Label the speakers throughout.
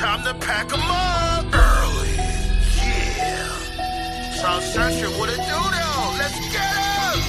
Speaker 1: time to pack them up. Early, yeah. South Central, what it do though? Let's get up.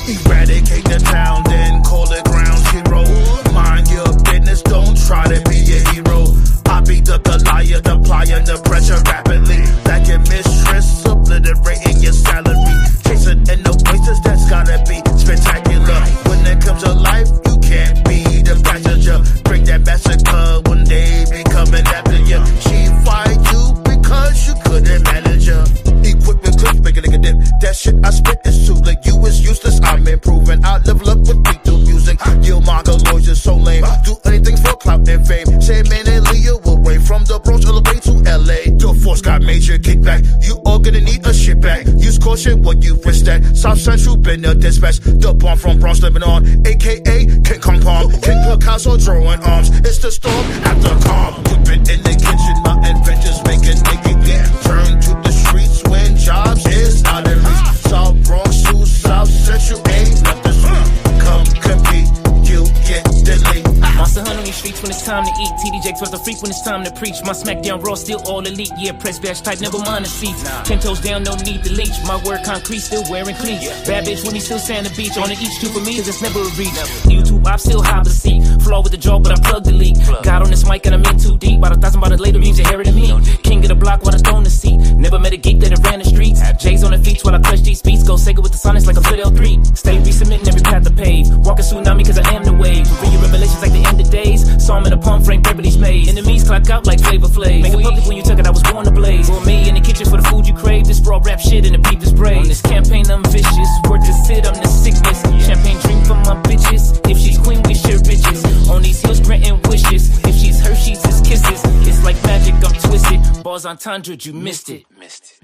Speaker 1: Eradicate the town, then call it ground zero. Mind your business, don't try to be a hero. I beat up the liar, applying the pressure rapidly. Like your mistress, obliterating your salary. Chasing in the places that's gotta be spectacular. When it comes to life, you can't be the passenger. Bring that massacre, one day be coming after you. She fired you because you couldn't manage her. Equipment clips, make a nigga dip. That shit I spit is too late. You is useless, I'm improving. I level up with beat through music. Your manga lawyers are so lame. Do anything for clout and fame. Say man and Leo away from the Bronx all the way to LA. The force got major kickback. You all gonna need a shit back. Use caution when you risk that. South Central been a dispatch. The bomb from Bronx Lebanon, aka King Kong Palm. King Picasso throwing arms. It's the storm after calm. Whip it in the kitchen, my adventures make a nigga get. Turn to the streets when jobs is out of reach. South Bronx to South Central ain't nothing sweet. Come compete, you get delayed.
Speaker 2: Monster hunt on these streets when it's time to eat. TD Jakes was a freak when it's time to preach. My SmackDown Raw still all elite. Yeah, press badge type, never mind the seats. 10 toes down, no need to leech. My word concrete, still wearing cleats. Bad bitch with me, still sand the beach. On the each two for me, cause it's never a reach. YouTube, I'm still high the seat. Flaw with the jaw, but I plug the leak. Got on this mic and I'm in too deep. About 1,000 about it later, means you hear it in me. King of the block while I stone the seat. Never met a geek that ran the streets. J's on the feet while I clutch these beats. Go Sega with the sonics like I'm Fit L3. Stay resubmitting every path to pave. Walk a tsunami cause I am the wave. Reveal your revelations like the end of days. Saw him in a palm frame, paper these made. Enemies clock out like Flavor Flav. Make it public when you took it, I was born to blaze. For me in the kitchen for the food you crave. This raw rap shit and the beef is brave. On this campaign I'm vicious. Word to sit, I'm the sickness. Champagne drink for my bitches. If she's queen, we share riches. On these hills granting wishes. If she's Hershey's, it's kisses. It's like magic, I'm twisted. Bars on Tundra, you missed it.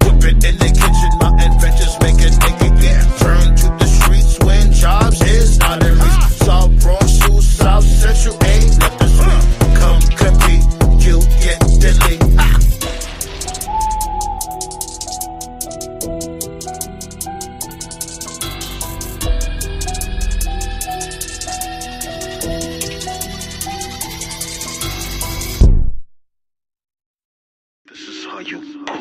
Speaker 1: Whip it in the kitchen, my adventures make a nigga get. Turn to the streets when jobs is out of reach. South Bronx to South Central ain't nothing sweet. Come compete, you get delayed. This is how you cook.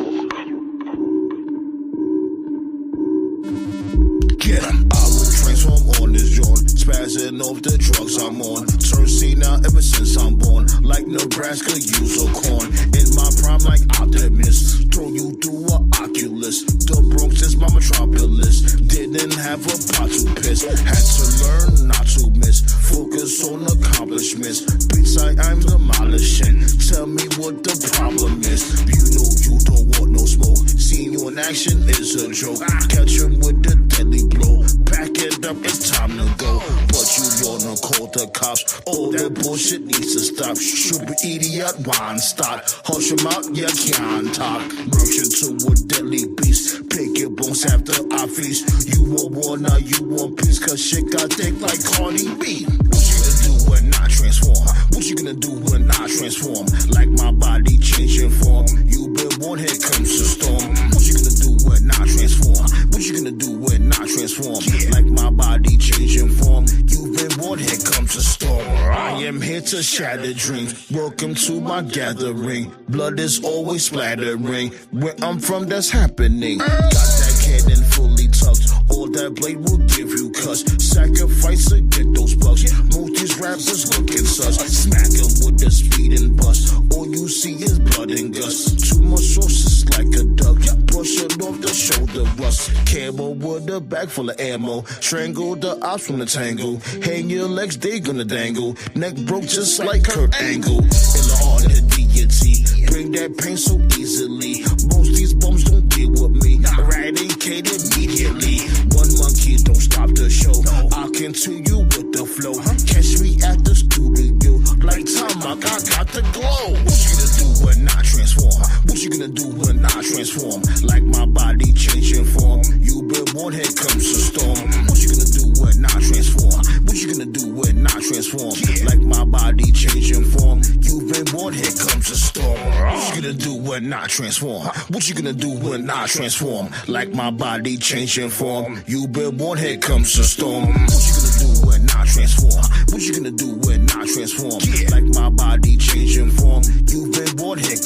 Speaker 1: Get 'em. I will transform on this joint, spazzing off the drugs I'm on. Turn senile ever since I'm born, like Nebraska use a corn. In my prime like Optimus, throw you through a Oculus. The Bronx is my metropolis, didn't have a pot to piss. Had to learn not to miss, focus on accomplishments. Beats I'm demolishing, tell me what the problem is. You know you don't want no smoke, seeing you in action is a joke. Catch him with the deadly blow, pack it up, it's time to go. But you wanna call the cops, all that bullshit needs to stop. Super idiot, wine stop, hush him out, you can't talk. Merge into a deadly beast, pick your bones after I feast. You want war, now you want peace, cause shit got thick like Cardi B. What you gonna do when I transform? What you gonna do when I transform? Like my body changing form. You been born, here comes the storm. What you gonna do when I transform? What you gonna do when I transform? Like my body changing form. You've been born, here comes the storm. I am here to shatter dreams. Welcome to my gathering. Blood is always splattering. Where I'm from, that's happening. Got that cannon fully tucked. All that blade will give you cuts. Sacrifice to get those bucks. Most these rappers looking sus. Smack them with the speed and bust. All you see is blood and guts. Too much sauce like a duck. Brush it off the shoulder rust. Camo with a bag full of ammo. Strangle the ops from the tangle. Hang your legs, they gonna dangle. Neck broke just like Kurt Angle. In the heart of the deity. Bring that pain so easily. Most these bums don't deal with me. Eradicate immediately. One monkey don't stop the show. I'll continue with the flow. Catch me at the studio. Like time I got the glow. What you gonna do when I transform? What you gonna do when I transform? Like my body changing form. You been born, here comes the storm. What you gonna do when I transform? What you gonna do when I transform? Like my body changing form. You've been born, here comes the storm. What you gonna do when I transform? What you gonna do when I transform? Like my body changing form. You've been born, here comes the storm. What you gonna do when I transform? What you gonna do when I transform? Like my body changing form. You've been born, here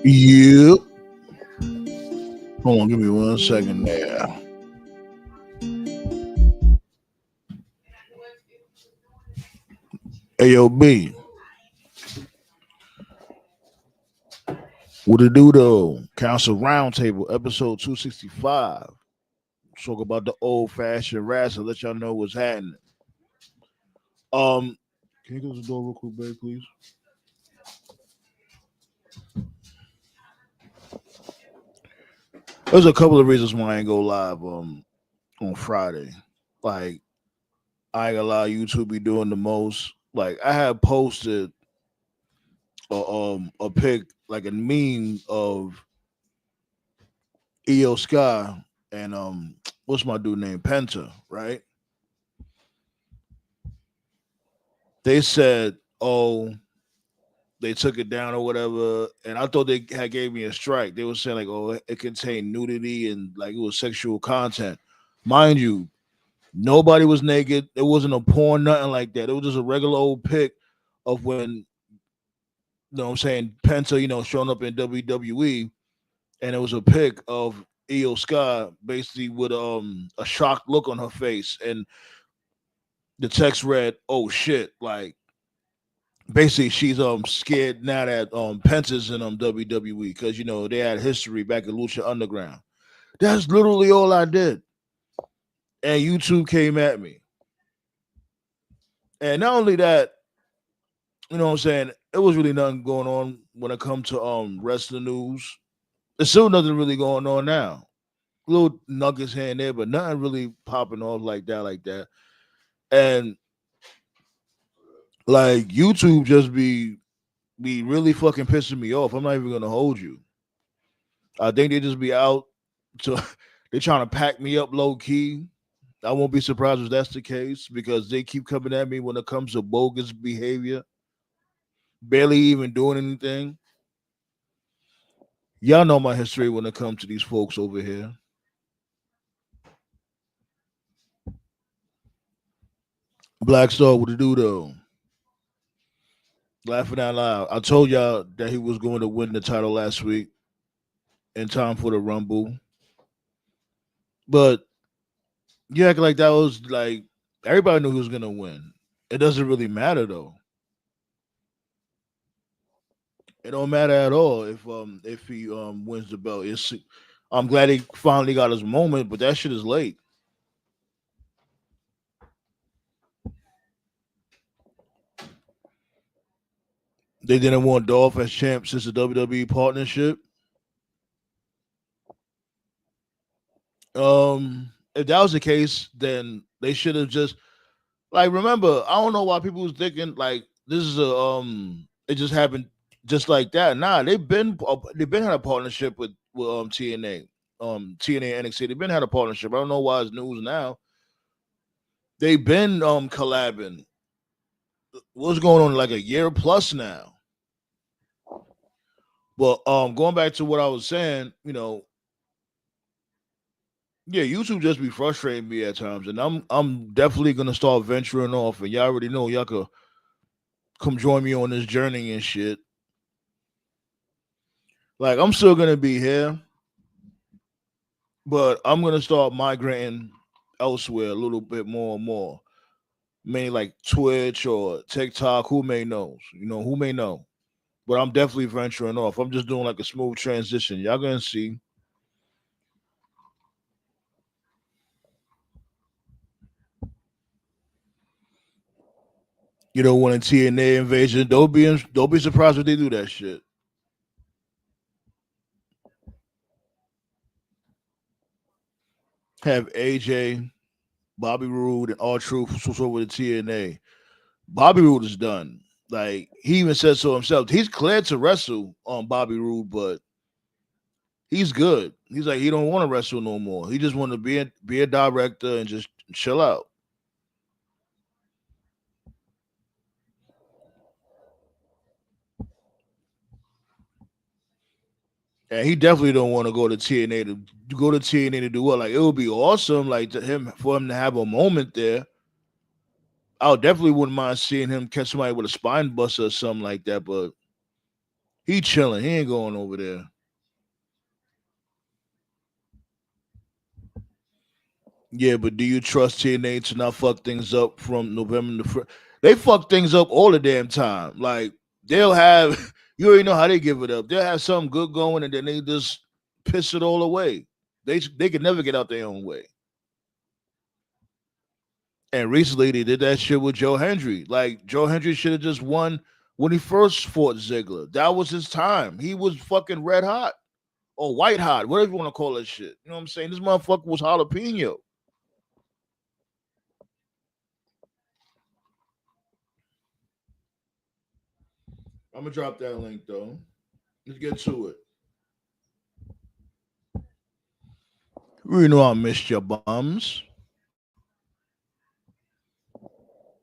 Speaker 1: Yep. Hold on, give me 1 second there. AOB. What it do though? Council Roundtable, episode 265. Talk about the old fashioned wrestling. Let y'all know what's happening. Can you close the door real quick, babe, please? There's a couple of reasons why I ain't go live on Friday. Like, I ain't gonna lie, YouTube be doing the most. Like, I had posted a pic, like a meme of EO Sky and what's my dude named Penta, right? They said, oh, they took it down or whatever, and I thought they had gave me a strike. They were saying like, oh, it contained nudity and like it was sexual content. Mind you, nobody was naked. It wasn't a porn, nothing like that. It was just a regular old pic of when, you know what I'm saying, Penta, showing up in WWE, and it was a pic of Io Sky basically with a shocked look on her face, and the text read, "Oh shit!" Like basically she's scared now that Penta's in WWE because they had history back in Lucha Underground. That's literally all I did, and YouTube came at me. And not only that, you know what I'm saying, it was really nothing going on when it comes to wrestling news. There's still nothing really going on now. Little nuggets here and there, but nothing really popping off like that. And like YouTube just be really fucking pissing me off. I'm not even gonna hold you. I think they just be out to they trying to pack me up low key. I won't be surprised if that's the case because they keep coming at me when it comes to bogus behavior, barely even doing anything. Y'all know my history when it comes to these folks over here. Black Star, what to do though? Laughing out loud. I told y'all that he was going to win the title last week in time for the Rumble. But you act like that was like everybody knew he was gonna win. It doesn't really matter though. It don't matter at all if he wins the belt. I'm glad he finally got his moment, but that shit is late. They didn't want Dolph as champ since the WWE partnership. If that was the case, then they should have just like remember. I don't know why people was thinking like this is a it just happened just like that. Nah, they've been had a partnership with TNA, TNA and NXT. They've been had a partnership. I don't know why it's news now. They've been collabing. What's going on like a year plus now? But going back to what I was saying, yeah, YouTube just be frustrating me at times, and I'm definitely gonna start venturing off. And y'all already know y'all could come join me on this journey and shit. Like I'm still gonna be here, but I'm gonna start migrating elsewhere a little bit more and more. Mainly like Twitch or TikTok. Who may knows? Who may know? But I'm definitely venturing off. I'm just doing like a smooth transition. Y'all gonna see. When a TNA invasion, don't be surprised if they do that shit. Have AJ, Bobby Roode, and R-Truth switch over to TNA. Bobby Roode is done. Like he even said so himself. He's cleared to wrestle on Bobby Roode, but he's good. He's like he don't want to wrestle no more. He just want to be a director and just chill out. And he definitely don't want to go to TNA to do what? Like it would be awesome, like for him to have a moment there. I definitely wouldn't mind seeing him catch somebody with a spine buster or something like that. But He chilling. He ain't going over there. Yeah, but do you trust TNA to not fuck things up from November to They fuck things up all the damn time. Like they'll have you already know how they give it up. They'll have something good going and then they just piss it all away. They could never get out their own way. And recently they did that shit with Joe Hendry. Like Joe Hendry should have just won when he first fought Ziggler. That was his time. He was fucking red hot or white hot, whatever you want to call that shit. You know what I'm saying? This motherfucker was jalapeno. I'm gonna drop that link though. Let's get to it. You know I missed your bums.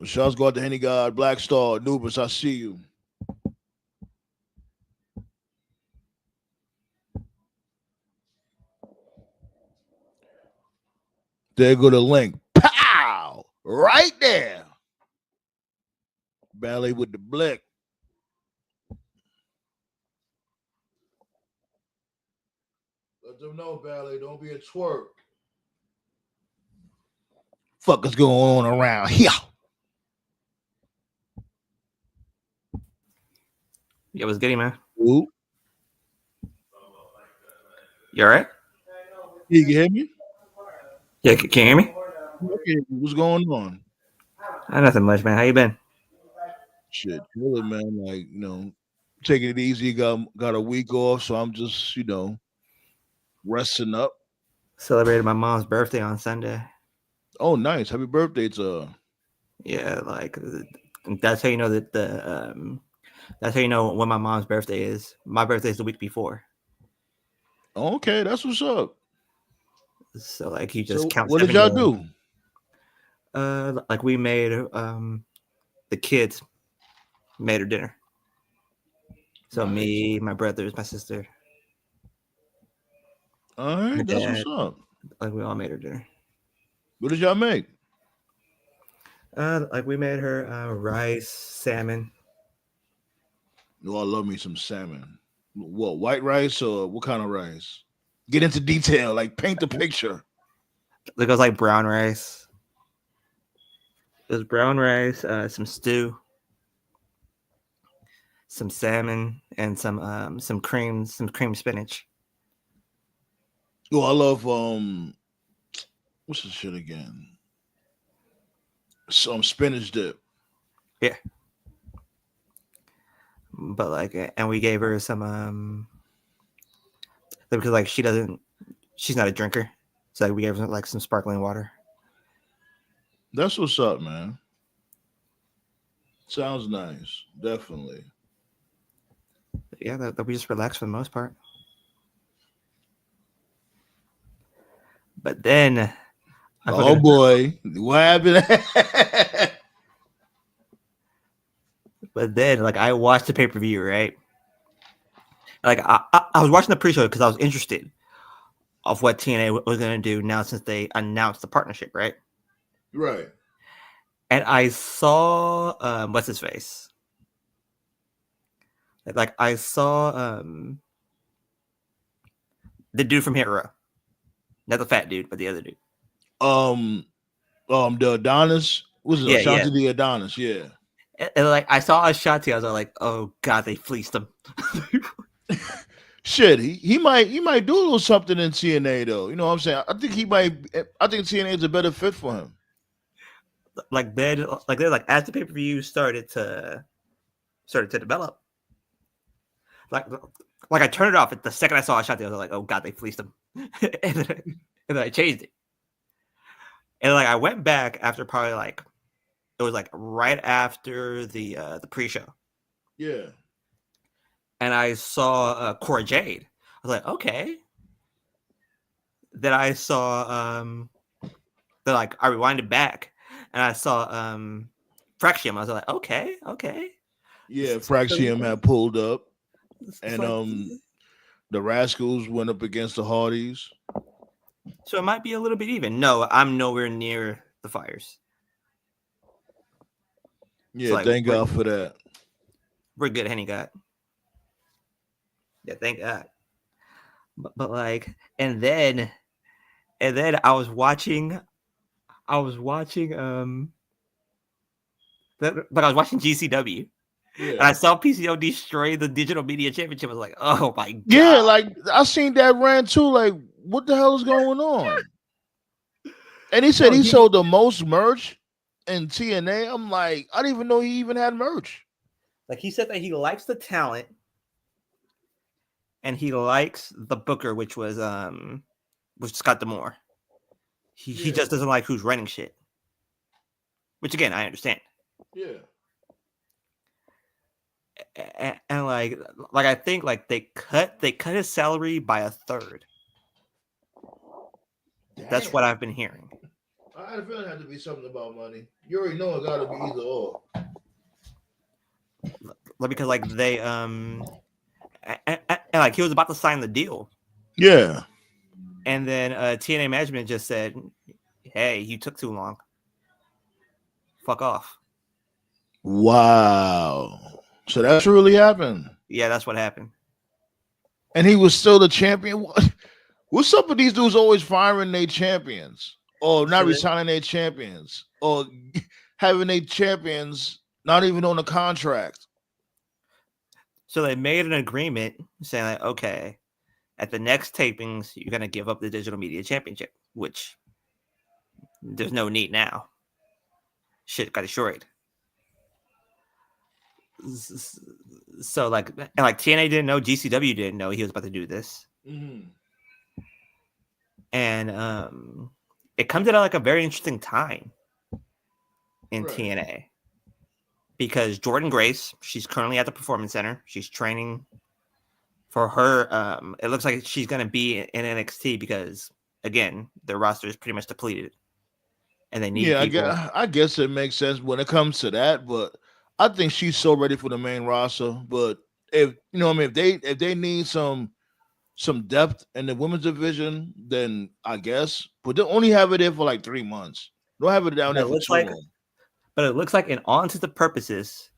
Speaker 1: Shouts go out to Henny God, Black Star, Nubus. I see you. There go the link. Pow! Right there. Ballet with the blick. Let them know, Ballet. Don't be a twerk. Fuck is going on around here?
Speaker 3: Yo, what's good, man?
Speaker 1: Ooh.
Speaker 3: You all right?
Speaker 1: You can hear me?
Speaker 3: Yeah, can you hear me?
Speaker 1: Okay, what's going on?
Speaker 3: Nothing much, man. How you been?
Speaker 1: Shit, really, man. Like, taking it easy. Got a week off, so I'm just, resting up.
Speaker 3: Celebrated my mom's birthday on Sunday.
Speaker 1: Oh, nice. Happy birthday to her.
Speaker 3: Yeah, like that's how you know that that's how you know when my mom's birthday is. My birthday is the week before.
Speaker 1: Okay, that's what's up.
Speaker 3: So like he just counts.
Speaker 1: What did y'all do?
Speaker 3: Like we made the kids made her dinner. So nice. Me, my brothers, my sister.
Speaker 1: All right, that's what's up.
Speaker 3: Like we all made her dinner.
Speaker 1: What did y'all make?
Speaker 3: Like we made her rice, salmon.
Speaker 1: Oh, I love me some salmon. What, white rice or what kind of rice? Get into detail, like paint the picture.
Speaker 3: It was like brown rice. It was brown rice, some stew, some salmon, and some cream spinach.
Speaker 1: Oh, I love what's the shit again? Some spinach dip.
Speaker 3: Yeah. But like, and we gave her some because like she's not a drinker, so like, we gave her like some sparkling water.
Speaker 1: That's what's up, man. Sounds nice, definitely.
Speaker 3: Yeah, that we just relaxed for the most part. But then,
Speaker 1: oh boy, what happened?
Speaker 3: But then, like, I watched the pay-per-view, right? Like, I was watching the pre-show because I was interested of what TNA was going to do now since they announced the partnership, right?
Speaker 1: Right.
Speaker 3: And I saw, what's his face? Like, I saw the dude from Hit Row. Not the fat dude, but the other dude.
Speaker 1: The Adonis. Was it Ashanti the Adonis? Yeah.
Speaker 3: And like I saw Ashanti, I was like, "Oh God, they fleeced him."
Speaker 1: Shit, he might do a little something in TNA though. You know what I'm saying? I think TNA is a better fit for him.
Speaker 3: Like then, like as the pay-per-view started to develop, like I turned it off the second I saw Ashanti. I was like, "Oh God, they fleeced him," and then I changed it. And like I went back after probably like. It was like right after the pre-show.
Speaker 1: Yeah.
Speaker 3: And I saw Cora Jade. I was like, okay. Then I saw then like I rewinded back and I saw Fraxium. I was like, okay.
Speaker 1: Yeah, Fraxium had pulled up. And the Rascals went up against the Hardys.
Speaker 3: So it might be a little bit even. No, I'm nowhere near the Fires.
Speaker 1: Yeah, so like, thank God for that.
Speaker 3: We're good, Henny God. Yeah, thank God. But like, and then I was watching but I was watching GCW.
Speaker 4: Yeah.
Speaker 3: And I saw PCO destroy the Digital Media Championship. I was like, oh my God.
Speaker 4: Yeah, like I seen that rant too. Like, what the hell is going on? And he said he sold the most merch in TNA. I'm like, I didn't even know he even had merch.
Speaker 3: Like, he said that he likes the talent and he likes the booker, which was Scott D'Amore. He just doesn't like who's running shit. Which again, I understand.
Speaker 4: Yeah.
Speaker 3: And like I think like they cut his salary by a third.
Speaker 4: Damn.
Speaker 3: That's what I've been hearing.
Speaker 4: I had a feeling it had to be something about money. You already know it got to be either or.
Speaker 3: Because like they and like he was about to sign the deal.
Speaker 4: Yeah.
Speaker 3: And then TNA management just said, "Hey, you took too long. Fuck off."
Speaker 4: Wow. So that's really happened.
Speaker 3: Yeah, that's what happened.
Speaker 4: And he was still the champion. What's up with these dudes always firing their champions, or not resigning their champions, or having their champions not even on a contract?
Speaker 3: So they made an agreement saying like, okay, at the next tapings, you're gonna give up the Digital Media Championship, which there's no need now. Shit got destroyed. So like TNA didn't know, GCW didn't know he was about to do this.
Speaker 4: Mm-hmm.
Speaker 3: And it comes at like a very interesting time in TNA because Jordan Grace, she's currently at the Performance Center. She's training for her. It looks like she's going to be in NXT because again, their roster is pretty much depleted, and they need.
Speaker 4: Yeah, I guess it makes sense when it comes to that, but I think she's so ready for the main roster. But if you know, what I mean, if they need some depth in the women's division, then I guess. But they only have it there for like 3 months. Don't have it down there for too long.
Speaker 3: But it looks like, in all intents and purposes,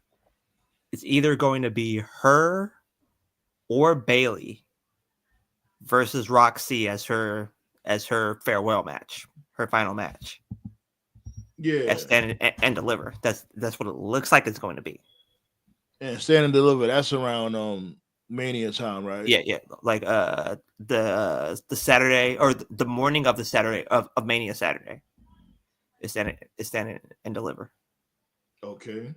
Speaker 3: it's either going to be her or Bailey versus Roxy as her farewell match, her final match.
Speaker 4: Yeah,
Speaker 3: Stand and deliver. That's what it looks like it's going to be.
Speaker 4: And stand and deliver. That's around Mania time, right?
Speaker 3: Yeah. Like the Saturday or the morning of the Saturday of Mania Saturday. It's stand and deliver.
Speaker 4: Okay.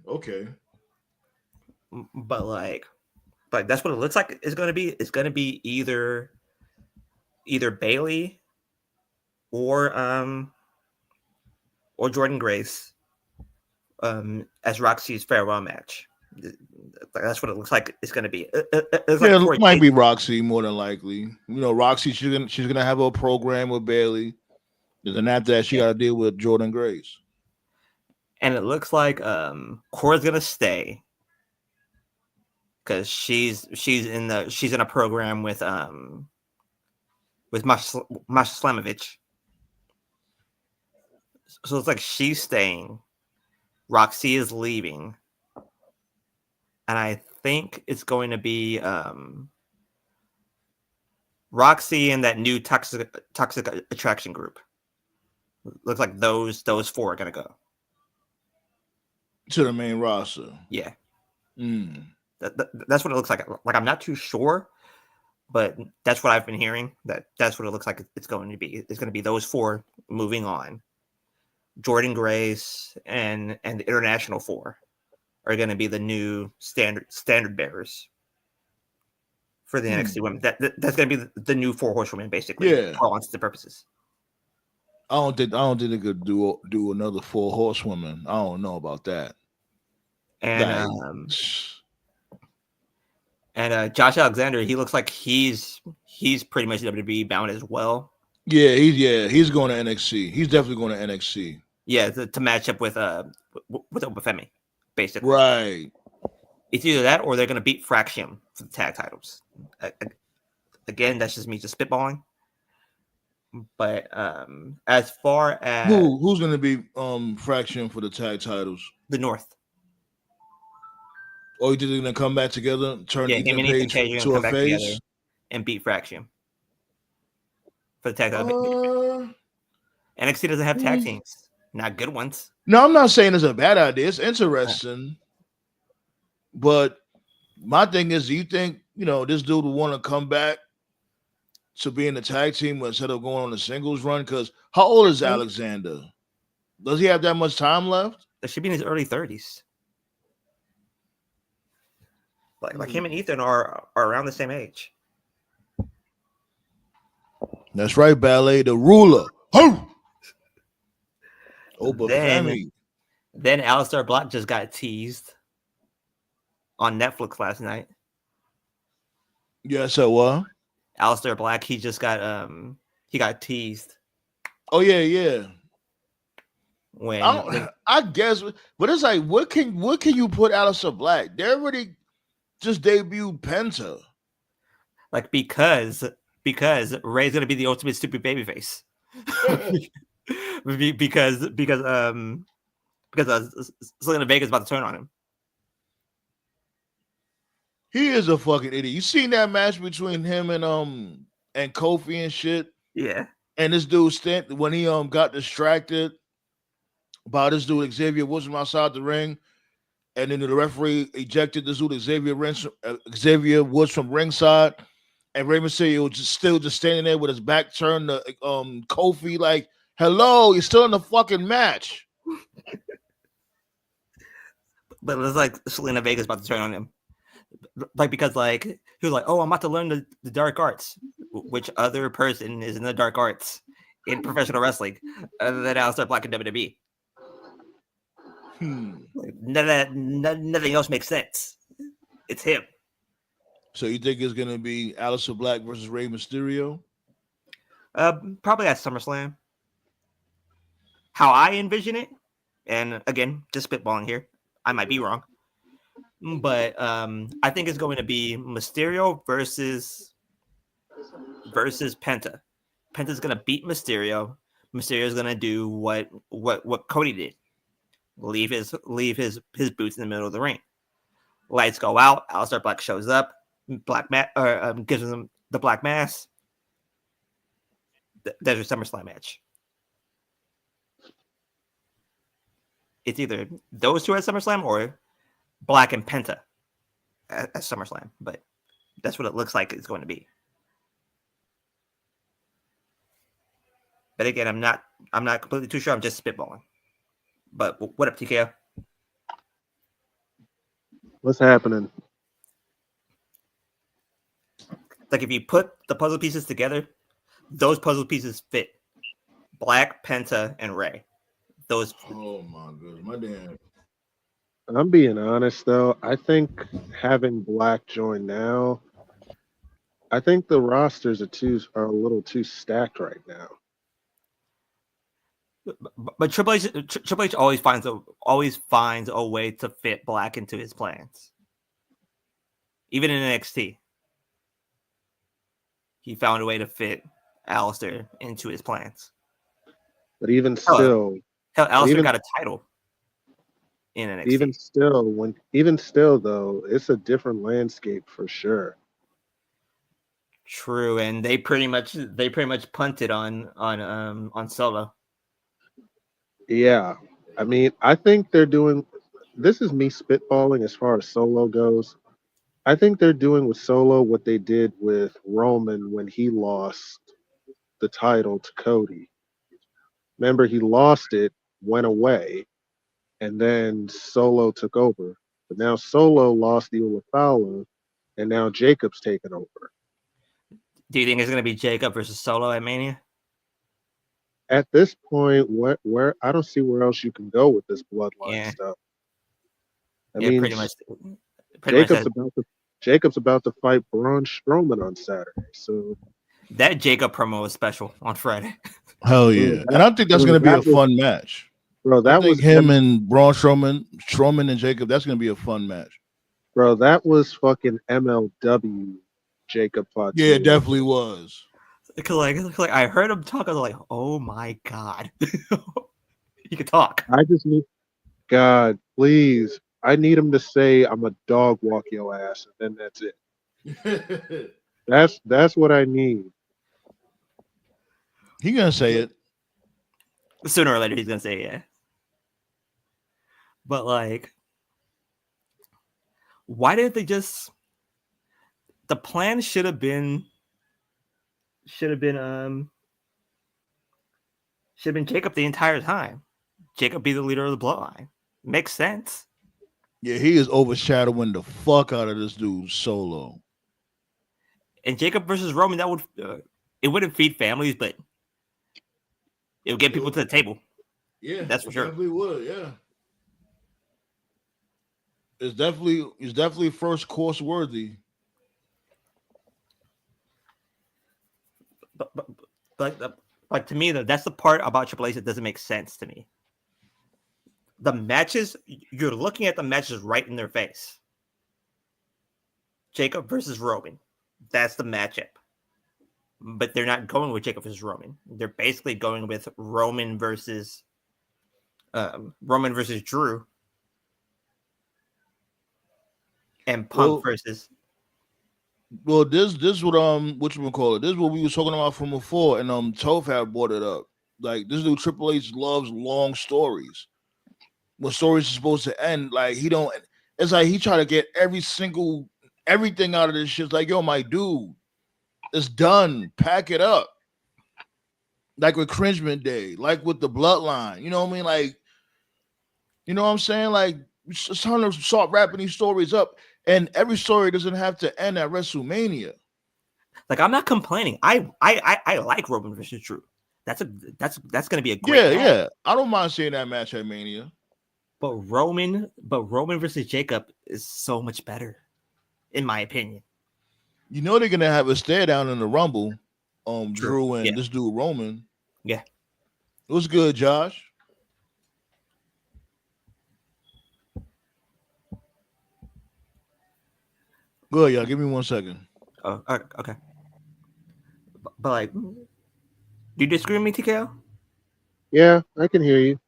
Speaker 3: But that's what it looks like it's going to be. It's going to be either Bailey or Jordan Grace as Roxy's farewell match. That's what it looks like it's going to be.
Speaker 4: It might be Roxy more than likely. You know, Roxy she's gonna have a program with Bailey, and then after that she got to deal with Jordan Grace.
Speaker 3: And it looks like Cora's gonna stay because she's in a program with Masha Slamovich. So it's like she's staying. Roxy is leaving. And I think it's going to be Roxy and that new toxic attraction group. Looks like those four are gonna go
Speaker 4: to the main roster.
Speaker 3: Yeah. That's what it looks like. Like, I'm not too sure, but that's what I've been hearing. That's what it looks like it's going to be. It's going to be those four moving on. Jordan Grace and the International Four are going to be the new standard bearers for the NXT women. That's going to be the new four horsewomen, basically.
Speaker 4: Yeah.
Speaker 3: For all intents and purposes.
Speaker 4: I don't think they could do another four horsewomen. I don't know about that.
Speaker 3: And Josh Alexander, he looks like he's pretty much WWE bound as well.
Speaker 4: Yeah, he's going to NXT. He's definitely going to NXT.
Speaker 3: Yeah, to match up with Obafemi, basically.
Speaker 4: Right.
Speaker 3: It's either that or they're going to beat Fraction for the tag titles. Again, that's just me just spitballing. But as far as
Speaker 4: who's going to be Fraction for the tag titles?
Speaker 3: The North.
Speaker 4: Oh, you think they're going to come back together? Turn
Speaker 3: him and Ethan Page
Speaker 4: to a face?
Speaker 3: and beat Fraction for the tag title. NXT doesn't have tag teams, not good ones.
Speaker 4: No, I'm not saying it's a bad idea. It's interesting, but my thing is, do you think this dude would want to come back to be in the tag team instead of going on the singles run? Because how old is Alexander? Does he have that much time left?
Speaker 3: That should be in his early 30s. Like him and Ethan are around the same age.
Speaker 4: That's right, Ballet, the ruler.
Speaker 3: Then Aleister Black just got teased on Netflix last night.
Speaker 4: Yeah, so what?
Speaker 3: Aleister Black, he just got he got teased.
Speaker 4: Oh yeah.
Speaker 3: When
Speaker 4: I guess, but it's like, what can you put Aleister Black? They already just debuted Penta.
Speaker 3: Like because Ray's gonna be the ultimate stupid babyface. because Selena Vega's about to turn on him.
Speaker 4: He is a fucking idiot. You seen that match between him and Kofi and shit?
Speaker 3: Yeah.
Speaker 4: And this dude when he got distracted by this dude Xavier Woods from outside the ring, and then the referee ejected this dude Xavier Woods from ringside, and Rey Mysterio was still standing there with his back turned to Kofi, like, hello, you're still in the fucking match.
Speaker 3: But it was like Selena Vega's about to turn on him. Like, because like he was like, oh, I'm about to learn the dark arts. Which other person is in the dark arts in professional wrestling other than Aleister Black in WWE? Like, nothing else makes sense. It's him.
Speaker 4: So you think it's gonna be Aleister Black versus Rey Mysterio?
Speaker 3: Probably at SummerSlam. How I envision it, and again, just spitballing here, I might be wrong, but I think it's going to be Mysterio versus Penta. Penta's gonna beat Mysterio. Mysterio's gonna do what Cody did. Leave his boots in the middle of the ring. Lights go out. Aleister Black shows up. Gives him the black mass. There's a SummerSlam match. It's either those two at SummerSlam or Black and Penta at SummerSlam, but that's what it looks like it's going to be. But again, I'm not completely too sure. I'm just spitballing. But what up, TKO?
Speaker 5: What's happening?
Speaker 3: Like, if you put the puzzle pieces together, those puzzle pieces fit Black, Penta, and Rey. Those.
Speaker 4: Oh my goodness, my damn.
Speaker 5: I'm being honest though. I think having Black join now, I think the rosters are a little too stacked right now.
Speaker 3: But Triple H always finds a way to fit Black into his plans. Even in NXT, he found a way to fit Aleister into his plans.
Speaker 5: But even still,
Speaker 3: Aleister got a title in NXT.
Speaker 5: Even still though, it's a different landscape for sure.
Speaker 3: True, and they pretty much punted on Solo.
Speaker 5: Yeah, I mean, I think they're doing. This is me spitballing as far as Solo goes. I think they're doing with Solo what they did with Roman when he lost the title to Cody. Remember, he lost it, went away, and then Solo took over. But now Solo lost the Fowler, and now Jacob's taken over.
Speaker 3: Do you think it's going to be Jacob versus Solo at Mania?
Speaker 5: At this point, where I don't see where else you can go with this bloodline stuff. I mean,
Speaker 3: pretty much.
Speaker 5: Jacob's about to fight Braun Strowman on Saturday, so
Speaker 3: that Jacob promo was special on Friday.
Speaker 4: Hell yeah, and I think that's going to be a fun match,
Speaker 5: bro.
Speaker 4: I think him and Braun Strowman and Jacob. That's going to be a fun match,
Speaker 5: bro. That was fucking MLW. Jacob fought.
Speaker 4: Yeah, it definitely was.
Speaker 3: Like I heard him talk. I was like, oh my god, he could talk.
Speaker 5: I just need God, please. I need him to say, "I'm a dog, walk your ass," and then that's it. That's what I need.
Speaker 4: He gonna say it.
Speaker 3: Sooner or later, he's gonna say yeah. But like, why didn't they just? The plan should have been Jacob the entire time. Jacob be the leader of the bloodline. Makes sense.
Speaker 4: Yeah, he is overshadowing the fuck out of this dude Solo.
Speaker 3: And Jacob versus Roman, that would it wouldn't feed families, but it would get people to the table.
Speaker 4: Yeah,
Speaker 3: that's for sure.
Speaker 4: Definitely would. Yeah, it's definitely first course worthy.
Speaker 3: But to me, that's the part about Triple H that doesn't make sense to me. The matches, you're looking at the matches right in their face. Jacob versus Roman, that's the matchup. But they're not going with Jacob versus Roman. They're basically going with Roman versus Drew, and Punk versus.
Speaker 4: Well, this what call it? This is what we was talking about from before, and Toph had brought it up. Like this dude Triple H loves long stories. When stories are supposed to end, like he don't. It's like he try to get everything out of this shit. It's like, yo, my dude, it's done. Pack it up. Like with Cringeman Day, like with the Bloodline. You know what I mean? Like, you know what I'm saying? Like, it's time to start wrapping these stories up. And every story doesn't have to end at WrestleMania.
Speaker 3: Like, I'm not complaining. I like Roman versus Drew. That's gonna be a great match.
Speaker 4: Yeah. I don't mind seeing that match at Mania.
Speaker 3: But Roman versus Jacob is so much better, in my opinion.
Speaker 4: You know they're gonna have a stare down in the Rumble. Drew and this dude Roman.
Speaker 3: Yeah.
Speaker 4: It was good, Josh. Go ahead, y'all. Give me 1 second.
Speaker 3: Oh, okay. But like, do you disagree with me, TKO?
Speaker 5: Yeah, I can hear you.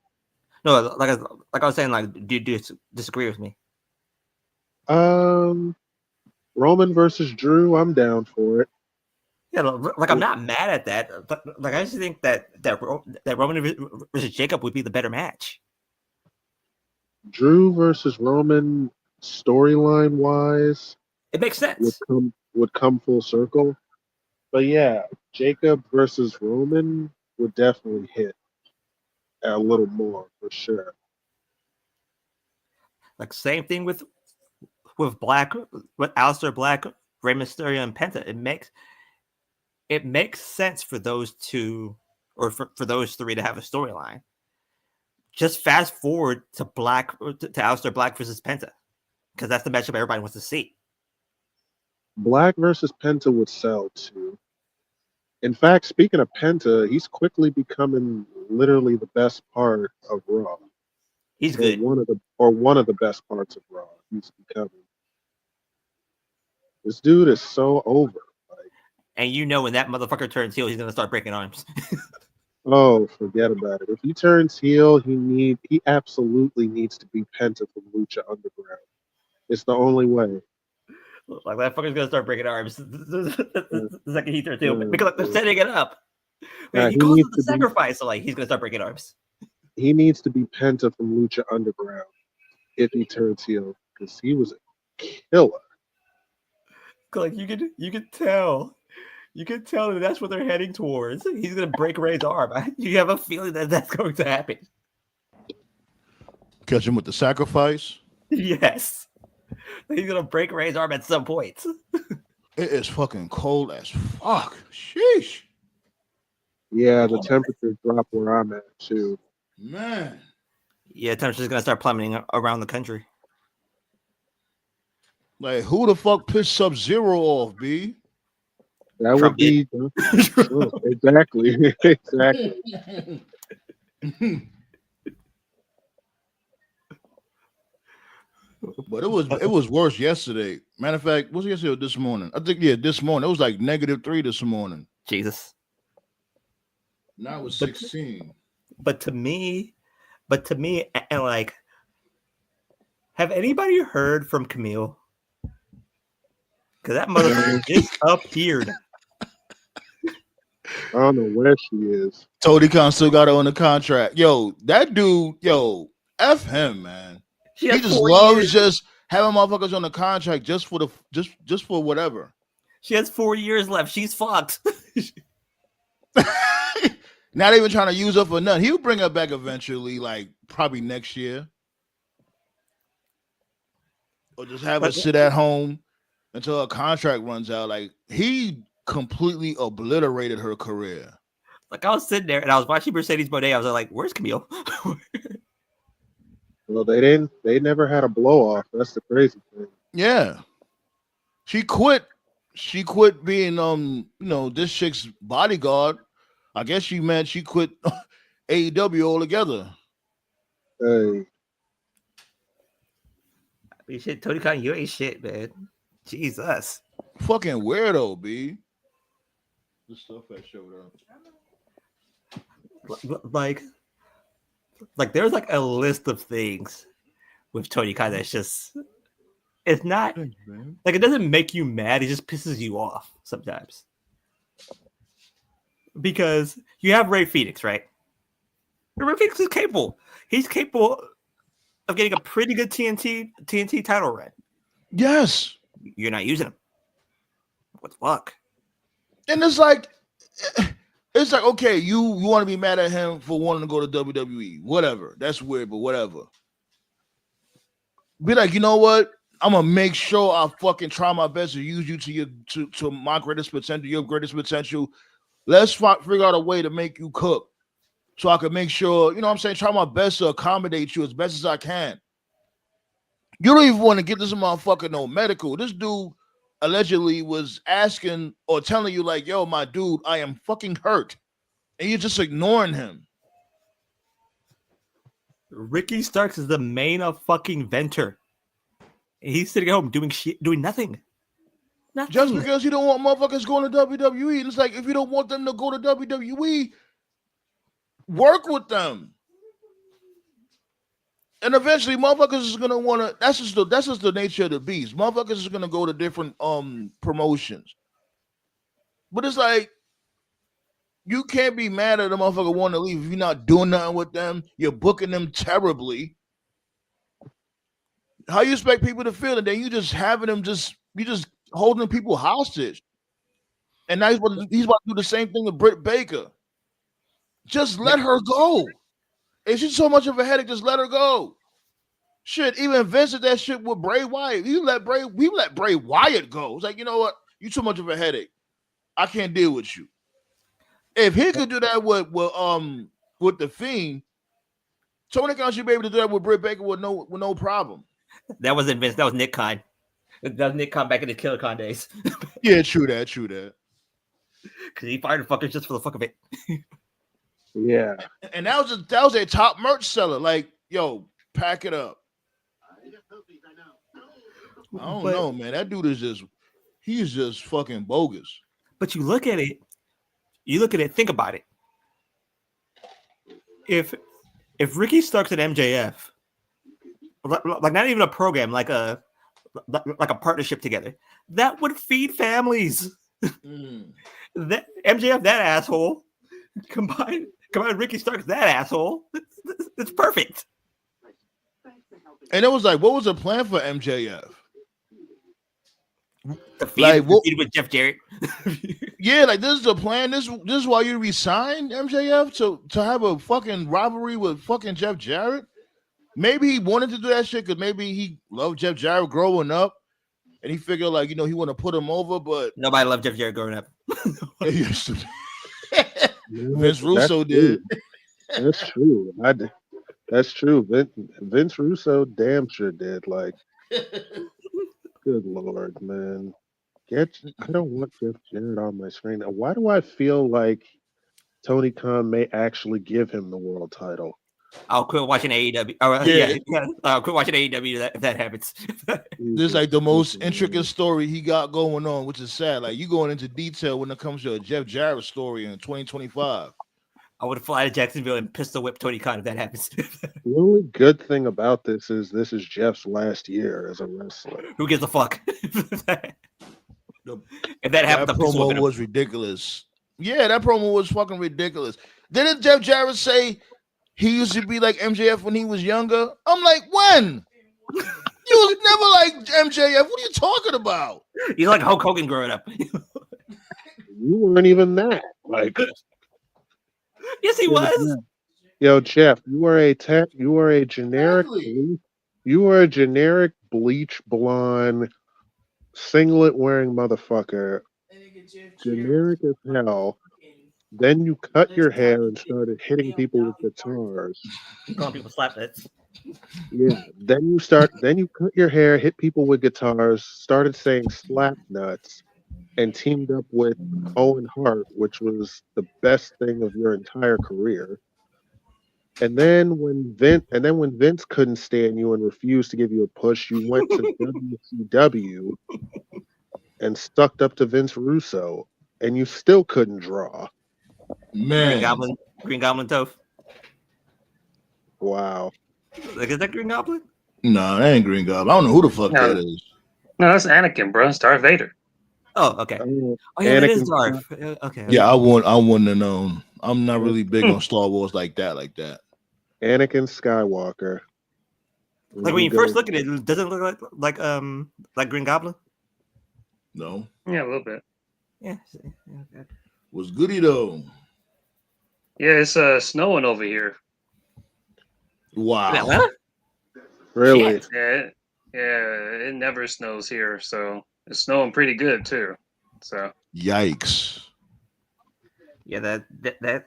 Speaker 3: No, like I was saying, like, do you disagree with me?
Speaker 5: Roman versus Drew, I'm down for it.
Speaker 3: Yeah, like I'm not mad at that, but like I just think that Roman versus Jacob would be the better match.
Speaker 5: Drew versus Roman, storyline wise,
Speaker 3: it makes sense.
Speaker 5: Would come full circle. But yeah, Jacob versus Roman would definitely hit a little more for sure.
Speaker 3: Like same thing with Aleister Black, Rey Mysterio, and Penta. It makes sense for those two, or for those three to have a storyline. Just fast forward to Aleister Black versus Penta, because that's the matchup everybody wants to see.
Speaker 5: Black versus Penta would sell too. In fact, speaking of Penta, he's quickly becoming literally the best part of Raw.
Speaker 3: He's good.
Speaker 5: One of the best parts of Raw. He's becoming. This dude is so over.
Speaker 3: And you know when that motherfucker turns heel, he's gonna start breaking arms.
Speaker 5: Oh, forget about it. If he turns heel, he absolutely needs to be Penta from Lucha Underground. It's the only way.
Speaker 3: Like that fucker's gonna start breaking arms the second he turns heel because they're setting it up. He calls it the sacrifice, so like he's gonna start breaking arms.
Speaker 5: He needs to be Penta from Lucha Underground if he turns heel, because he was a killer.
Speaker 3: Like you could tell that that's what they're heading towards. He's gonna break Ray's arm. You have a feeling that that's going to happen.
Speaker 4: Catch him with the sacrifice.
Speaker 3: Yes. He's gonna break Ray's arm at some point.
Speaker 4: It is fucking cold as fuck. Sheesh.
Speaker 5: Yeah, the temperature dropped where I'm at too.
Speaker 4: Man.
Speaker 3: Yeah, temperature's gonna start plummeting around the country.
Speaker 4: Like who the fuck pissed Sub-Zero off, B?
Speaker 5: That Trump would be exactly.
Speaker 4: But it was worse yesterday. Matter of fact, was it yesterday or this morning? I think this morning. It was like -3 this morning.
Speaker 3: Jesus.
Speaker 4: Now it was 16.
Speaker 3: But to me, and like, have anybody heard from Camille? Because that motherfucker disappeared.
Speaker 5: I don't know where she is.
Speaker 4: Tony Khan still got her on the contract. Yo, that dude, F him, man.
Speaker 3: She
Speaker 4: He
Speaker 3: has
Speaker 4: just
Speaker 3: 4
Speaker 4: loves
Speaker 3: years.
Speaker 4: just having motherfuckers on the contract just for just for whatever.
Speaker 3: She has 4 years left. She's fucked.
Speaker 4: Not even trying to use her for nothing. He'll bring her back eventually, like probably next year. Or just have her sit at home until her contract runs out. Like, he completely obliterated her career.
Speaker 3: Like, I was sitting there and I was watching Mercedes Moné. I was like, where's Camille?
Speaker 5: Well, they never had a blow off. That's the crazy thing.
Speaker 4: Yeah. She quit being this chick's bodyguard. I guess she meant she quit AEW altogether.
Speaker 5: Hey,
Speaker 3: Shit, Tony Khan, you ain't shit, man. Jesus.
Speaker 4: Fucking weirdo, B. The stuff that showed up.
Speaker 3: Like there's like a list of things with Tony Khan that's just, it's not like, it doesn't make you mad. It just pisses you off sometimes. Because you have Ray Phoenix, right? Ray Phoenix is capable. He's capable of getting a pretty good TNT title run.
Speaker 4: Yes.
Speaker 3: You're not using him. What the fuck?
Speaker 4: And it's like, okay, you want to be mad at him for wanting to go to WWE. Whatever. That's weird, but whatever. Be like, you know what? I'm gonna make sure I fucking try my best to use you to my greatest potential, your greatest potential. Let's figure out a way to make you cook, so I can make sure, you know what I'm saying, try my best to accommodate you as best as I can. You don't even want to get this motherfucker no medical. This dude allegedly was asking or telling you like, yo, my dude, I am fucking hurt. And you're just ignoring him.
Speaker 3: Ricky Starks is the main of fucking Venter. He's sitting at home doing nothing. Nothing.
Speaker 4: Just because you don't want motherfuckers going to WWE. It's like, if you don't want them to go to WWE, work with them. And eventually motherfuckers is gonna want to, that's just the nature of the beast. Motherfuckers is gonna go to different promotions. But it's like, you can't be mad at the motherfucker wanting to leave if you're not doing nothing with them. You're booking them terribly. How you expect people to feel? And then you just having them you just holding people hostage. And now he's about to do the same thing with Britt Baker. Just let her go. If she's so much of a headache, just let her go. Shit, even Vince did that shit with Bray Wyatt. We let Bray Wyatt go. It's like, you know what? You too much of a headache. I can't deal with you. If he could do that with the Fiend, Tony Khan should be able to do that with Britt Baker with no problem.
Speaker 3: That wasn't Vince. That was Nick Khan. That was Nick Khan back in the Killer Khan days.
Speaker 4: Yeah, true that.
Speaker 3: Because he fired fuckers just for the fuck of it.
Speaker 5: yeah.
Speaker 4: And that was a top merch seller. Like, yo, pack it up. I don't know, man. That dude he's just fucking bogus.
Speaker 3: But you look at it, think about it. If Ricky Starks and MJF, like not even a program, like a partnership together, that would feed families. That MJF, that asshole, combine Ricky Starks, that asshole. It's perfect.
Speaker 4: And it was like, what was the plan for MJF?
Speaker 3: The feed with Jeff Jarrett.
Speaker 4: Yeah, like this is the plan. This is why you resigned MJF to have a fucking rivalry with fucking Jeff Jarrett. Maybe he wanted to do that shit because maybe he loved Jeff Jarrett growing up, and he figured like, you know, he want to put him over. But
Speaker 3: nobody loved Jeff Jarrett growing up.
Speaker 4: Vince Russo did.
Speaker 5: That's true. That's true. Vince Russo damn sure did. Like, good Lord, man. I don't want Jeff Jarrett on my screen. Why do I feel like Tony Khan may actually give him the world title?
Speaker 3: I'll quit watching AEW. I'll quit watching AEW if that happens.
Speaker 4: This is like the most intricate story he got going on, which is sad. Like, you going into detail when it comes to a Jeff Jarrett story in 2025.
Speaker 3: I would fly to Jacksonville and pistol whip Tony Khan if that happens.
Speaker 5: The only good thing about this is Jeff's last year as a wrestler.
Speaker 3: Who gives a fuck? If that happened,
Speaker 4: That
Speaker 3: I'm pissed
Speaker 4: promo
Speaker 3: with him.
Speaker 4: was ridiculous. Yeah, that promo was fucking ridiculous. Didn't Jeff Jarrett say he used to be like MJF when he was younger? I'm like, when? You was never like MJF. What are you talking about?
Speaker 3: He's like Hulk Hogan growing up.
Speaker 5: You weren't even that. Like,
Speaker 3: Yes, he was.
Speaker 5: yo, Jeff, you were a generic
Speaker 4: Exactly.
Speaker 5: you were a generic bleach blonde singlet wearing motherfucker, generic as hell. Then you cut your hair and started hitting people with guitars.
Speaker 3: Calling people slap nuts.
Speaker 5: Yeah. Then you cut your hair, hit people with guitars, started saying slap nuts, and teamed up with Owen Hart, which was the best thing of your entire career. And then when Vince couldn't stand you and refused to give you a push, you went to WCW and stuck up to Vince Russo, and you still couldn't draw.
Speaker 4: Man.
Speaker 3: Green Goblin Toph.
Speaker 5: Wow.
Speaker 3: Like, is that Green Goblin?
Speaker 4: Nah, that ain't Green Goblin. I don't know who the fuck
Speaker 6: No.
Speaker 4: that is.
Speaker 6: No, that's Anakin, bro. It's Darth Vader.
Speaker 3: Oh, okay.
Speaker 5: Oh,
Speaker 3: Oh yeah, that is
Speaker 5: Anakin-
Speaker 3: Darth. Okay.
Speaker 4: Yeah, I wouldn't have known. I'm not really big on Star Wars like that.
Speaker 5: Anakin Skywalker.
Speaker 3: Like when you first look at it, it doesn't look like Green Goblin.
Speaker 4: No.
Speaker 6: Yeah, a little bit.
Speaker 3: Yeah.
Speaker 4: Was goody though.
Speaker 6: Yeah, it's snowing over here.
Speaker 4: Wow.
Speaker 3: Atlanta?
Speaker 5: Really?
Speaker 3: Shit.
Speaker 6: It never snows here, so it's snowing pretty good too. So
Speaker 4: Yikes.
Speaker 3: Yeah, that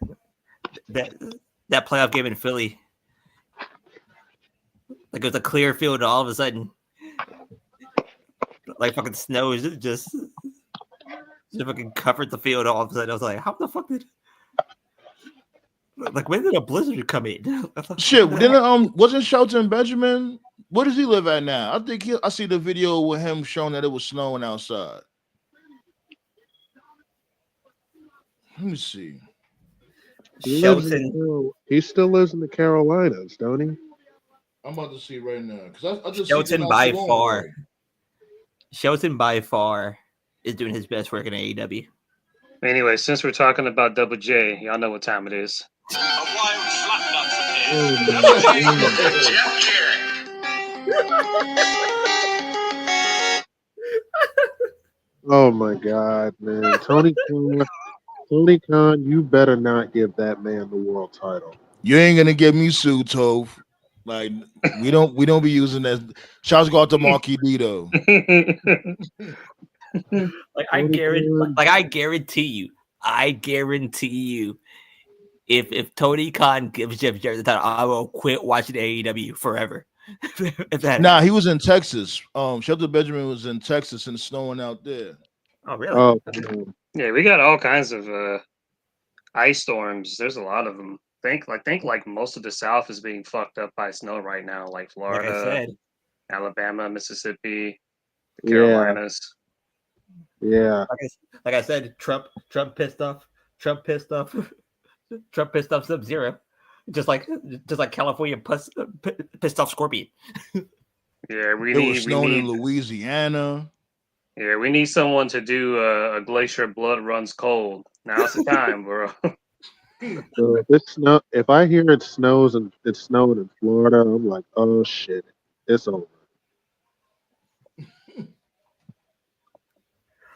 Speaker 3: playoff game in Philly, like it was a clear field, and all of a sudden, like fucking snow is just fucking covered the field. All of a sudden, I was like, how the fuck did? Like, when did a blizzard come in?
Speaker 4: Shit, didn't wasn't Shelton Benjamin? Where does he live at now? I think I see the video with him showing that it was snowing outside. Let me see.
Speaker 5: He
Speaker 3: Shelton
Speaker 5: still lives in the Carolinas, don't he?
Speaker 4: I'm about to see right now because I just
Speaker 3: Shelton by far. Shelton by far is doing his best work in AEW.
Speaker 6: anyway, since we're talking about Double J, y'all know what time it is.
Speaker 1: A wild
Speaker 5: Oh my God, man. Tony Khan, you better not give that man the world title.
Speaker 4: You ain't gonna get me sued, Toph. Like we don't be using that. Shouts go out to Marquis D though.
Speaker 3: Like I guarantee you, if Tony Khan gives Jeff Jarrett the title, I will quit watching AEW forever.
Speaker 4: Nah, he was in Texas. Shelton Benjamin was in Texas and snowing out there.
Speaker 3: Oh really?
Speaker 5: Oh,
Speaker 6: Yeah, we got all kinds of ice storms. There's a lot of them. Think most of the South is being fucked up by snow right now, like
Speaker 3: Like I
Speaker 6: Florida,
Speaker 3: said,
Speaker 6: Alabama, Mississippi, the
Speaker 5: Yeah.
Speaker 6: Carolinas.
Speaker 5: yeah.
Speaker 3: like I said, Trump pissed off Sub-Zero, just like California pissed off Scorpion.
Speaker 6: Yeah,
Speaker 4: It was snowing in Louisiana.
Speaker 6: Yeah, we need someone to do a Glacier Blood Runs Cold. Now's the time, bro.
Speaker 5: So if I hear it snowed in Florida, I'm like, oh shit, it's over.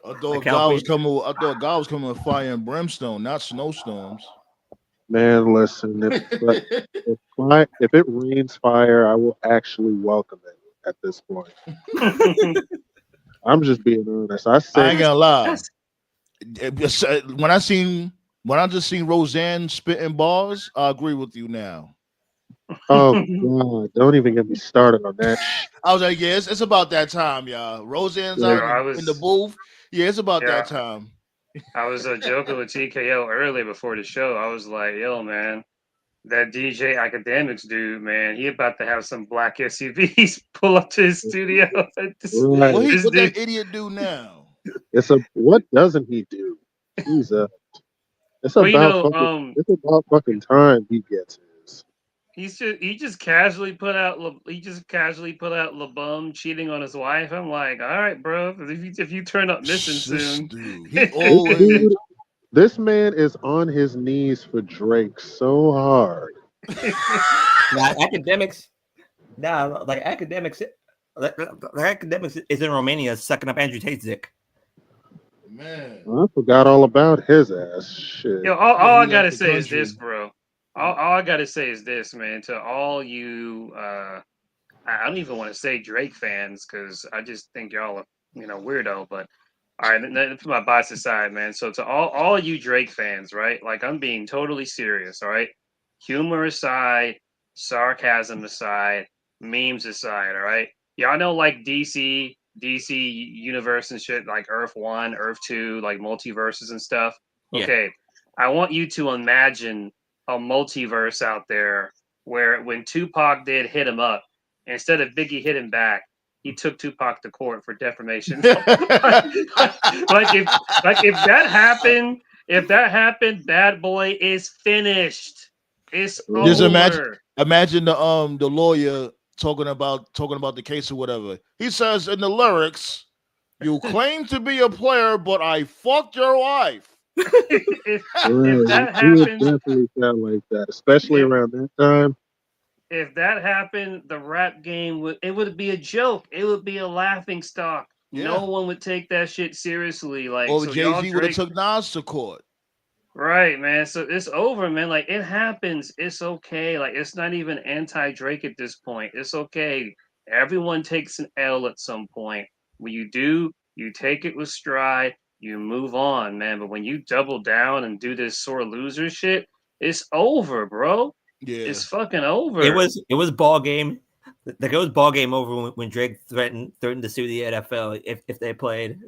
Speaker 4: I thought God was coming with fire and brimstone, not snowstorms.
Speaker 5: Man, listen, if it rains fire, I will actually welcome it at this point. I'm just being honest. I
Speaker 4: ain't gonna lie.
Speaker 6: That's-
Speaker 4: When I just seen Roseanne spitting bars, I agree with you now.
Speaker 5: Oh God, don't even get me started on that.
Speaker 4: I was like, yeah, it's about that time, y'all. Roseanne's
Speaker 5: Yeah,
Speaker 4: out in the booth. Yeah, it's about that time.
Speaker 6: I was joking with TKO earlier before the show. I was like, yo, man, that DJ Academics dude, man, he about to have some black SUVs pull up to his studio.
Speaker 5: Right.
Speaker 4: What that idiot do now?
Speaker 5: What doesn't he do? He's it's
Speaker 6: Well,
Speaker 5: about fucking time he gets his.
Speaker 6: he just casually put out LeBum cheating on his wife. I'm like, all right, bro. If you turn up missing
Speaker 4: This
Speaker 6: soon,
Speaker 4: dude, he
Speaker 5: This
Speaker 4: always.
Speaker 5: dude, this man is on his knees for Drake so hard.
Speaker 3: Nah, academics. Nah, like academics. Like academics is in Romania sucking up Andrew Tate's dick.
Speaker 4: Man,
Speaker 5: I forgot all about his ass. Shit.
Speaker 6: yo, all
Speaker 4: yeah,
Speaker 6: I
Speaker 4: he left
Speaker 6: gotta
Speaker 4: the
Speaker 6: say is this,
Speaker 4: country.
Speaker 6: bro. All I gotta say is this, man. To all you, I don't even want to say Drake fans because I just think y'all are, weirdo. But all right, put my bias aside, man. So to all you Drake fans, right? Like I'm being totally serious, all right? Humor aside, sarcasm aside, memes aside, all right? Y'all know like DC universe and shit, like Earth 1, Earth 2, like multiverses and stuff.
Speaker 3: Yeah.
Speaker 6: Okay. I want you to imagine a multiverse out there where when Tupac did hit him up, instead of Biggie hit him back, he took Tupac to court for defamation. If that happened, Bad Boy is finished. It's
Speaker 4: Just
Speaker 6: over.
Speaker 4: imagine the lawyer talking about the case or whatever. He says in the lyrics, "You claim to be a player, but I fucked your wife."
Speaker 6: if
Speaker 5: Right.
Speaker 6: that
Speaker 5: He would
Speaker 6: happens,
Speaker 5: definitely sound like that, especially
Speaker 6: if
Speaker 5: around that time.
Speaker 6: if that happened, the rap game would be a joke. It would be a laughing stock.
Speaker 4: Yeah.
Speaker 6: No one would take that shit seriously. Like
Speaker 4: Or
Speaker 6: so, y'all
Speaker 4: Jay-Z would have
Speaker 6: Drake,
Speaker 4: took Nas to court.
Speaker 6: right, man? So it's over, man. Like it happens. It's okay. Like it's not even anti-Drake at this point. It's okay. Everyone takes an L at some point. When you do, you take it with stride. You move on, man. But when you double down and do this sore loser shit, it's over, bro.
Speaker 4: Yeah.
Speaker 6: It's fucking over.
Speaker 3: It was ball game. Like it was ball game over when Drake threatened to sue the NFL if they played.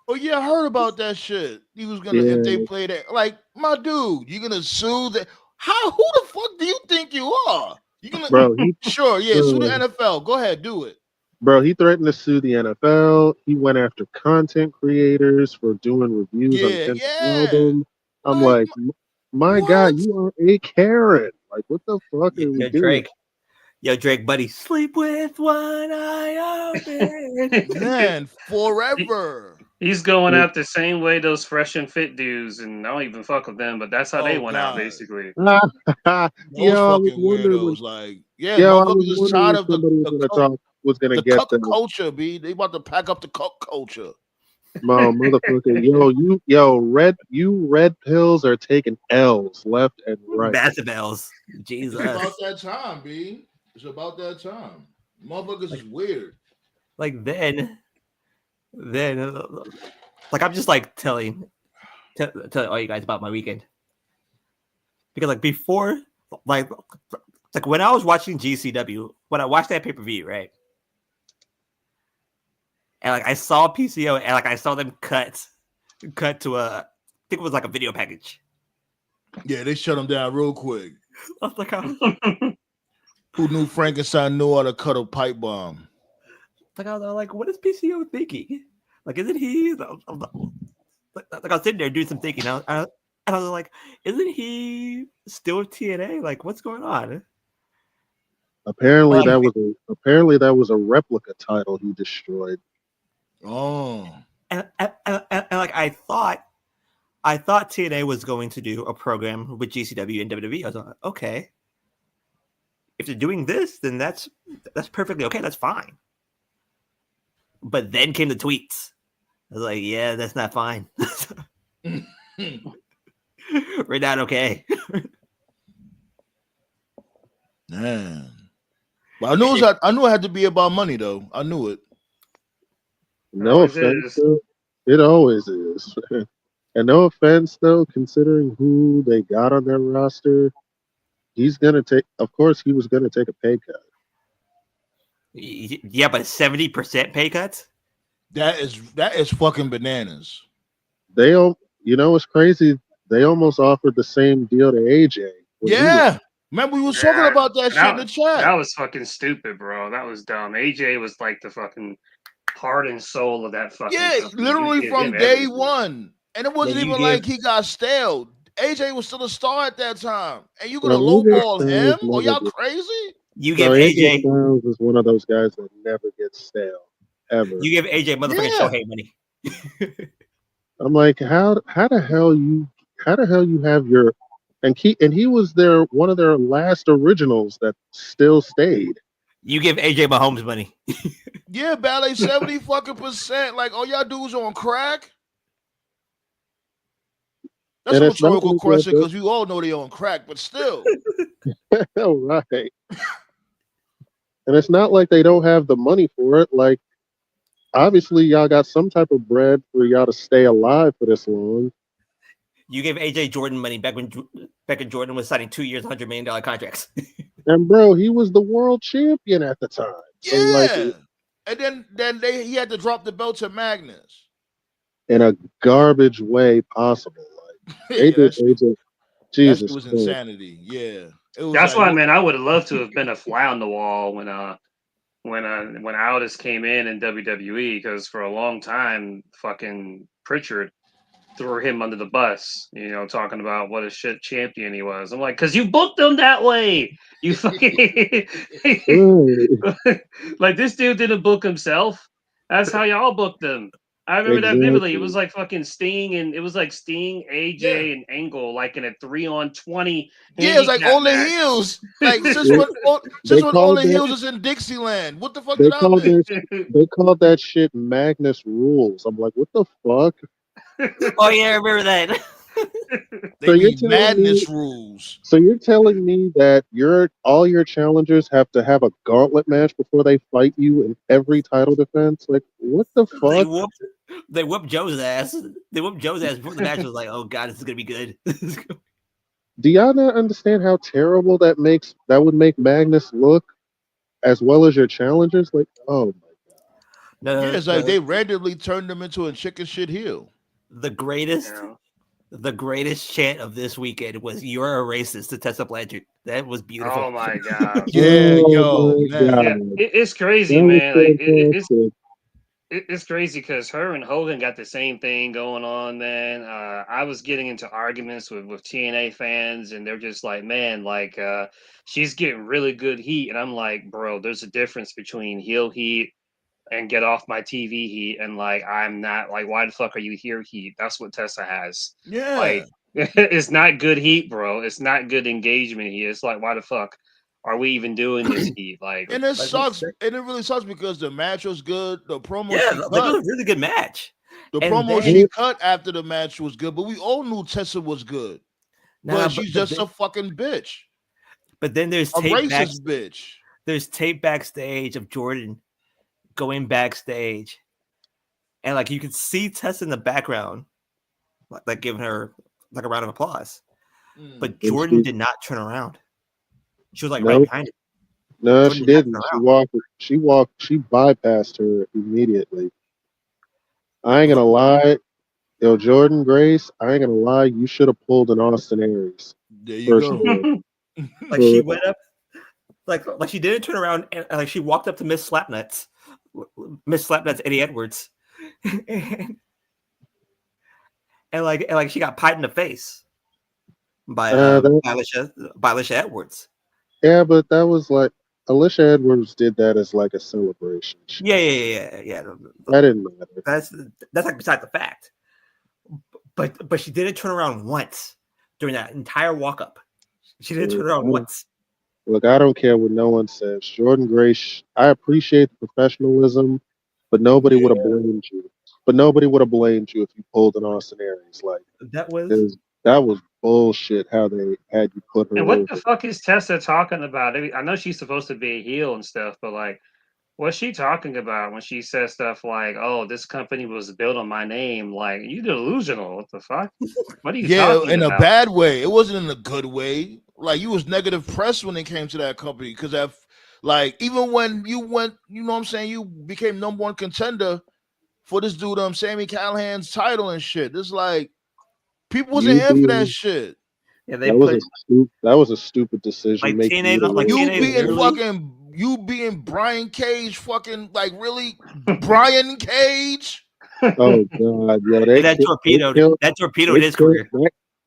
Speaker 4: Oh yeah, I heard about that shit. He was gonna if they played it. Like, my dude, you gonna sue that? How? Who the fuck do you think you are? You gonna
Speaker 5: Bro,
Speaker 4: sure? Yeah, sue the NFL. Go ahead, do it.
Speaker 5: bro, he threatened to sue the NFL. He went after content creators for doing reviews on
Speaker 4: Yeah,
Speaker 5: Kendrick's
Speaker 4: yeah.
Speaker 5: album. I'm
Speaker 4: Like,
Speaker 5: like, my God,
Speaker 4: what?
Speaker 5: you are a Karen. Like, what the fuck are we doing?
Speaker 3: Drake, buddy, sleep with one eye open.
Speaker 4: Man, forever.
Speaker 6: He's going out the same way those fresh and fit dudes, and I don't even fuck with them, but that's how they
Speaker 4: Oh
Speaker 6: went out,
Speaker 4: God,
Speaker 6: basically.
Speaker 4: those
Speaker 5: Yo, I was
Speaker 4: fucking
Speaker 5: wondering when.
Speaker 4: weirdos. Like, yeah,
Speaker 5: Yo, I was
Speaker 4: motherfuckers is
Speaker 5: wondering
Speaker 4: tired
Speaker 5: when
Speaker 4: of
Speaker 5: somebody was gonna talk. Was gonna
Speaker 4: the
Speaker 5: get
Speaker 4: cuck culture. B, they about to pack up the cuck culture.
Speaker 5: Motherfucker. Red pills are taking L's left and right.
Speaker 3: Massive L's. Jesus.
Speaker 4: It's about that time, B. It's about that time. Motherfuckers is weird.
Speaker 3: Like then, like I'm just like telling all you guys about my weekend because like before, like when I was watching GCW, when I watched that pay-per-view, right, and like I saw PCO and like I saw them cut to I think it was like a video package.
Speaker 4: Yeah, they shut them down real quick.
Speaker 3: I was like,
Speaker 4: who knew Frankenstein knew how to cut a pipe bomb?
Speaker 3: Like I was like, what is PCO thinking? Like, isn't he? Like I was sitting there doing some thinking. And I was like, isn't he still with TNA? Like, what's going on?
Speaker 5: Apparently that was a replica title he destroyed.
Speaker 4: Oh,
Speaker 3: and like I thought TNA was going to do a program with GCW and WWE. I was like, okay, if they're doing this, then that's perfectly okay. That's fine. But then came the tweets. I was like, yeah, that's not fine. We're not okay.
Speaker 4: Man. But I knew it had to be about money, though. I knew it.
Speaker 5: No offense, though. It always is. And no offense, though, considering who they got on their roster, he's going to take, of course, he was going to take a pay cut.
Speaker 3: Yeah, but 70% pay cuts?
Speaker 4: That is fucking bananas.
Speaker 5: It's crazy. They almost offered the same deal to AJ.
Speaker 4: Yeah. Remember, we was talking about that shit in the chat.
Speaker 6: That was fucking stupid, bro. That was dumb. AJ was like the fucking heart and soul of that fucking company.
Speaker 4: Literally from day one. And it wasn't even like he got stale. AJ was still a star at that time, and you gonna
Speaker 5: No, AJ
Speaker 4: lowball
Speaker 5: Styles
Speaker 4: him? Are
Speaker 5: never
Speaker 4: y'all
Speaker 5: gets.
Speaker 4: crazy?
Speaker 3: You
Speaker 5: No,
Speaker 3: give
Speaker 5: AJ
Speaker 3: AJ,
Speaker 5: Styles is one of those guys that never gets stale ever.
Speaker 3: you give AJ motherfucking
Speaker 4: Yeah.
Speaker 3: Shohei money.
Speaker 5: I'm like, how the hell you have your and he was one of their last originals that still stayed.
Speaker 3: You give AJ Mahomes money.
Speaker 4: Yeah, Ballet 70 fucking percent. Like all y'all dudes on crack. That's
Speaker 5: And
Speaker 4: a
Speaker 5: it's not
Speaker 4: rhetorical
Speaker 5: like
Speaker 4: question because you all know they on crack, but still.
Speaker 5: right. And it's not like they don't have the money for it. Like obviously y'all got some type of bread for y'all to stay alive for this long.
Speaker 3: You gave AJ Jordan money back when Jordan was signing 2 years, $100 million contracts.
Speaker 5: And bro, he was the world champion at the time. So like
Speaker 4: Yeah. And then he had to drop the belt to Magnus.
Speaker 5: in a garbage way possible. Like
Speaker 4: Yeah,
Speaker 5: AJ, Jesus
Speaker 4: that was
Speaker 5: Christ.
Speaker 4: insanity. Yeah. It was
Speaker 6: That's
Speaker 4: like,
Speaker 6: why, man, I would have loved to have been a fly on the wall when Aldis came in WWE, because for a long time, fucking Pritchard threw him under the bus, talking about what a shit champion he was. I'm like, because you booked him that way. You fucking
Speaker 5: Right.
Speaker 6: like this dude didn't book himself. That's how y'all booked him. I remember that vividly. It was like fucking Sting, and it was like Sting, AJ, and Angle, like in a 3-on-20.
Speaker 4: yeah, it's like
Speaker 6: handicap
Speaker 4: all the
Speaker 6: match.
Speaker 4: heels. Like since
Speaker 5: They
Speaker 4: when all
Speaker 5: called
Speaker 4: the
Speaker 5: that
Speaker 4: heels is in Dixieland. What the fuck
Speaker 5: they
Speaker 4: did I
Speaker 5: called
Speaker 4: miss?
Speaker 5: that shit Magnus Rules. I'm like, what the fuck?
Speaker 3: Oh yeah, I remember that.
Speaker 4: They
Speaker 5: So you're
Speaker 4: mean
Speaker 5: telling
Speaker 4: madness
Speaker 5: me
Speaker 4: rules.
Speaker 5: so you're telling me that all your challengers have to have a gauntlet match before they fight you in every title defense? Like, what the fuck?
Speaker 3: They whooped Joe's ass. They whooped Joe's ass before the match was like, oh god, this is gonna be good.
Speaker 5: Do y'all not understand how terrible that would make Magnus look as well as your challengers? Like, oh my
Speaker 4: Yeah, it's like they randomly turned them into a chicken shit heel.
Speaker 3: the greatest chant of this weekend was "You're a racist" to Tessa Blanchard. That was beautiful.
Speaker 6: Oh my god.
Speaker 4: Yeah,
Speaker 5: Oh
Speaker 4: yo,
Speaker 5: my
Speaker 4: man.
Speaker 6: Yeah,
Speaker 5: God.
Speaker 6: it's crazy,
Speaker 5: That was
Speaker 6: man. Like
Speaker 5: fantastic.
Speaker 6: it's crazy because her and Hogan got the same thing going on, man. I was getting into arguments with TNA fans, and they're just like, man, like she's getting really good heat, and I'm like, bro, there's a difference between heel heat and get off my TV heat, and like I'm not like, why the fuck are you here heat? That's what Tessa has.
Speaker 4: Yeah.
Speaker 6: Like it's not good heat, bro. It's not good engagement heat. It's like, why the fuck are we even doing this heat? Like,
Speaker 4: And it sucks. And it really sucks because the match was good. The promo
Speaker 3: Yeah,
Speaker 4: she
Speaker 3: that
Speaker 4: cut,
Speaker 3: was a really good match.
Speaker 4: the
Speaker 3: And
Speaker 4: promo
Speaker 3: then-
Speaker 4: she cut after the match was good, but we all knew Tessa was good.
Speaker 3: Nah,
Speaker 4: but she's just a fucking bitch.
Speaker 3: But then there's
Speaker 4: A
Speaker 3: tape
Speaker 4: racist bitch.
Speaker 3: There's tape backstage of Jordan going backstage, and like you can see Tess in the background, like giving her like a round of applause. But Jordan did not turn around. She was like right behind him.
Speaker 5: No,
Speaker 3: Jordan
Speaker 5: she
Speaker 3: did
Speaker 5: didn't.
Speaker 3: not
Speaker 5: She bypassed her immediately. I ain't gonna lie. Yo, Jordan Grace, I ain't gonna lie, you should have pulled an Austin Aries.
Speaker 4: There you go.
Speaker 3: Like she went up, like she didn't turn around, and like she walked up to Miss Slapnuts Eddie Edwards, and like she got pied in the face by Alicia Edwards.
Speaker 5: Yeah, but that was like Alicia Edwards did that as like a celebration.
Speaker 3: Yeah.
Speaker 5: That didn't matter.
Speaker 3: That's like beside the fact. But she didn't turn around once during that entire walk up. She didn't turn around once.
Speaker 5: Look, I don't care what no one says. Jordan Grace, I appreciate the professionalism, but nobody would have blamed you. But nobody would have blamed you if you pulled an Austin Aries. Like that was bullshit. How they had you put her.
Speaker 6: And what
Speaker 5: over.
Speaker 6: the fuck is Tessa talking about? I know she's supposed to be a heel and stuff, but like, what's she talking about when she says stuff like, "Oh, this company was built on my name"? Like, you delusional. What the fuck? What are you talking
Speaker 4: in
Speaker 6: about?
Speaker 4: a bad way. It wasn't in a good way. Like you was negative press when it came to that company because like even when you went, you know what I'm saying, you became number one contender for this dude, Sammy Callahan's title and shit. This like people wasn't here for that shit.
Speaker 3: Yeah,
Speaker 5: that was a stupid decision.
Speaker 3: Like TNA, like
Speaker 4: you being Brian Cage, fucking like really Brian Cage.
Speaker 5: Oh god, yo,
Speaker 3: that torpedoed his career.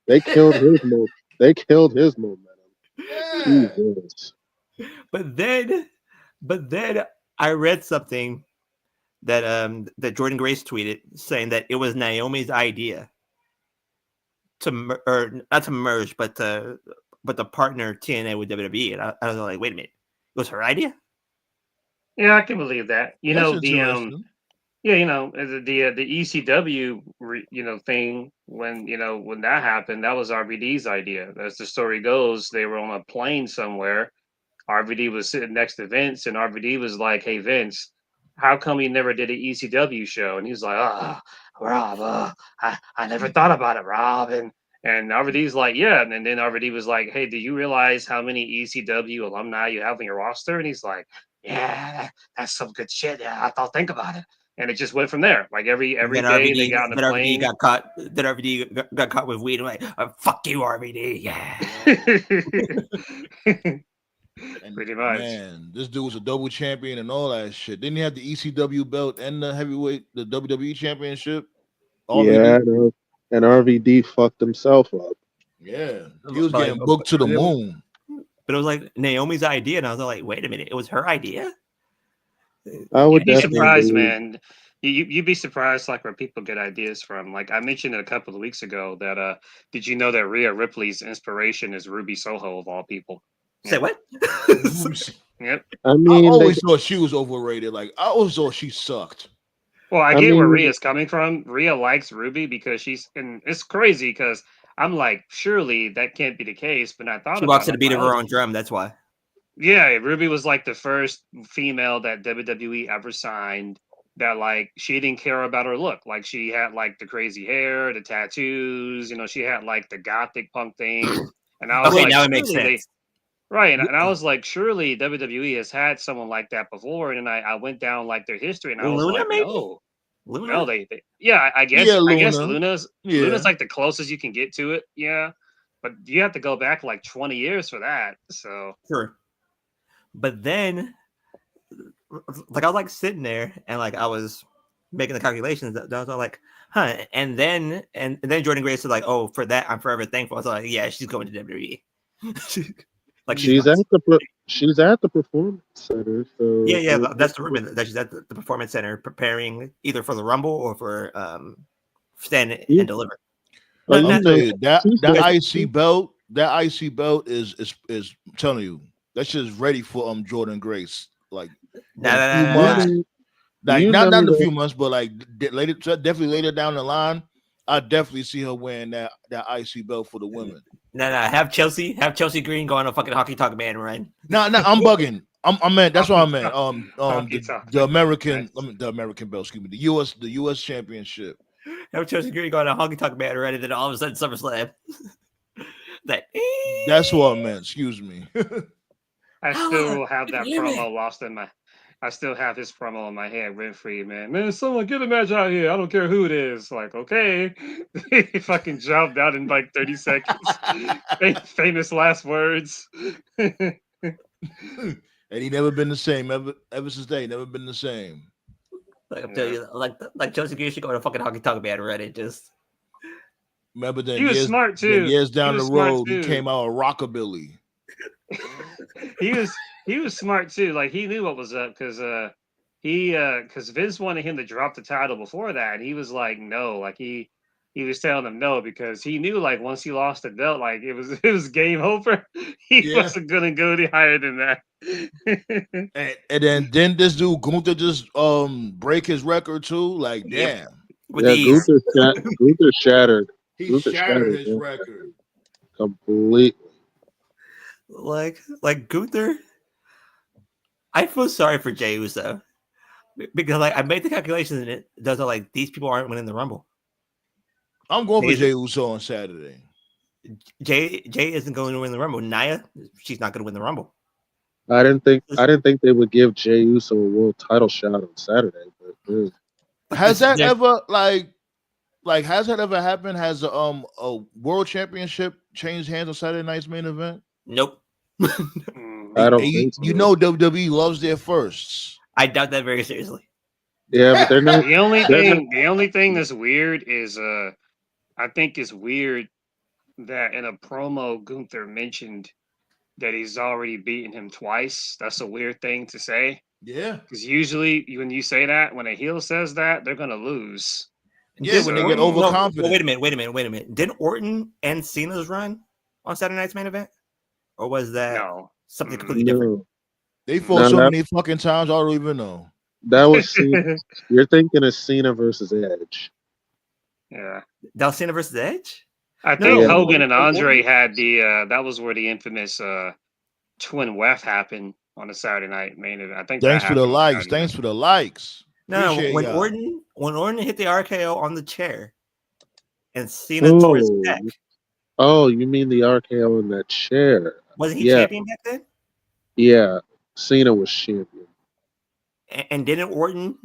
Speaker 5: They killed his mo. They killed his momentum.
Speaker 4: Yeah.
Speaker 5: Jesus.
Speaker 3: But then I read something that Jordan Grace tweeted saying that it was Naomi's idea or not to merge, but to partner TNA with WWE, and I was like, wait a minute, it was her idea?
Speaker 6: Yeah, I can believe that.
Speaker 4: That's interesting.
Speaker 6: Yeah, the ECW thing when that happened, that was RVD's idea. As the story goes, they were on a plane somewhere. RVD was sitting next to Vince, and RVD was like, "Hey Vince, how come you never did an ECW show?" And he's like, "Ah, Rob, I never thought about it, Rob." And RVD's like, "Yeah." And then RVD was like, "Hey, do you realize how many ECW alumni you have on your roster?" And he's like, "Yeah, that's some good shit. Yeah, I'll think about it." And it just went from there. Like every
Speaker 3: Then
Speaker 6: day they
Speaker 3: RVD,
Speaker 6: got on the
Speaker 3: then RVD
Speaker 6: plane.
Speaker 3: got caught. Then RVD got caught with weed. I'm like, fuck you, RVD. Yeah.
Speaker 4: And
Speaker 6: Pretty much.
Speaker 4: man, this dude was a double champion and all that shit. Didn't he have the ECW belt and the WWE championship?
Speaker 5: Yeah, and RVD fucked himself up.
Speaker 4: Yeah, he was
Speaker 3: But,
Speaker 4: getting booked to the moon.
Speaker 3: But it was like Naomi's idea, and I was like, wait a minute, it was her idea?
Speaker 5: I would
Speaker 6: You'd be
Speaker 5: definitely
Speaker 6: surprised,
Speaker 5: believe.
Speaker 6: man. You'd be surprised, like where people get ideas from. Like I mentioned it a couple of weeks ago that did you know that Rhea Ripley's inspiration is Ruby Soho of all people?
Speaker 3: Say what?
Speaker 6: Yep.
Speaker 5: I
Speaker 4: I
Speaker 5: mean,
Speaker 4: always thought she was overrated. Like I always thought she sucked.
Speaker 6: Well, I
Speaker 5: I
Speaker 6: get where
Speaker 5: mean,
Speaker 6: Rhea's coming from. Rhea likes Ruby because and it's crazy because I'm like, surely that can't be the case. But I thought
Speaker 3: She
Speaker 6: about
Speaker 3: walks
Speaker 6: it,
Speaker 3: to the
Speaker 6: like,
Speaker 3: beat of
Speaker 6: well,
Speaker 3: her own drum. That's why.
Speaker 6: yeah, Ruby was like the first female that WWE ever signed that like she didn't care about her look. Like she had like the crazy hair, the tattoos, she had like the gothic punk thing. And I was
Speaker 3: Okay,
Speaker 6: like,
Speaker 3: now it makes
Speaker 6: surely
Speaker 3: sense.
Speaker 6: right. And I was like, surely WWE has had someone like that before. And then I went down like their history and I was
Speaker 3: Luna,
Speaker 6: like,
Speaker 3: maybe?
Speaker 6: no,
Speaker 3: Luna?
Speaker 6: they yeah, I
Speaker 4: Yeah,
Speaker 6: guess
Speaker 4: Luna.
Speaker 6: Luna's
Speaker 4: Yeah.
Speaker 6: like the closest you can get to it. Yeah. But you have to go back like 20 years for that. So
Speaker 3: Sure. But then, like, I was like sitting there and like I was making the calculations. That I was all like, huh. And then Jordan Grace was like, oh, for that, I'm forever thankful. I was like, yeah, she's going to WWE. Like
Speaker 5: she's at the performance center. So
Speaker 3: yeah, that's the rumor that she's at the performance center preparing either for the Rumble or for stand and deliver.
Speaker 4: But
Speaker 5: you
Speaker 4: I'll
Speaker 5: know,
Speaker 4: tell you that
Speaker 5: she's
Speaker 4: IC belt, is I'm telling you, that's just ready for Jordan Grace. Like in a few months, like
Speaker 5: you
Speaker 4: not
Speaker 5: know
Speaker 4: in a
Speaker 5: that
Speaker 4: few months, but like later, definitely later down the line, I definitely see her wearing that IC belt for the women.
Speaker 3: No, have Chelsea Green go on a fucking Hockey Talk Man run.
Speaker 4: No, I'm bugging. I meant that's what I meant. The American,
Speaker 6: Nice.
Speaker 4: the American belt. Excuse me, the U.S. Championship.
Speaker 3: Have Chelsea Green go on a Hockey Talk Man run, and then all of a sudden SummerSlam.
Speaker 4: That's what I meant. Excuse me.
Speaker 6: I still have that promo lost in my. I still have his promo in my head, Winfrey, man, someone get a match out here. I don't care who it is. Like, okay, he fucking jumped out in like 30 seconds. Famous last words.
Speaker 4: And he never been the same ever since they never been the same.
Speaker 3: Like I'm telling you, like Chelsea Green should go on a fucking Hockey Talk Man run. It just
Speaker 4: remember then
Speaker 6: he was smart too.
Speaker 4: Years down the road, he came out of rockabilly.
Speaker 6: he was smart too. Like he knew what was up because because Vince wanted him to drop the title before that. And he was like, no, like he was telling him no because he knew like once he lost the belt, like it was game over. He wasn't gonna go any higher than that.
Speaker 4: and then this dude Gunther just break his record too. Like damn.
Speaker 5: Gunther shattered.
Speaker 4: He shattered his record
Speaker 5: completely.
Speaker 3: Like Gunther, I feel sorry for Jey Uso because like I made the calculations and it does like these people aren't winning the Rumble.
Speaker 4: I'm going for Jey Uso on Saturday.
Speaker 3: Jey isn't going to win the Rumble. Nia, she's not going to win the Rumble.
Speaker 5: I didn't think they would give Jey Uso a world title shot on Saturday. But
Speaker 4: has that ever has that ever happened? Has a world championship changed hands on Saturday night's main event?
Speaker 3: Nope.
Speaker 5: I don't think so.
Speaker 4: You know WWE loves their firsts.
Speaker 3: I doubt that very seriously.
Speaker 5: Yeah, but they're not.
Speaker 6: The only thing that's weird is I think it's weird that in a promo Gunther mentioned that he's already beaten him twice. That's a weird thing to say.
Speaker 4: Yeah.
Speaker 6: Because usually when you say that, when a heel says that, they're gonna lose.
Speaker 4: Yeah, when they get
Speaker 3: Orton-
Speaker 4: overconfident.
Speaker 3: No, wait a minute. Didn't Orton end Cena's run on Saturday night's main event? Or was that
Speaker 6: No.
Speaker 3: something completely different?
Speaker 5: No,
Speaker 4: They fought
Speaker 5: No,
Speaker 4: so
Speaker 5: that-
Speaker 4: many fucking times, I don't even know.
Speaker 5: that was Cena. You're thinking of Cena versus Edge.
Speaker 6: Yeah.
Speaker 3: That was Cena versus Edge?
Speaker 6: I
Speaker 3: No,
Speaker 6: think
Speaker 5: Yeah.
Speaker 6: Hogan and
Speaker 3: Orton-
Speaker 6: Andre had the that was where the infamous twin weft happened on a Saturday night main event. I think
Speaker 4: Thanks
Speaker 6: that
Speaker 4: for the
Speaker 6: happened on
Speaker 4: likes.
Speaker 6: Saturday
Speaker 4: Thanks
Speaker 6: night.
Speaker 4: for the likes.
Speaker 3: No,
Speaker 4: Appreciate
Speaker 3: when
Speaker 4: y'all.
Speaker 3: Orton hit the RKO on the chair and Cena tore his neck.
Speaker 5: Oh, you mean the RKO in that chair?
Speaker 3: Wasn't he
Speaker 5: Yeah.
Speaker 3: champion back then?
Speaker 5: Yeah, Cena was champion.
Speaker 3: And didn't Orton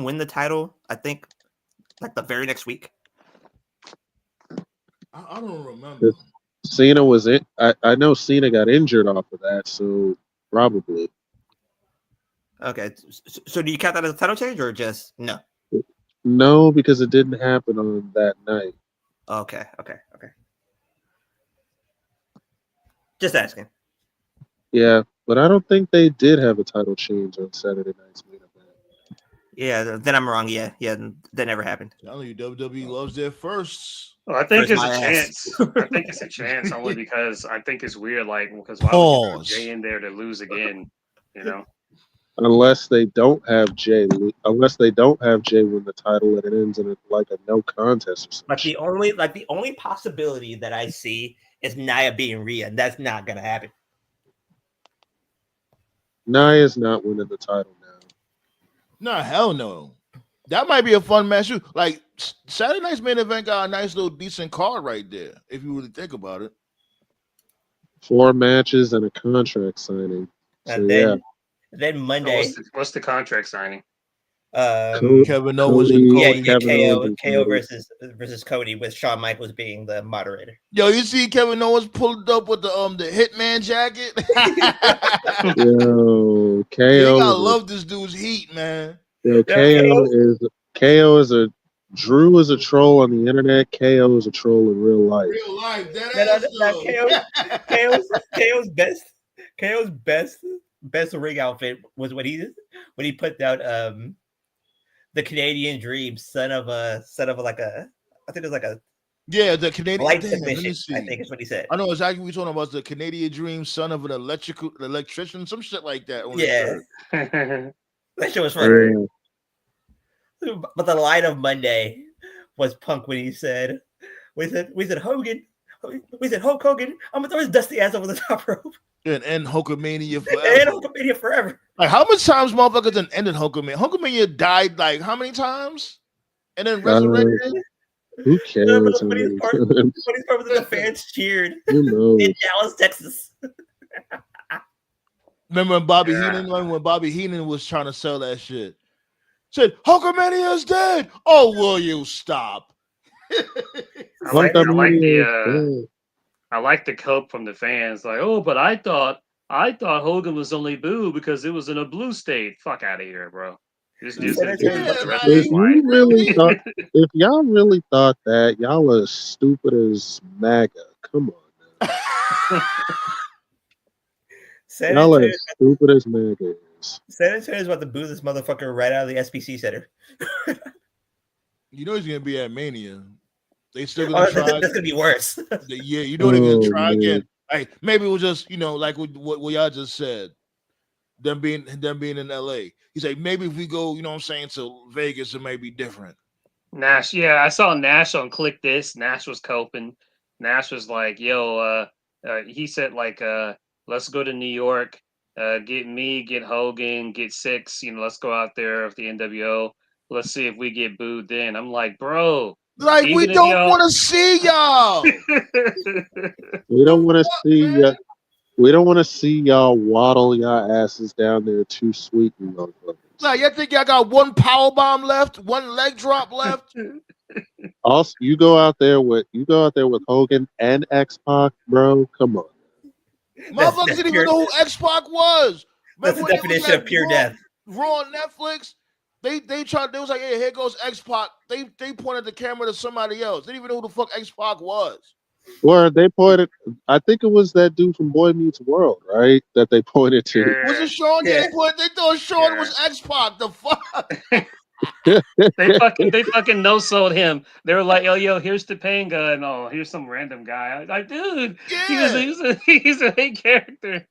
Speaker 3: win the title? I think like the very next week.
Speaker 4: I don't remember.
Speaker 5: Cena was in. I know Cena got injured off of that, so probably.
Speaker 3: Okay, so do you count that as a title change or just no?
Speaker 5: No, because it didn't happen on that night.
Speaker 3: Okay. Just asking.
Speaker 5: Yeah, but I don't think they did have a title change on Saturday night's main event.
Speaker 3: Yeah, then I'm wrong. Yeah, that never happened.
Speaker 4: Telling you, WWE loves their firsts.
Speaker 6: Well, I think
Speaker 3: Where's
Speaker 6: there's a
Speaker 3: my ass?
Speaker 6: chance. I think it's a chance only because I think it's weird. Like, because why would you throw
Speaker 4: Pause.
Speaker 6: Jay in there to lose again? You know.
Speaker 5: Unless they don't have Jay win the title and it ends in like a no contest or something.
Speaker 3: Like the only possibility that I see is Nia being Rhea, and that's not gonna happen.
Speaker 5: Nia's not winning the title now.
Speaker 4: No, hell no. That might be a fun match too. Like Saturday night's main event got a nice little decent card right there, if you really think about it.
Speaker 5: 4 matches and a contract signing.
Speaker 3: And
Speaker 5: So,
Speaker 3: then
Speaker 6: So
Speaker 3: Monday,
Speaker 6: what's the contract signing?
Speaker 4: Kevin Owens and
Speaker 5: Cody-
Speaker 4: Cody.
Speaker 5: Kevin Owens
Speaker 3: KO
Speaker 5: and
Speaker 3: versus Cody with Shawn Michaels being the moderator.
Speaker 4: Yo, you see Kevin Owens pulled up with the Hitman jacket.
Speaker 5: Yo,
Speaker 4: I
Speaker 5: KO.
Speaker 4: love this dude's heat, man.
Speaker 5: Yo, KO is a Drew is a troll on the internet. KO is a troll in real life.
Speaker 4: Real life, that
Speaker 3: KO's best ring outfit was when he put down the Canadian Dream, son of a like a, I think it was like a
Speaker 4: yeah, the Canadian
Speaker 3: light
Speaker 4: damn, let me
Speaker 3: technician.
Speaker 4: see.
Speaker 3: I think is what he said.
Speaker 4: I know exactly what you're talking about. The Canadian Dream, son of an electrician, some shit like that. On his
Speaker 3: Yeah,
Speaker 4: shirt.
Speaker 3: that shit was funny.
Speaker 5: Yeah.
Speaker 3: But the line of Monday was Punk when he said, "We said Hogan, we said Hulk Hogan. I'm gonna throw his dusty ass over the top rope
Speaker 4: And end Hulkamania
Speaker 3: and
Speaker 4: forever.
Speaker 3: Hulkamania forever."
Speaker 4: Like how much times motherfuckers done ended Hulkamania? Hulkamania died like how many times? And then resurrected?
Speaker 5: Who cares?
Speaker 3: The funniest part was that the fans cheered
Speaker 5: Who knows?
Speaker 3: in Dallas, Texas.
Speaker 4: Remember when Bobby
Speaker 6: Yeah.
Speaker 4: Heenan, when Bobby Heenan was trying to sell that shit? Said Hulkamania is dead. Oh, will you stop?
Speaker 6: I like
Speaker 5: Hulkamania.
Speaker 6: the cope from the fans. Like, oh, but I thought Hogan was only boo because it was in a blue state. Fuck out of here, bro. Just
Speaker 5: Yeah,
Speaker 6: the rest
Speaker 5: If
Speaker 6: is white.
Speaker 5: you really thought, if y'all really thought that, y'all are as stupid as MAGA. Come on, man.
Speaker 3: San
Speaker 5: Y'all are
Speaker 3: Antonio,
Speaker 5: as stupid as MAGA is.
Speaker 3: San Antonio's about to boo this motherfucker right out of the SBC Center.
Speaker 4: You know he's gonna be at Mania. They still
Speaker 3: Oh,
Speaker 4: gonna
Speaker 3: that's
Speaker 4: try.
Speaker 3: gonna be worse.
Speaker 4: Yeah, you know they're gonna
Speaker 5: Oh,
Speaker 4: try
Speaker 5: man.
Speaker 4: again. Like maybe it was just like what y'all just said. Them being in LA. He's like maybe if we go, you know what I'm saying, to Vegas, it may be different.
Speaker 6: Nash, yeah, I saw Nash on Click This. Nash was coping. Nash was like, "Yo," he said, like, "Let's go to New York. Get Hogan, get Six. Let's go out there with the NWO. Let's see if we get booed. Then I'm like, bro,
Speaker 4: Like we
Speaker 6: even if
Speaker 4: don't
Speaker 6: y'all-
Speaker 4: want to see y'all.
Speaker 5: We don't want to see ya. We don't want to see y'all waddle y'all asses down there too sweet, you motherfuckers.
Speaker 4: Like, you think y'all got one power bomb left, one leg drop left?
Speaker 5: Also, you go out there with Hogan and X-Pac, bro. Come on.
Speaker 4: Motherfuckers
Speaker 3: that's
Speaker 4: didn't
Speaker 3: pure-
Speaker 4: even know who X-Pac was.
Speaker 3: That's the
Speaker 4: Remember when they was
Speaker 3: definition of pure
Speaker 4: Raw-
Speaker 3: death.
Speaker 4: Raw on Netflix. They was like, hey, here goes X-Pac. They pointed the camera to somebody else. They didn't even know who the fuck X-Pac was.
Speaker 5: Where they pointed, I think it was that dude from Boy Meets World, right? That they pointed to.
Speaker 4: Was it Sean?
Speaker 3: Yeah.
Speaker 4: They thought Sean
Speaker 6: Yeah.
Speaker 4: was X-Pac. The fuck?
Speaker 6: They fucking no sold him. They were like, yo, here's Topanga, and oh, here's some random guy. I was like, dude,
Speaker 4: Yeah,
Speaker 6: he's a main character.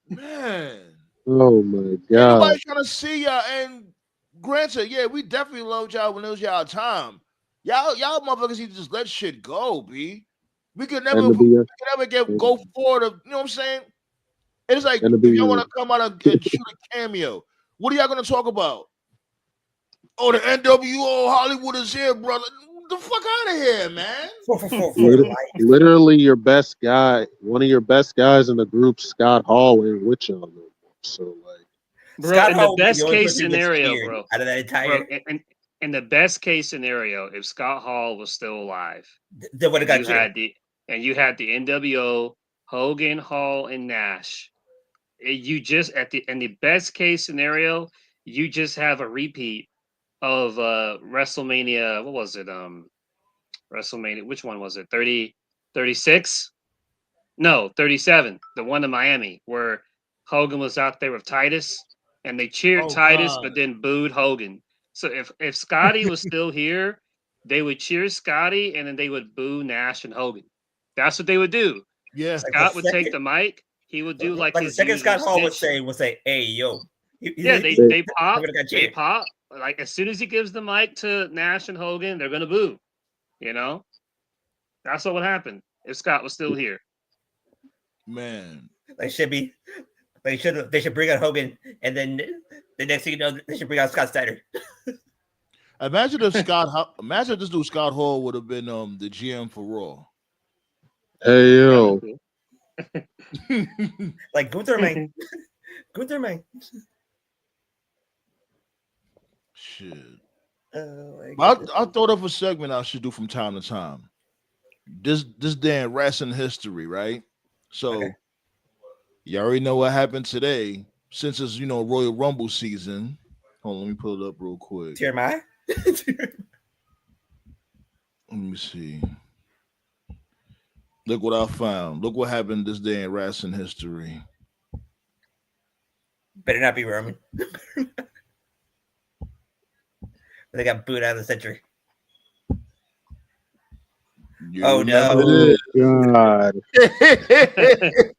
Speaker 4: man.
Speaker 5: Oh my
Speaker 4: Ain't
Speaker 5: god!
Speaker 4: nobody trying to see y'all. And granted, yeah, we definitely loved y'all when it was y'all time. Y'all motherfuckers need to just let shit go, b. We could never,
Speaker 5: And to be
Speaker 4: go forward. You know what I'm saying? It's like
Speaker 5: and to
Speaker 4: if y'all
Speaker 5: be
Speaker 4: want to come out and shoot a cameo, what are y'all gonna talk about? Oh, the NWO Hollywood is here, brother. The fuck out of here, man.
Speaker 3: For life.
Speaker 5: literally your best guy, one of your best guys in the group, Scott Hall, ain't with y'all no more. So like,
Speaker 6: Bro,
Speaker 3: Scott
Speaker 6: in
Speaker 3: Hall
Speaker 6: the
Speaker 3: would be the
Speaker 6: best
Speaker 3: only
Speaker 6: case
Speaker 3: person who gets
Speaker 6: scenario,
Speaker 3: cheered
Speaker 6: bro,
Speaker 3: out of that entire.
Speaker 6: in the best case scenario, if Scott Hall was still alive,
Speaker 3: They would have got
Speaker 6: you
Speaker 3: cheered.
Speaker 6: had the NWO, Hogan, Hall, and Nash. You just in the best case scenario, you just have a repeat of WrestleMania. What was it? WrestleMania. Which one was it? 30, 36? No, 37. The one in Miami where Hogan was out there with Titus, and they cheered
Speaker 4: Oh
Speaker 6: Titus,
Speaker 4: God.
Speaker 6: but then booed Hogan. So if Scotty was still here, they would cheer Scotty, and then they would boo Nash and Hogan. That's what they would do.
Speaker 4: Yeah.
Speaker 3: Like the
Speaker 6: Scott would take
Speaker 3: second,
Speaker 6: the mic. He would do like
Speaker 3: like the
Speaker 6: his
Speaker 3: second
Speaker 6: usual
Speaker 3: Scott Hall would
Speaker 6: stitch.
Speaker 3: say, "Hey, yo."
Speaker 6: Yeah,
Speaker 3: He
Speaker 6: they pop.
Speaker 3: would have got
Speaker 6: They
Speaker 3: cheered.
Speaker 6: pop. Like as soon as he gives the mic to Nash and Hogan, they're gonna boo. You know, that's what would happen if Scott was still here.
Speaker 4: Man.
Speaker 3: They should be. They should bring out Hogan, and then the next thing you know, they should bring out Scott Steiner.
Speaker 4: Imagine if imagine if this dude Scott Hall would have been the GM for Raw.
Speaker 5: hey
Speaker 6: That
Speaker 5: yo,
Speaker 6: was
Speaker 3: Like Gunther,
Speaker 6: cool.
Speaker 3: man. Gunther, man.
Speaker 4: Shit.
Speaker 3: Oh,
Speaker 4: I thought of a segment I should do from time to time. This damn wrestling history, right? So
Speaker 3: Okay.
Speaker 4: you already know what happened today. Since it's Royal Rumble season. Hold on, let me pull it up real quick.
Speaker 3: Tear my.
Speaker 4: Let me see. Look what I found. Look what happened this day in wrestling history.
Speaker 3: Better not be Roman. They got booed out of the century.
Speaker 4: You
Speaker 3: Oh,
Speaker 4: remember
Speaker 3: no.
Speaker 5: oh god,
Speaker 4: this?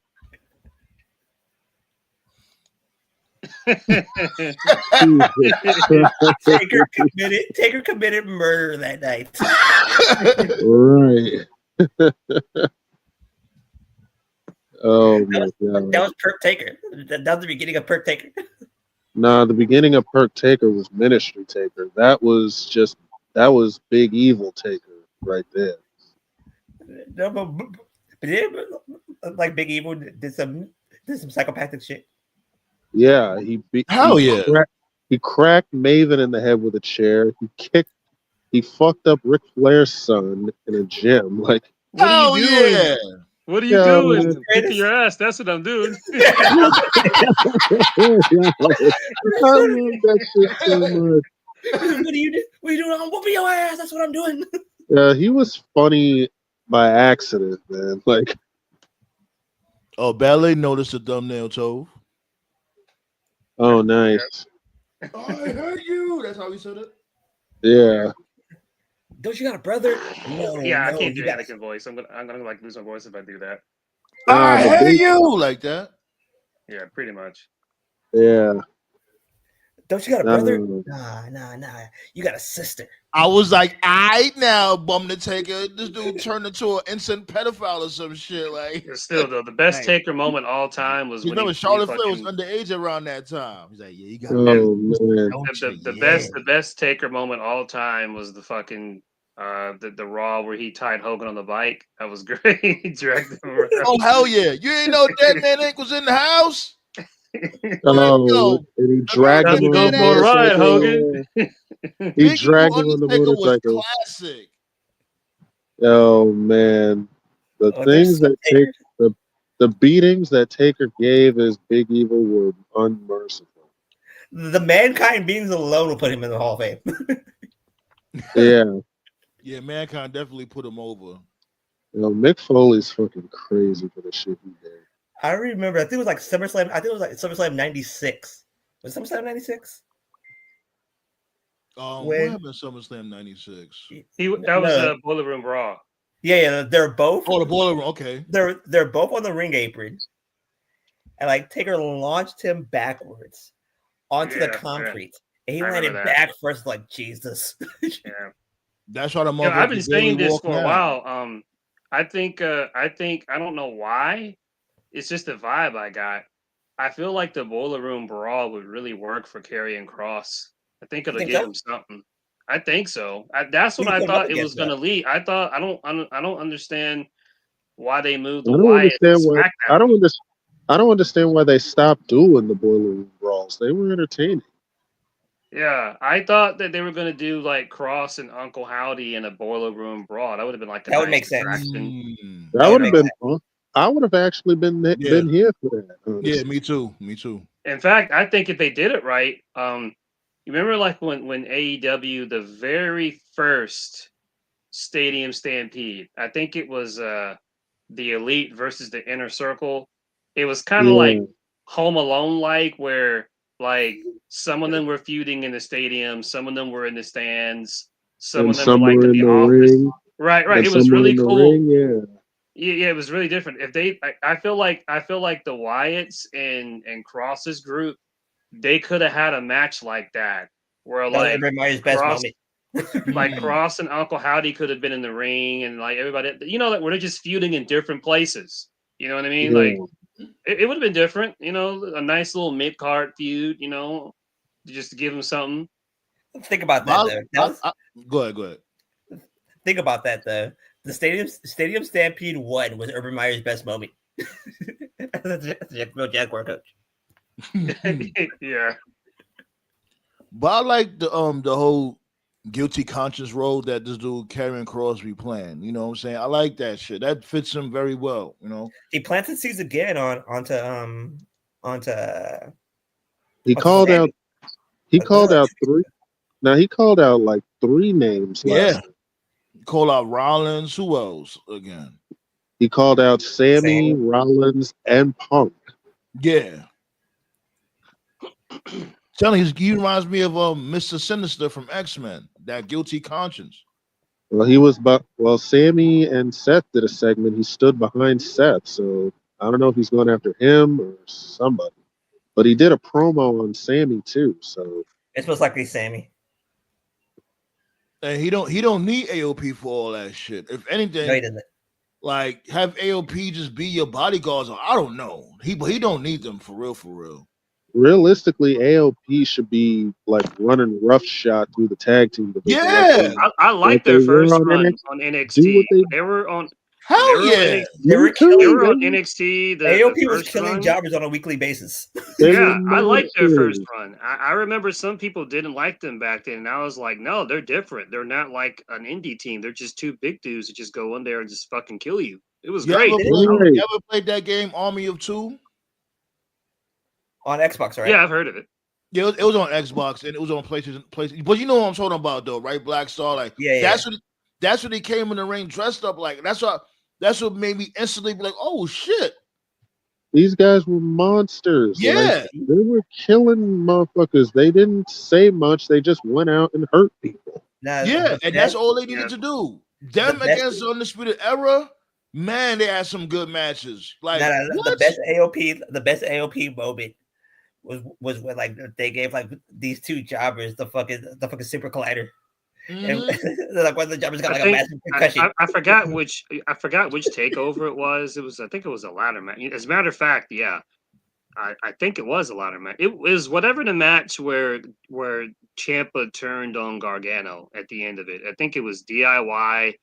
Speaker 3: Taker committed murder that night.
Speaker 5: right? Oh my god!
Speaker 3: That was Perk Taker. That was the beginning of Perk Taker.
Speaker 5: Nah, the beginning of Perk Taker was Ministry Taker. That was Big Evil Taker right there.
Speaker 3: No, but like Big Evil did some psychopathic shit.
Speaker 5: Yeah,
Speaker 4: Hell yeah.
Speaker 5: He cracked Maven in the head with a chair. He fucked up Ric Flair's son in a gym. Like,
Speaker 6: What are
Speaker 4: Hell
Speaker 6: you doing?
Speaker 4: yeah.
Speaker 6: What are you
Speaker 5: yo,
Speaker 6: doing? Kicking your ass. That's what I'm doing.
Speaker 5: I love that shit so much.
Speaker 3: What are you doing? I'm whooping your ass. That's what I'm doing.
Speaker 5: Yeah, he was funny by accident, man. Like,
Speaker 4: Oh, Ballet noticed the thumbnail, Tove.
Speaker 5: oh, nice.
Speaker 4: Oh, I heard you. That's how he said it.
Speaker 5: Yeah.
Speaker 3: Don't you got a brother? No.
Speaker 6: Yeah, I
Speaker 3: no,
Speaker 6: can't do
Speaker 3: you got
Speaker 6: Anakin voice. I'm gonna like lose my voice if I do that.
Speaker 4: I
Speaker 5: the
Speaker 4: heard
Speaker 5: big-
Speaker 4: you like that.
Speaker 6: Yeah, pretty much.
Speaker 5: Yeah.
Speaker 3: Don't you got a brother?
Speaker 5: No.
Speaker 3: Nah. You got a sister.
Speaker 4: I was like, I now bum the taker. This dude turned into an instant pedophile or some shit. Like,
Speaker 6: But still, though, the best
Speaker 3: Right.
Speaker 6: Taker moment all time was
Speaker 4: you
Speaker 6: when
Speaker 4: remember
Speaker 6: he
Speaker 4: Charlotte Flair was
Speaker 6: fucking-
Speaker 4: underage around that time. He's like, yeah, you got
Speaker 5: Oh man.
Speaker 6: the best Taker moment all time was the fucking the Raw where he tied Hogan on the bike. That was great. He dragged him around.
Speaker 4: Oh hell yeah! You ain't know Dead Man Inc. was in the house.
Speaker 5: Oh,
Speaker 4: Yo,
Speaker 5: and he dragged
Speaker 6: Time
Speaker 5: him
Speaker 6: to
Speaker 5: on
Speaker 6: go
Speaker 5: the
Speaker 6: for a ride,
Speaker 5: motorcycle.
Speaker 6: Hogan.
Speaker 5: He
Speaker 4: Big
Speaker 5: dragged
Speaker 4: Evil
Speaker 5: him on the
Speaker 4: Undertaker was
Speaker 5: motorcycle.
Speaker 4: classic.
Speaker 5: Oh man, the
Speaker 3: Oh,
Speaker 5: things
Speaker 3: there's
Speaker 5: that take the beatings that Taker gave as Big Evil were unmerciful.
Speaker 3: The Mankind beings alone will put him in the Hall of Fame.
Speaker 5: Yeah,
Speaker 4: Yeah, Mankind definitely put him over.
Speaker 5: You know, Mick Foley's fucking crazy for the shit he did.
Speaker 7: I remember. I think it was like SummerSlam. I think it was like SummerSlam '96. Was it SummerSlam '96?
Speaker 4: What happened in SummerSlam '96?
Speaker 6: That was a Boiler Room Brawl.
Speaker 7: Yeah. They're both.
Speaker 4: Oh, the Boiler Room. Okay.
Speaker 7: They're both on the ring apron, and like Taker launched him backwards onto the concrete, and he landed back first. Like Jesus.
Speaker 6: Yeah.
Speaker 4: That's why the motherfucker.
Speaker 6: I've been saying this for a while. I think I don't know why. It's just the vibe I got. I feel like the Boiler Room Brawl would really work for Karrion Kross. I think it'll give him something. I think so. That's what I thought it was going to lead. I thought I don't understand why they moved the Wyatt to SmackDown.
Speaker 5: I don't understand why they stopped doing the Boiler Room Brawls. They were entertaining.
Speaker 6: Yeah, I thought that they were going to do like Cross and Uncle Howdy in a Boiler Room Brawl. That would have been like
Speaker 7: that would make sense.
Speaker 5: That would have been fun. I would have actually been here for that. Honestly.
Speaker 4: Yeah, me too.
Speaker 6: In fact, I think if they did it right, you remember like when AEW, the very first Stadium Stampede, I think it was the Elite versus the Inner Circle. It was kind of like Home Alone like, where like some of them were feuding in the stadium, some of them were in the stands, some of them were like in the office.
Speaker 5: Ring,
Speaker 6: right. It was really cool.
Speaker 5: Ring,
Speaker 6: yeah, it was really different. If they, I feel like the Wyatts and Cross's group, they could have had a match like that, where like Cross, like Cross and Uncle Howdy could have been in the ring, and like everybody, like where they're just feuding in different places. You know what I mean? Like it would have been different. A nice little mid card feud. Just to give them something.
Speaker 7: Think about that.
Speaker 4: Go ahead.
Speaker 7: Think about that though. The Stadium Stampede 1 was Urban Meyer's best moment. Real Jaguar coach.
Speaker 6: Yeah.
Speaker 4: But I like the whole guilty conscience role that this dude Karrion Kross be playing. You know what I'm saying? I like that shit. That fits him very well.
Speaker 7: He planted seeds again onto.
Speaker 5: He called out three. Now he called out like 3 names.
Speaker 4: Yeah. Call out Rollins. Who else again?
Speaker 5: He called out Sammy, Rollins, and Punk.
Speaker 4: Yeah. Telling he reminds me of Mr. Sinister from X-Men, that guilty conscience.
Speaker 5: Well, Sammy and Seth did a segment. He stood behind Seth, so I don't know if he's going after him or somebody. But he did a promo on Sammy too, so
Speaker 7: it's most likely Sammy.
Speaker 4: And he don't need AOP for all that shit. If anything,
Speaker 7: no, he doesn't.
Speaker 4: Like have AOP just be your bodyguards. I don't know. He don't need them for real.
Speaker 5: Realistically, AOP should be like running roughshod through the tag team division.
Speaker 4: Yeah,
Speaker 6: I like their first run on NXT. They were on.
Speaker 7: Hell
Speaker 6: yeah,
Speaker 7: they were
Speaker 6: on NXT.
Speaker 7: AOP was killing jobbers on a weekly basis.
Speaker 6: Yeah, I liked their first run. I remember some people didn't like them back then, and I was like, no, they're different. They're not like an indie team. They're just 2 big dudes that just go in there and just fucking kill you. It was great.
Speaker 4: You ever played that game, Army of Two?
Speaker 7: On Xbox, right?
Speaker 6: Yeah, I've heard of it.
Speaker 4: Yeah, it was on Xbox and it was on PlayStation. But you know what I'm talking about, though, right? Black Star, like that's what he came in the ring dressed up like. That's what made me instantly be like, oh shit.
Speaker 5: These guys were monsters.
Speaker 4: Yeah,
Speaker 5: they were killing motherfuckers. They didn't say much. They just went out and hurt people.
Speaker 4: And that's all they needed to do. Them against the Undisputed Era. Man, they had some good matches. Like
Speaker 7: the best AOP moment was when like they gave like these 2 jobbers the fucking super collider. And like one of the jobbers got like a massive concussion.
Speaker 6: I forgot which takeover it was. I think it was a ladder match. As a matter of fact, yeah. I think it was a ladder match. It was whatever the match where Ciampa turned on Gargano at the end of it. I think it was DIY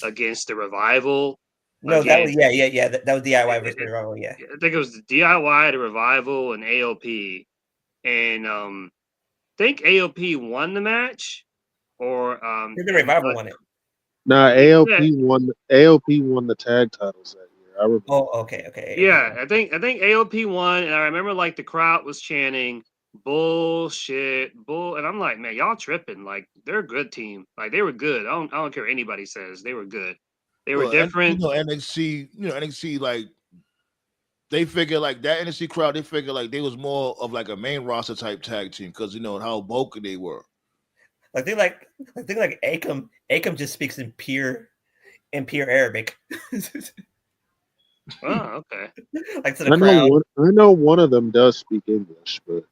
Speaker 6: against the Revival.
Speaker 7: No, that was that was DIY versus Revival. Yeah,
Speaker 6: I think it was the DIY, the Revival, and AOP, and I think AOP won the match, or
Speaker 7: the Revival won it.
Speaker 5: Nah, AOP won the tag titles that year. I remember.
Speaker 7: Oh, okay.
Speaker 6: Yeah, I think AOP won, and I remember like the crowd was chanting bullshit, and I'm like, man, y'all tripping. Like they're a good team. Like they were good. I don't care what anybody says. They were good. They were different.
Speaker 4: NXT, like they figure like that NXT crowd, they figure like they was more of like a main roster type tag team because how vocal they were.
Speaker 7: Like Akam just speaks in pure Arabic.
Speaker 6: Oh, okay.
Speaker 7: Like to the crowd.
Speaker 5: I know one of them does speak English, but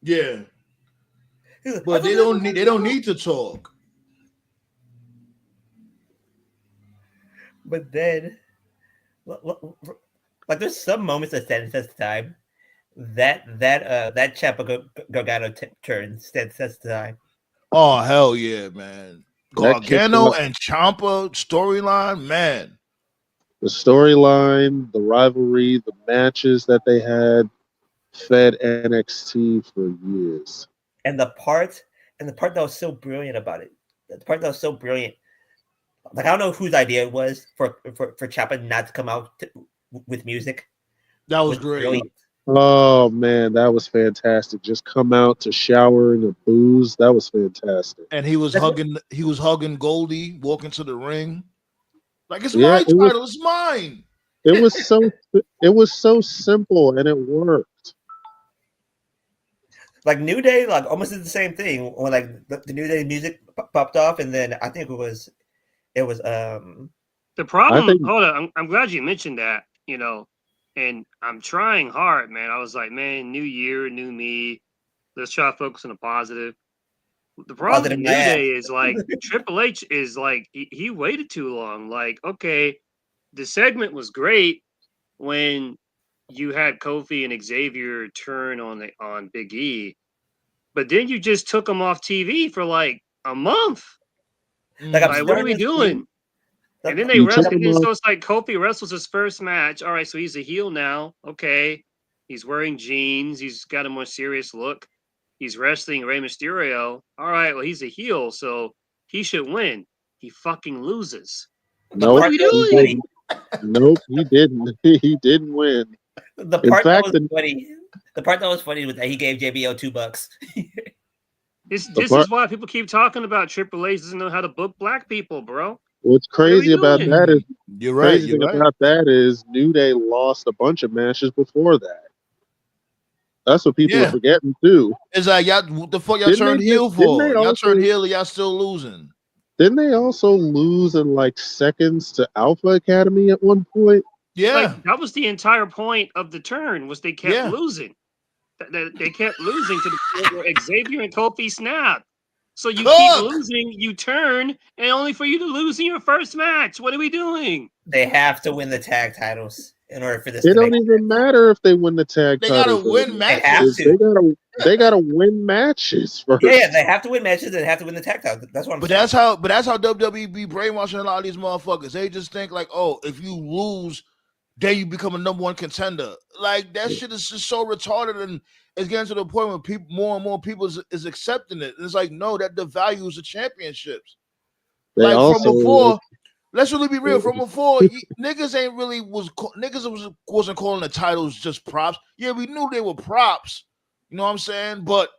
Speaker 4: yeah, but they don't need to talk.
Speaker 7: But then, like, there's some moments that stand the test of time. That Ciampa Gargano turn stands the test of time.
Speaker 4: Oh hell yeah, man! Gargano and Ciampa storyline, man.
Speaker 5: The storyline, the rivalry, the matches that they had fed NXT for years.
Speaker 7: And the part that was so brilliant about it, like, I don't know whose idea it was for Ciampa not to come out with music.
Speaker 4: That was great.
Speaker 7: Brilliant.
Speaker 5: Oh man, that was fantastic. Just come out to showering of booze. That was fantastic.
Speaker 4: And he was hugging Goldie, walking to the ring. Like, it's my title, it's mine.
Speaker 5: It was so simple and it worked.
Speaker 7: Like New Day, like almost did the same thing when like the New Day music popped off, and then I think it was
Speaker 6: the problem. Hold on, I'm glad you mentioned that. And I'm trying hard, man. I was like, man, new year, new me. Let's try to focus on the positive. The problem with New Day is like Triple H is like he waited too long. Like, okay, the segment was great when you had Kofi and Xavier turn on Big E, but then you just took him off TV for like a month. Like what are we doing? And then they wrestled. So it's like Kofi wrestles his first match. All right, so he's a heel now. Okay, he's wearing jeans. He's got a more serious look. He's wrestling Rey Mysterio. All right, well, he's a heel, so he should win. He fucking loses.
Speaker 5: Nope,
Speaker 6: what are we doing?
Speaker 5: Nope, he didn't. He didn't win.
Speaker 7: The part that was funny was that he gave JBL $2.
Speaker 6: This is why people keep talking about Triple H doesn't know how to book black people, bro.
Speaker 5: What's crazy about that is
Speaker 4: you're right.
Speaker 5: About that is New Day lost a bunch of matches before that. That's what people are forgetting too.
Speaker 4: It's like y'all, what the fuck y'all turned heel for? Y'all turned heel, y'all still losing.
Speaker 5: Didn't they also lose in like seconds to Alpha Academy at one point?
Speaker 4: Yeah,
Speaker 6: like, that was the entire point of the turn. Was they kept losing? They kept losing to the point where Xavier and Kofi snapped. So you keep losing, you turn, and only for you to lose in your first match. What are we doing?
Speaker 7: They have to win the tag titles in order for this.
Speaker 5: It don't even matter if they win the tag titles.
Speaker 4: They gotta win
Speaker 5: matches. They gotta win matches first.
Speaker 7: Yeah, they have to win matches and they have to win the tag titles. That's what I'm saying.
Speaker 4: That's how WWE be brainwashing a lot of these motherfuckers. They just think like, oh, if you lose, then you become a number one contender. Like that shit is just so retarded, and it's getting to the point where more and more people is accepting it. And it's like, no, that devalues the championships.
Speaker 5: They
Speaker 4: from before. Let's really be real. From before, niggas wasn't calling the titles just props. Yeah, we knew they were props. You know what I'm saying? But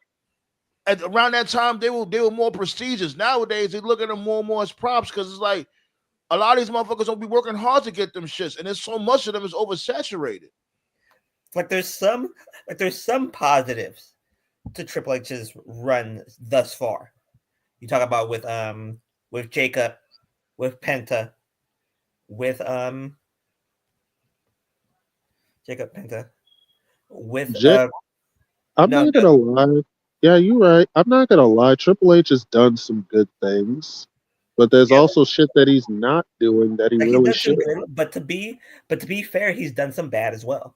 Speaker 4: around that time, they were more prestigious. Nowadays, they look at them more and more as props because it's like a lot of these motherfuckers don't be working hard to get them shits, and there's so much of them is oversaturated.
Speaker 7: Like there's some positives to Triple H's run thus far. You talk about with Jacob, with Penta, with Jacob Penta, with
Speaker 5: I'm not gonna lie. Yeah, you're right. I'm not gonna lie. Triple H has done some good things, but there's also shit that he's not doing that he really should.
Speaker 7: But to be fair, he's done some bad as well.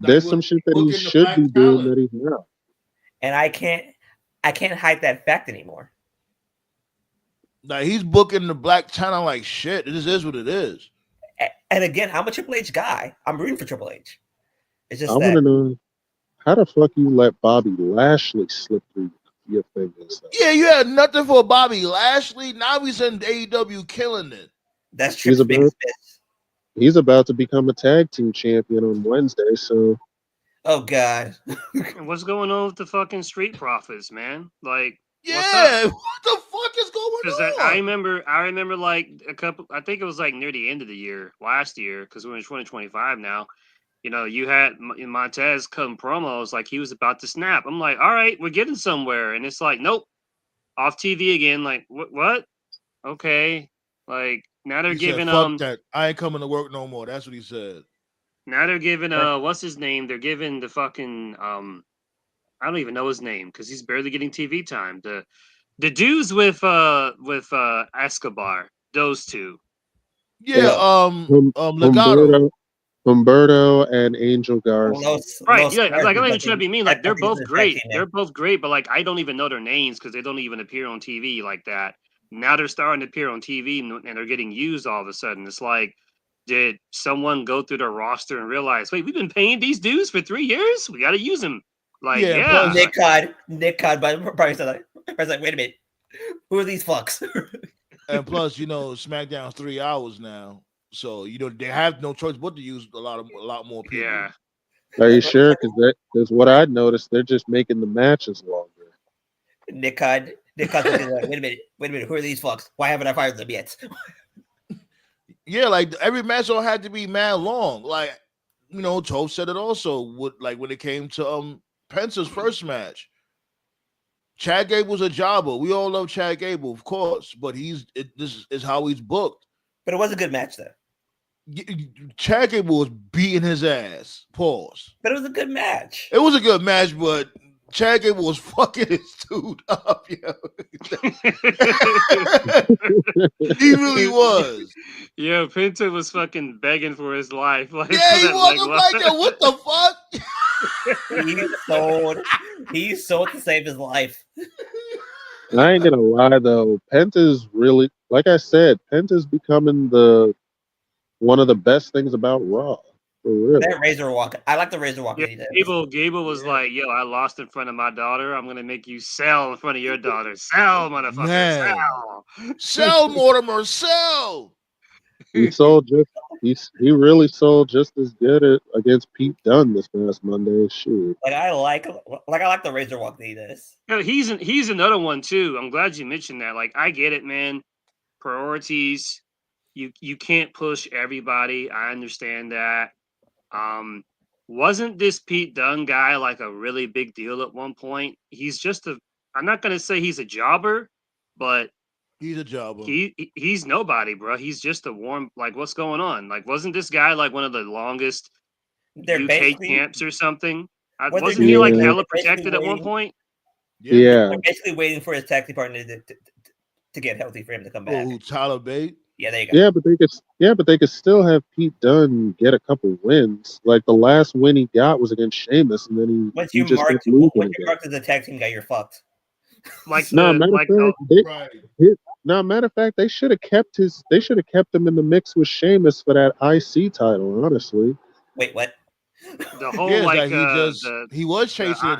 Speaker 5: There's some shit that he should be doing that he's not.
Speaker 7: And I can't hide that fact anymore.
Speaker 4: Like he's booking the black channel like shit. It just is what it is.
Speaker 7: And again, I'm a Triple H guy. I'm rooting for Triple H. It's just
Speaker 5: I want to know how the fuck you let Bobby Lashley slip through your fingers.
Speaker 4: Yeah, you had nothing for Bobby Lashley. Now he's in AEW killing it.
Speaker 7: That's Triple H.
Speaker 5: He's about to become a tag team champion on Wednesday. So,
Speaker 7: oh god,
Speaker 6: what's going on with the fucking Street Profits, man? Like,
Speaker 4: yeah, what the fuck is going
Speaker 6: Because
Speaker 4: on?
Speaker 6: I remember like a couple. I think it was like near the end of the year last year. Because we're in 2025 now. You know, you had Montez cutting promos like he was about to snap. I'm like, all right, we're getting somewhere, and it's like, nope, off TV again. Like, what? Okay, like now they're
Speaker 4: He said,
Speaker 6: giving
Speaker 4: "Fuck that! I ain't coming to work no more." That's what he said.
Speaker 6: now they're giving what's his name? They're giving the fucking I don't even know his name because he's barely getting TV time. The dudes with Escobar, those two.
Speaker 4: Yeah, Legato.
Speaker 5: Humberto and Angel Garza.
Speaker 6: Right, yeah, like I'm not even trying to be mean. Like they're both great. They're both great, but like I don't even know their names because they don't even appear on TV like that. Now they're starting to appear on TV and they're getting used all of a sudden. It's like, did someone go through their roster and realize, wait, we've been paying these dudes for 3 years? We got to use them. Like, yeah.
Speaker 7: Nick Cod, but probably said like, I was like, wait a minute, who are these fucks?
Speaker 4: And plus, you know, SmackDown's 3 hours now, so you know they have no choice but to use a lot more people.
Speaker 6: Yeah.
Speaker 5: Are you sure? Because what I noticed, they're just making the matches longer.
Speaker 7: Nick Cod like, wait a minute, who are these fucks? Why haven't I fired them yet?
Speaker 4: Yeah, like every match don't have to be mad long. Like, you know, Tove said it also would like when it came to Pence's first match. Chad Gable was a jobber. We all love Chad Gable, of course, but this is how he's booked.
Speaker 7: But it was a good match though.
Speaker 4: Chad Gable was beating his ass. Pause.
Speaker 7: But it was a good match.
Speaker 4: It was a good match, but Chad Gable was fucking his dude up, yo. He really was.
Speaker 6: Yeah, Penta was fucking begging for his life. Like,
Speaker 4: yeah, he was. I'm like, yo, what the fuck?
Speaker 7: He sold to save his life.
Speaker 5: I ain't gonna lie though, Penta's really, like I said, Penta's becoming one of the best things about Raw. For real.
Speaker 7: That Razor Walk, I like the Razor Walk.
Speaker 6: Yeah, Gable was like, "Yo, I lost in front of my daughter. I'm gonna make you sell in front of your daughter. Sell, motherfucker,
Speaker 4: Man.
Speaker 6: sell,
Speaker 4: Mortimer, sell."
Speaker 5: He really sold just as good against Pete Dunne this past Monday. Shoot.
Speaker 7: Like I like the Razor Walk that he does.
Speaker 6: Yeah, he's another one too. I'm glad you mentioned that. Like, I get it, man. Priorities. You can't push everybody. I understand that. Wasn't this Pete Dunne guy like a really big deal at one point? He's just I'm not gonna say he's a jobber, but
Speaker 4: he's a jobber.
Speaker 6: He's nobody, bro. He's just a warm. Like, what's going on? Like, wasn't this guy like one of the longest UK champs or something? Wasn't he like hella protected at one point?
Speaker 5: Yeah.
Speaker 7: They're basically waiting for his tag team partner to get healthy for him to come back.
Speaker 4: Oh, Tyler Bate.
Speaker 7: Yeah, there you go.
Speaker 5: Yeah, but they could still have Pete Dunne get a couple wins. Like the last win he got was against Sheamus, and then
Speaker 7: once you mark as a tag team guy, you're fucked.
Speaker 6: Like
Speaker 5: matter of fact, they should have kept him in the mix with Sheamus for that IC title. Honestly.
Speaker 7: Wait, what?
Speaker 6: The whole
Speaker 4: he was chasing it.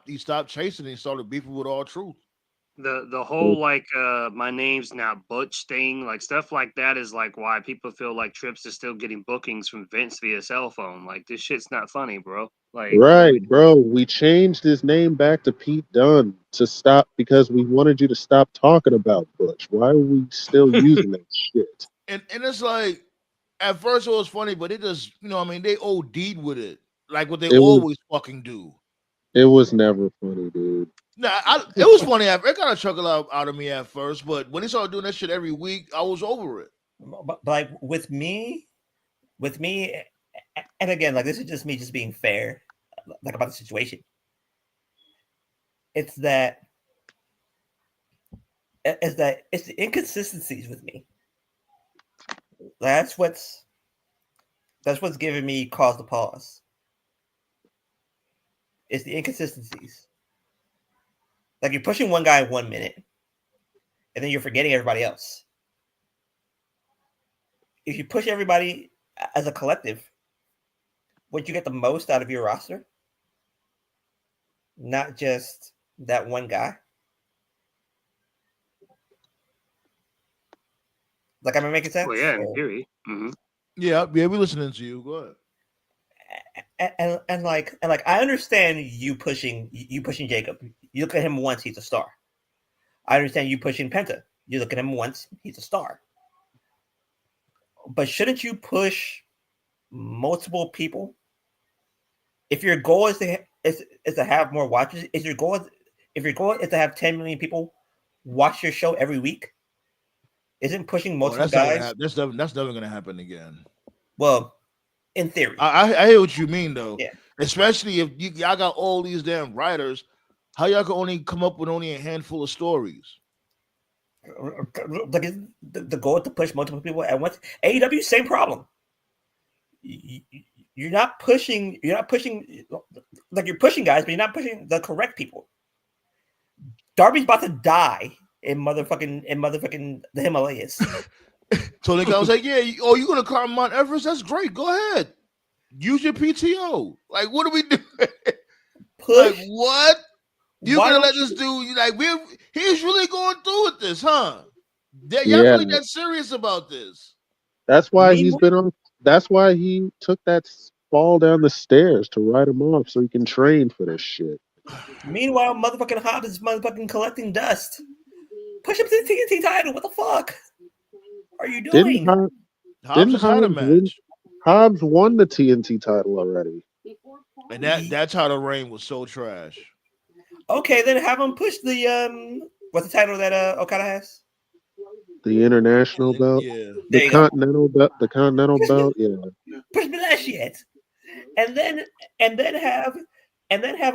Speaker 4: He stopped chasing it and started beefing with R-Truth.
Speaker 6: The whole like my name's not Butch thing, like stuff like that is like why people feel like Trips is still getting bookings from Vince via cell phone. Like, this shit's not funny, bro. Like,
Speaker 5: right, bro. We changed his name back to Pete Dunne to stop because we wanted you to stop talking about Butch. Why are we still using that shit?
Speaker 4: And it's like at first it was funny, but it just, you know, I mean, they OD'd with it, like what they always fucking do.
Speaker 5: It was never funny, dude.
Speaker 4: Nah, it was funny. It got a chuckle out of me at first, but when he started doing that shit every week, I was over it.
Speaker 7: But like with me, and again, like this is just me just being fair, like about the situation. It's the inconsistencies with me. That's what's giving me cause to pause. It's the inconsistencies. Like, you're pushing one guy 1 minute, and then you're forgetting everybody else. If you push everybody as a collective, would you get the most out of your roster? Not just that one guy. Like, am I making sense?
Speaker 6: Well, yeah, in theory. Mm-hmm.
Speaker 4: Yeah, we're listening to you. Go ahead.
Speaker 7: And I understand you pushing Jacob. You look at him once, he's a star. I understand you pushing Penta. You look at him once, he's a star. But shouldn't you push multiple people? If your goal is to have more watchers, if your goal is to have 10 million people watch your show every week, isn't pushing multiple guys?
Speaker 4: That's never going to happen again.
Speaker 7: Well, in theory,
Speaker 4: I hear what you mean though.
Speaker 7: Yeah. Especially
Speaker 4: if y'all got all these damn writers, how y'all can only come up with only a handful of stories?
Speaker 7: Like the goal to push multiple people at once. AEW, same problem. You're not pushing. Like you're pushing guys, but you're not pushing the correct people. Darby's about to die in motherfucking the Himalayas.
Speaker 4: So the guy was like, "Yeah, you're gonna climb Mount Everest? That's great. Go ahead. Use your PTO. Like, what do we do?
Speaker 7: Push.
Speaker 4: Like, what? You gonna let this dude? Like, he's really going through with this, huh? Y'all really that serious about this?
Speaker 5: That's why he's been on. That's why he took that fall down the stairs to ride him off, so he can train for this shit.
Speaker 7: Meanwhile, motherfucking Hobbs is motherfucking collecting dust. Push him to the TNT title. What the fuck are you doing?
Speaker 5: Hobbs won the TNT title already,
Speaker 4: and that's how the reign was so trash.
Speaker 7: Okay, then have him push the what's the title that Okada has?
Speaker 5: The international belt, the continental belt, yeah.
Speaker 7: Push me that shit, and then have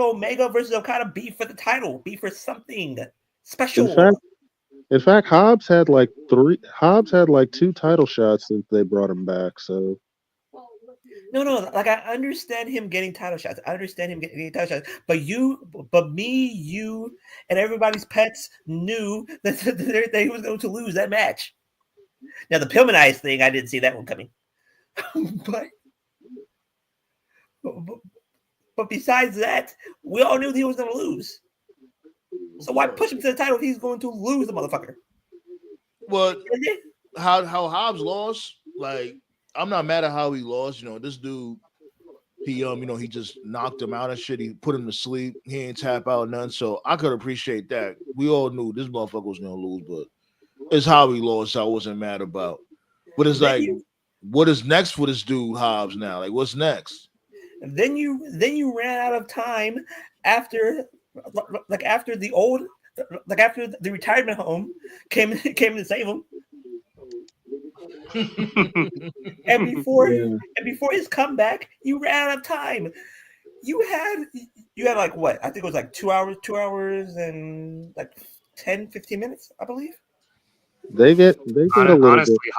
Speaker 7: Omega versus Okada beat for the title, beat for something special.
Speaker 5: In fact, Hobbs had like 2 title shots since they brought him back. So
Speaker 7: no, like I understand him getting title shots. But me, you, and everybody's pets knew that he was going to lose that match. Now the Pillman Ice thing, I didn't see that one coming. but besides that, we all knew he was going to lose. So why push him to the title if he's going to lose the motherfucker?
Speaker 4: Well, how Hobbs lost, like, I'm not mad at how he lost. You know, this dude, he just knocked him out and shit. He put him to sleep. He ain't tap out none. So I could appreciate that. We all knew this motherfucker was gonna lose, but it's how he lost. I wasn't mad about. But it's like, what is next for this dude Hobbs now? Like, what's next?
Speaker 7: And then you ran out of time after the retirement home came to save him. and before his comeback, you ran out of time. You had like what? I think it was like 2 hours and like 10-15 minutes, I believe.
Speaker 5: They get a little
Speaker 6: honestly,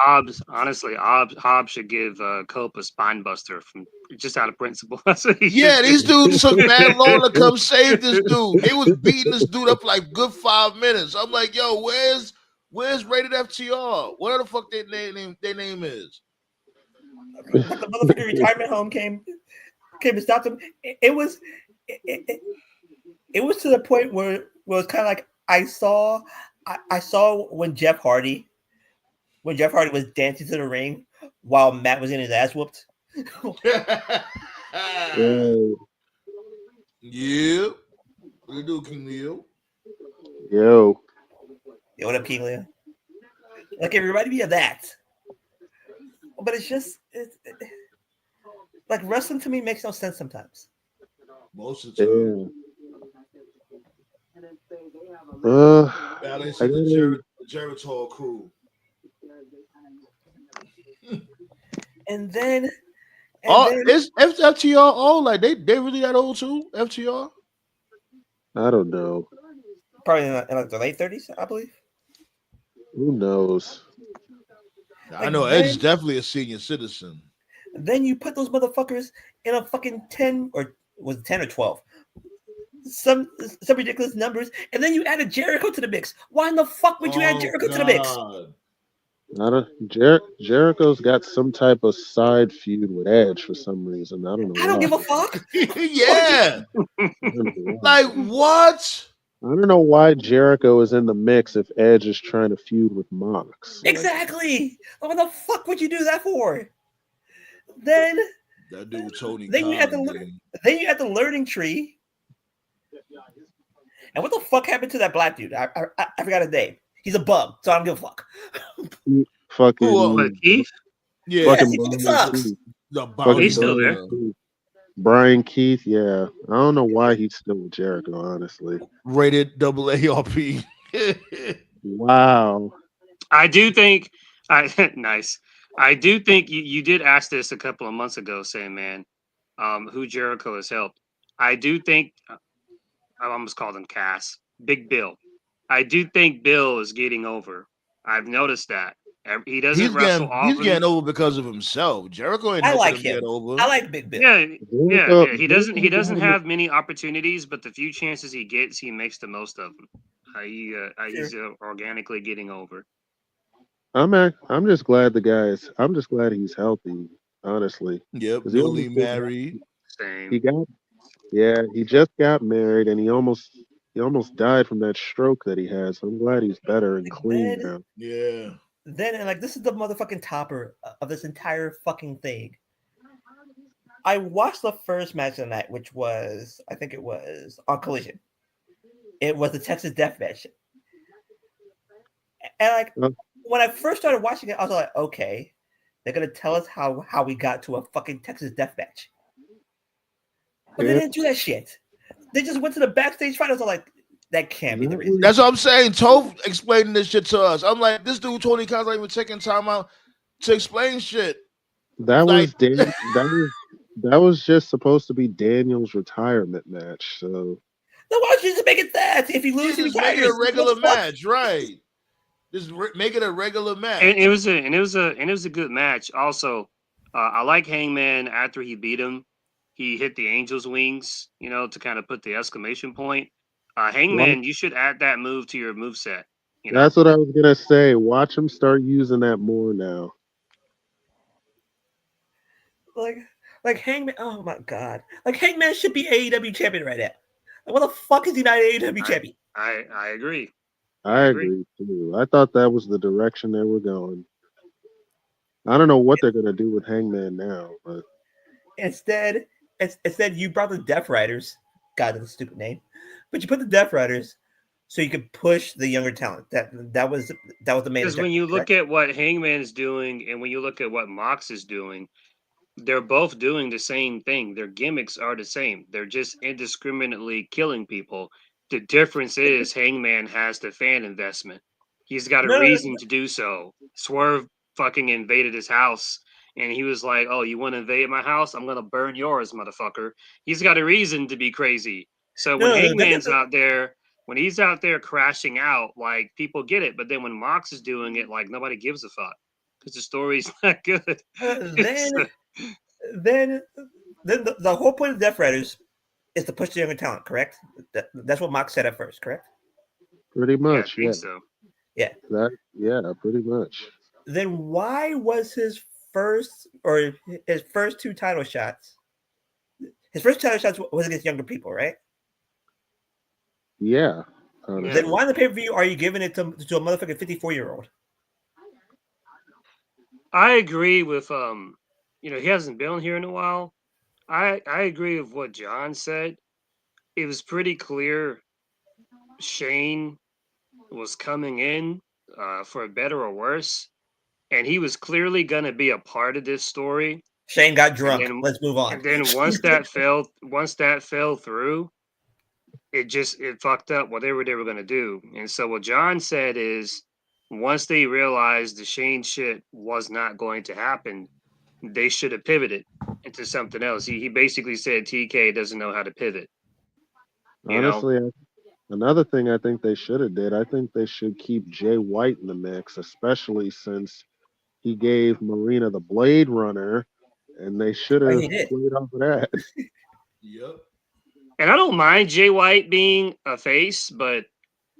Speaker 6: Hobbs should give Cope a spine buster from just out of principle.
Speaker 4: These dudes took mad long to come save this dude. They was beating this dude up like good 5 minutes. I'm like, yo, where's Rated FTR? What the fuck their name is?
Speaker 7: The motherfucking retirement home came and stopped them. It was to the point where it was kind of like I saw when Jeff Hardy was dancing to the ring while Matt was getting his ass whooped.
Speaker 4: Yeah. What you do, King Leo?
Speaker 5: Yo,
Speaker 7: what up, King Leo? Like, everybody be of that. But it's just like wrestling to me makes no sense sometimes.
Speaker 4: Most of the time. The Jericho crew.
Speaker 7: And then
Speaker 4: is FTR old? Like they really that old too? FTR?
Speaker 5: I don't know.
Speaker 7: Probably in like the late 30s, I believe.
Speaker 5: Who knows?
Speaker 4: I know Edge is definitely a senior citizen.
Speaker 7: Then you put those motherfuckers in a fucking 10 or was it 10 or 12? Some ridiculous numbers, and then you added Jericho to the mix. Why in the fuck would you add Jericho to the mix?
Speaker 5: Jericho's got some type of side feud with Edge for some reason. I don't know.
Speaker 7: I don't give a fuck.
Speaker 4: Yeah. Like what?
Speaker 5: I don't know why Jericho is in the mix if Edge is trying to feud with Mox.
Speaker 7: Exactly. What the fuck would you do that for? Then
Speaker 4: that dude Tony.
Speaker 7: Then you had the learning tree. And what the fuck happened to that black dude? I forgot his name. He's a bug, so I don't give a fuck.
Speaker 5: Fucking
Speaker 6: But Keith,
Speaker 4: Yeah,
Speaker 5: fucking
Speaker 7: he fucking sucks.
Speaker 4: the
Speaker 5: fucking
Speaker 4: bounty
Speaker 6: He's still there.
Speaker 4: hunter.
Speaker 5: Brian Keith. Yeah, I don't know why he's still with Jericho. Honestly,
Speaker 4: Rated AARP.
Speaker 5: wow.
Speaker 6: I do think nice. I do think you did ask this a couple of months ago, saying, man, who Jericho has helped. I do think I almost called him Cass. Big Bill. I do think Bill is getting over. I've noticed that. He doesn't wrestle
Speaker 4: He's
Speaker 6: often.
Speaker 4: getting over because of himself. Jericho ain't
Speaker 7: I
Speaker 4: helping
Speaker 7: like
Speaker 4: him
Speaker 7: him.
Speaker 4: get over.
Speaker 7: I like Big Bill.
Speaker 6: Yeah,
Speaker 5: Jericho-
Speaker 6: yeah. He doesn't
Speaker 5: Jericho-
Speaker 6: have many opportunities, but the few chances he gets, he makes the most of them. He's organically getting over.
Speaker 5: I'm just glad I'm just glad he's healthy. Honestly,
Speaker 4: Yep,
Speaker 5: 'cause he
Speaker 4: newly
Speaker 5: almost
Speaker 4: married.
Speaker 6: Same.
Speaker 5: he just got married and he almost died from that stroke that he had. So I'm glad he's better and clean now.
Speaker 4: Yeah.
Speaker 7: Then, and like, this is the motherfucking topper of this entire fucking thing. I watched the first match of the night, which was, I think it was on Collision. It was the Texas Death Match. And like,
Speaker 5: Oh.
Speaker 7: when I first started watching it, I was like, okay, they're gonna tell us how we got to a fucking Texas Death Match. But they
Speaker 5: Yeah.
Speaker 7: didn't do that shit. They just went to the backstage fight. I was like, that can't be the reason.
Speaker 4: That's what I'm saying. Toph explaining this shit to us. I'm like, this dude Tony Khan's not even taking time out to explain shit.
Speaker 5: That
Speaker 4: Like-
Speaker 5: that was just supposed to be Daniel's retirement match. So
Speaker 7: Then why don't you just make it that? If you lose,
Speaker 4: Just
Speaker 7: he
Speaker 4: make it
Speaker 7: retires.
Speaker 4: a regular
Speaker 7: What the fuck?
Speaker 4: match, right? Just make it a regular match.
Speaker 6: And it was a good match. Also, I like Hangman after he beat him. He hit the Angel's wings, to kind of put the exclamation point. Hangman, you should add that move to your moveset.
Speaker 5: that's what I was gonna say. Watch him start using that more now.
Speaker 7: Like Hangman. Oh my god! Like Hangman should be AEW champion right now. Like, what the fuck is he not AEW champion?
Speaker 6: I agree.
Speaker 5: I agree too. I thought that was the direction they were going. I don't know what they're gonna do with Hangman now, but
Speaker 7: Instead, you brought the Death Riders. God, that's a stupid name. But you put the Death Riders so you could push the younger talent. That was the main.
Speaker 6: Because when you look at what Hangman's doing and when you look at what Mox is doing, they're both doing the same thing. Their gimmicks are the same. They're just indiscriminately killing people. The difference is Hangman has the fan investment. He's got a reason to do so. Swerve fucking invaded his house and he was like, "Oh, you want to invade my house? I'm gonna burn yours, motherfucker." He's got a reason to be crazy. So when Hangman's out there, when he's out there crashing out, like people get it. But then when Mox is doing it, like nobody gives a fuck because the story's not good.
Speaker 7: Then the whole point of Death Riders is to push the younger talent, correct? That's what Mox said at first, correct?
Speaker 5: pretty much,
Speaker 6: I think so.
Speaker 7: Yeah.
Speaker 5: Pretty much.
Speaker 7: Then why was his first two title shots? His first title shots was against younger people, right?
Speaker 5: Yeah.
Speaker 7: Then why in the pay-per-view are you giving it to a motherfucking 54-year-old?
Speaker 6: I agree with he hasn't been here in a while. I agree with what John said. It was pretty clear Shane was coming in for better or worse, and he was clearly gonna be a part of this story.
Speaker 7: Shane got drunk. Let's move on.
Speaker 6: And then once that fell through, it fucked up whatever they were gonna do. And so what John said is once they realized the Shane shit was not going to happen, they should have pivoted into something else. He basically said TK doesn't know how to pivot.
Speaker 5: Honestly, another thing I think they should have did, I think they should keep Jay White in the mix, especially since he gave Marina the Blade Runner, and they should have played off of that.
Speaker 4: Yep.
Speaker 6: And I don't mind Jay White being a face, but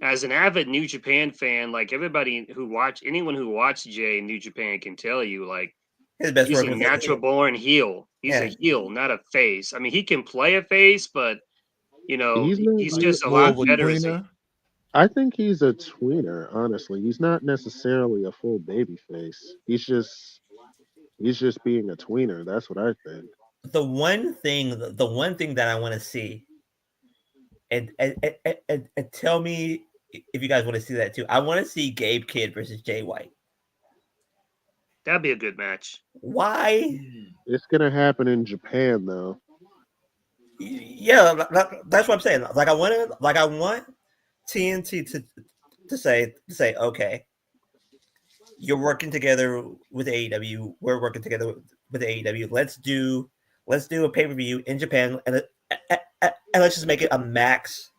Speaker 6: as an avid New Japan fan, like anyone who watched Jay in New Japan can tell you, like, he's a natural born heel. He's a heel, not a face. I mean, he can play a face, but he's just a lot better.
Speaker 5: I think he's a tweener, honestly. He's not necessarily a full baby face. He's just being a tweener. That's what I think.
Speaker 7: The one thing that I want to see and tell me if you guys want to see that too. I want to see Gabe Kidd versus Jay White.
Speaker 6: That'd be a good match.
Speaker 7: Why?
Speaker 5: It's gonna happen in Japan though.
Speaker 7: Yeah, that's what I'm saying. Like I want TNT to say, okay, you're working together with AEW. We're working together with AEW. Let's do a pay per view in Japan, and let's just make it a max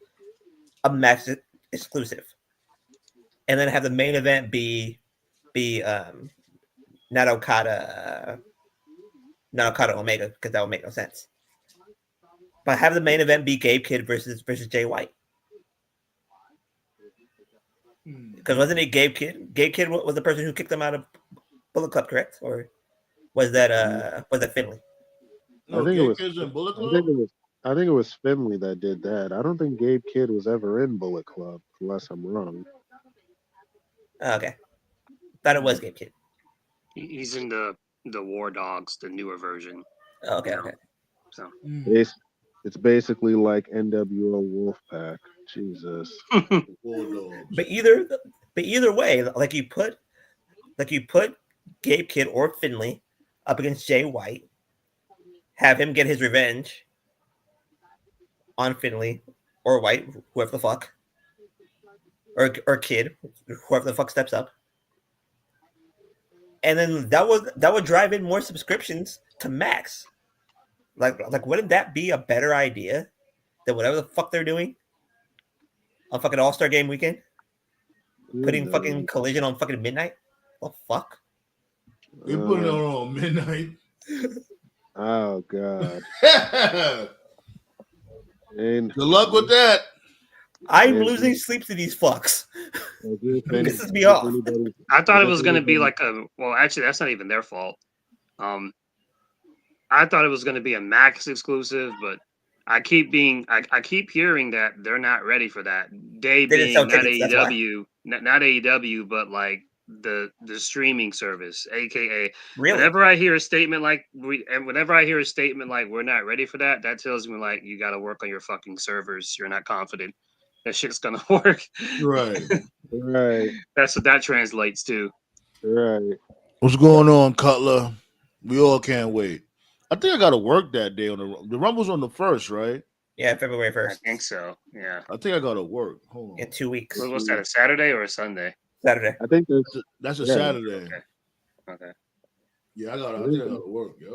Speaker 7: exclusive, and then have the main event be not Okada Omega, because that would make no sense. But have the main event be Gabe Kidd versus Jay White. Because wasn't it Gabe Kidd? Gabe Kidd was the person who kicked them out of Bullet Club, correct? Or was that Finley?
Speaker 4: No,
Speaker 5: I think
Speaker 4: Gabe
Speaker 5: it was.
Speaker 4: Kidd's in Bullet
Speaker 5: I
Speaker 4: Club?
Speaker 5: think it was Finley that did that. I don't think Gabe Kidd was ever in Bullet Club, unless I'm wrong.
Speaker 7: Oh, okay, thought it was Gabe Kidd.
Speaker 6: He's in the War Dogs, the newer version.
Speaker 7: Oh, okay,
Speaker 6: you know,
Speaker 7: okay.
Speaker 6: So
Speaker 5: It's basically like NWO Wolfpack. Jesus.
Speaker 4: Bulldogs.
Speaker 7: But either way, like you put Gabe Kidd or Finley up against Jay White, have him get his revenge on Finley or White, whoever the fuck, or Kidd, whoever the fuck steps up, and then that would drive in more subscriptions to Max. Like wouldn't that be a better idea than whatever the fuck they're doing on fucking All-Star Game weekend? Putting fucking Collision on fucking midnight? What the fuck?
Speaker 4: We put it on midnight.
Speaker 5: Oh God. And
Speaker 4: Good luck with that.
Speaker 7: I'm losing sleep to these fucks. Pisses me off.
Speaker 6: I thought it was going to be like well, actually, that's not even their fault. I thought it was going to be a Max exclusive, but I keep hearing that they're not ready for that. They being not AEW, not AEW, but like the streaming service, aka.
Speaker 7: Really?
Speaker 6: Whenever I hear a statement like we're not ready for that, that tells me like you got to work on your fucking servers. You're not confident that shit's gonna work.
Speaker 4: Right.
Speaker 5: Right.
Speaker 6: That's what that translates to.
Speaker 5: Right.
Speaker 4: What's going on, Cutler? We all can't wait. I think I got to work that day on the Rumble's on the 1st, right?
Speaker 7: Yeah, February 1st.
Speaker 6: I think so. Yeah.
Speaker 4: I think I got to work. Hold on.
Speaker 7: In 2 weeks.
Speaker 6: What's that? A Saturday or a Sunday?
Speaker 7: Saturday.
Speaker 5: I think
Speaker 4: That's a Saturday.
Speaker 6: Okay.
Speaker 4: Yeah, I think I got to work. Yep.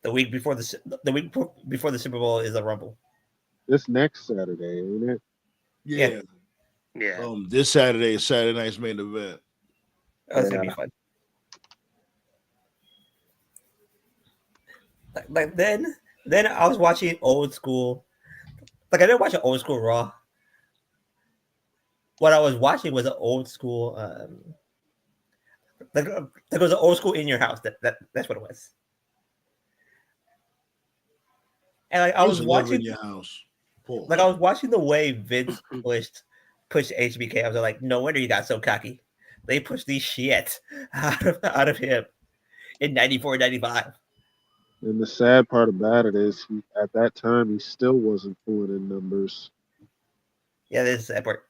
Speaker 7: The week before the Super Bowl is a Rumble.
Speaker 5: this next Saturday, ain't it?
Speaker 4: Yeah.
Speaker 6: Yeah.
Speaker 4: This Saturday is Saturday night's main event.
Speaker 7: That's gonna be fun. Like then I was watching old school. Like I didn't watch an old school Raw. What I was watching was an old school. Like there was an old school In Your House. That's what it was. And like I was watching
Speaker 4: in your house. Paul.
Speaker 7: Like I was watching the way Vince pushed HBK. I was like, no wonder you got so cocky. They pushed these shit out of him in 94, 95.
Speaker 5: And the sad part about it is, at that time, he still wasn't pulling in numbers.
Speaker 7: Yeah, this is the sad part.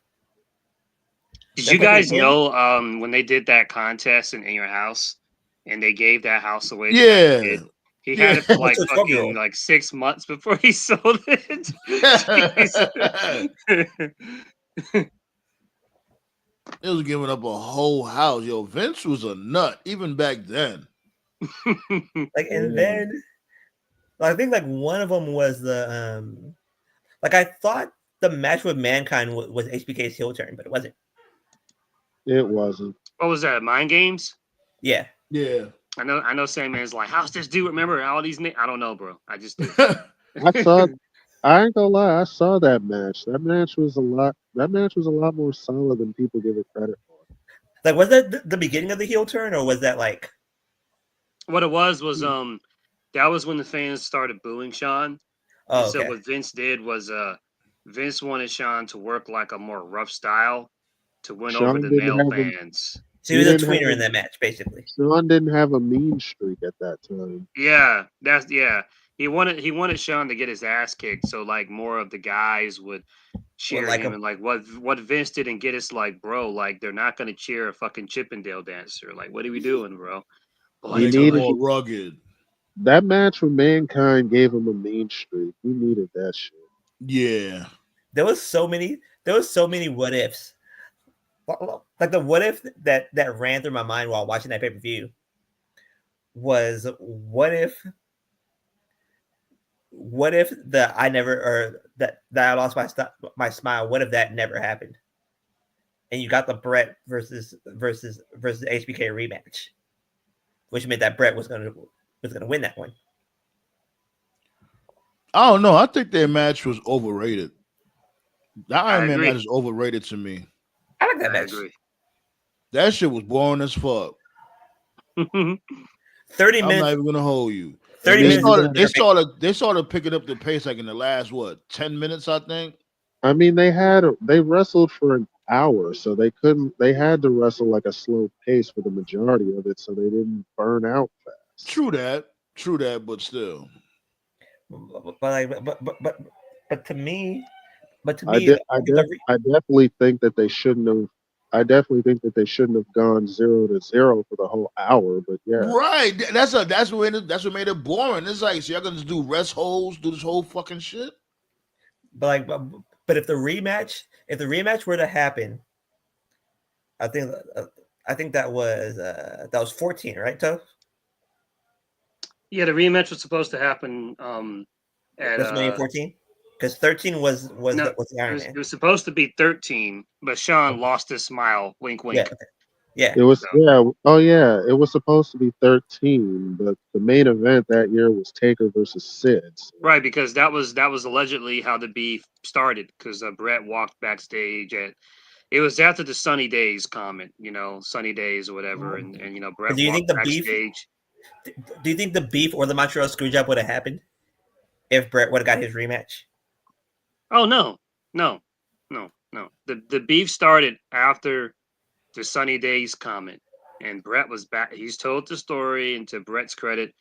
Speaker 6: Did you guys know when they did that contest in Your House and they gave that house away?
Speaker 4: Yeah.
Speaker 6: He had it for like fucking like 6 months before he sold it.
Speaker 4: It was giving up a whole house. Yo, Vince was a nut even back then.
Speaker 7: Like, and then I think like one of them was the like I thought the match with Mankind was HBK's heel turn, but it wasn't.
Speaker 5: It wasn't.
Speaker 6: What was that? Mind Games?
Speaker 7: Yeah.
Speaker 4: Yeah.
Speaker 6: I know Sandman's like, how's this dude remember all these names? I don't know, bro. I just did.
Speaker 5: I ain't gonna lie, I saw that match. That match was a lot more solid than people give it credit for.
Speaker 7: Like, was that the beginning of the heel turn, or was that like
Speaker 6: what it was that was when the fans started booing Sean.
Speaker 7: Oh,
Speaker 6: so what Vince did was Vince wanted Sean to work like a more rough style to win over the male fans.
Speaker 7: So he was a tweener in that match, basically.
Speaker 5: Sean didn't have a mean streak at that time.
Speaker 6: Yeah, He wanted Sean to get his ass kicked, so like more of the guys would cheer
Speaker 7: like
Speaker 6: him,
Speaker 7: him.
Speaker 6: and like what Vince didn't get is like, bro, like they're not gonna cheer a fucking Chippendale dancer. Like, what are we doing, bro?
Speaker 5: He
Speaker 4: Make
Speaker 6: Like,
Speaker 4: him
Speaker 5: needed
Speaker 4: more rugged.
Speaker 5: that match with Mankind gave him a mean streak. He needed that shit.
Speaker 4: Yeah.
Speaker 7: There was so many what ifs. Like the what if that ran through my mind while watching that pay-per-view was what if the I never or that I lost my smile, what if that never happened? And you got the Brett versus HBK rematch, which meant that Brett was gonna win that one.
Speaker 4: I don't know. I think their match was overrated. That
Speaker 6: I
Speaker 4: Iron Man
Speaker 6: agree.
Speaker 4: match is overrated to me.
Speaker 7: I like that
Speaker 6: I
Speaker 7: match.
Speaker 6: agree.
Speaker 4: That shit was boring as fuck.
Speaker 7: 30
Speaker 4: I'm
Speaker 7: minutes.
Speaker 4: not even gonna hold you.
Speaker 7: 30
Speaker 5: They
Speaker 7: minutes.
Speaker 4: They started picking up the pace like in the last 10 minutes, I think.
Speaker 5: I mean, they wrestled for an hour, so they had to wrestle like a slow pace for the majority of it, so they didn't burn out fast.
Speaker 4: True that, but still.
Speaker 7: But to me,
Speaker 5: I definitely think that they shouldn't have. I definitely think that they shouldn't have gone 0-0 for the whole hour. But yeah,
Speaker 4: Right. That's what made it boring. It's like, so y'all gonna just do rest holds, do this whole fucking shit?
Speaker 7: but if the rematch were to happen, I think that was 14, right, Toph?
Speaker 6: Yeah, the rematch was supposed to happen at
Speaker 7: WrestleMania 14, because 13 was
Speaker 6: no,
Speaker 7: the Iron Man.
Speaker 6: it was supposed to be 13, but Sean lost his smile. Wink, wink.
Speaker 7: Yeah.
Speaker 5: it was
Speaker 6: So-
Speaker 5: it was supposed to be 13, but the main event that year was Taker versus Sid. So
Speaker 6: Right, because that was allegedly how the beef started. Because Brett walked backstage it was after the Sunny Days comment, Sunny Days or whatever, and Brett
Speaker 7: Do you think
Speaker 6: walked
Speaker 7: the beef?
Speaker 6: backstage.
Speaker 7: Do you think the beef or the Montreal Screwjob would have happened if Brett would have got his rematch?
Speaker 6: Oh no. The beef started after the Sunny Days comment, and Brett was back. He's told the story, and to Brett's credit,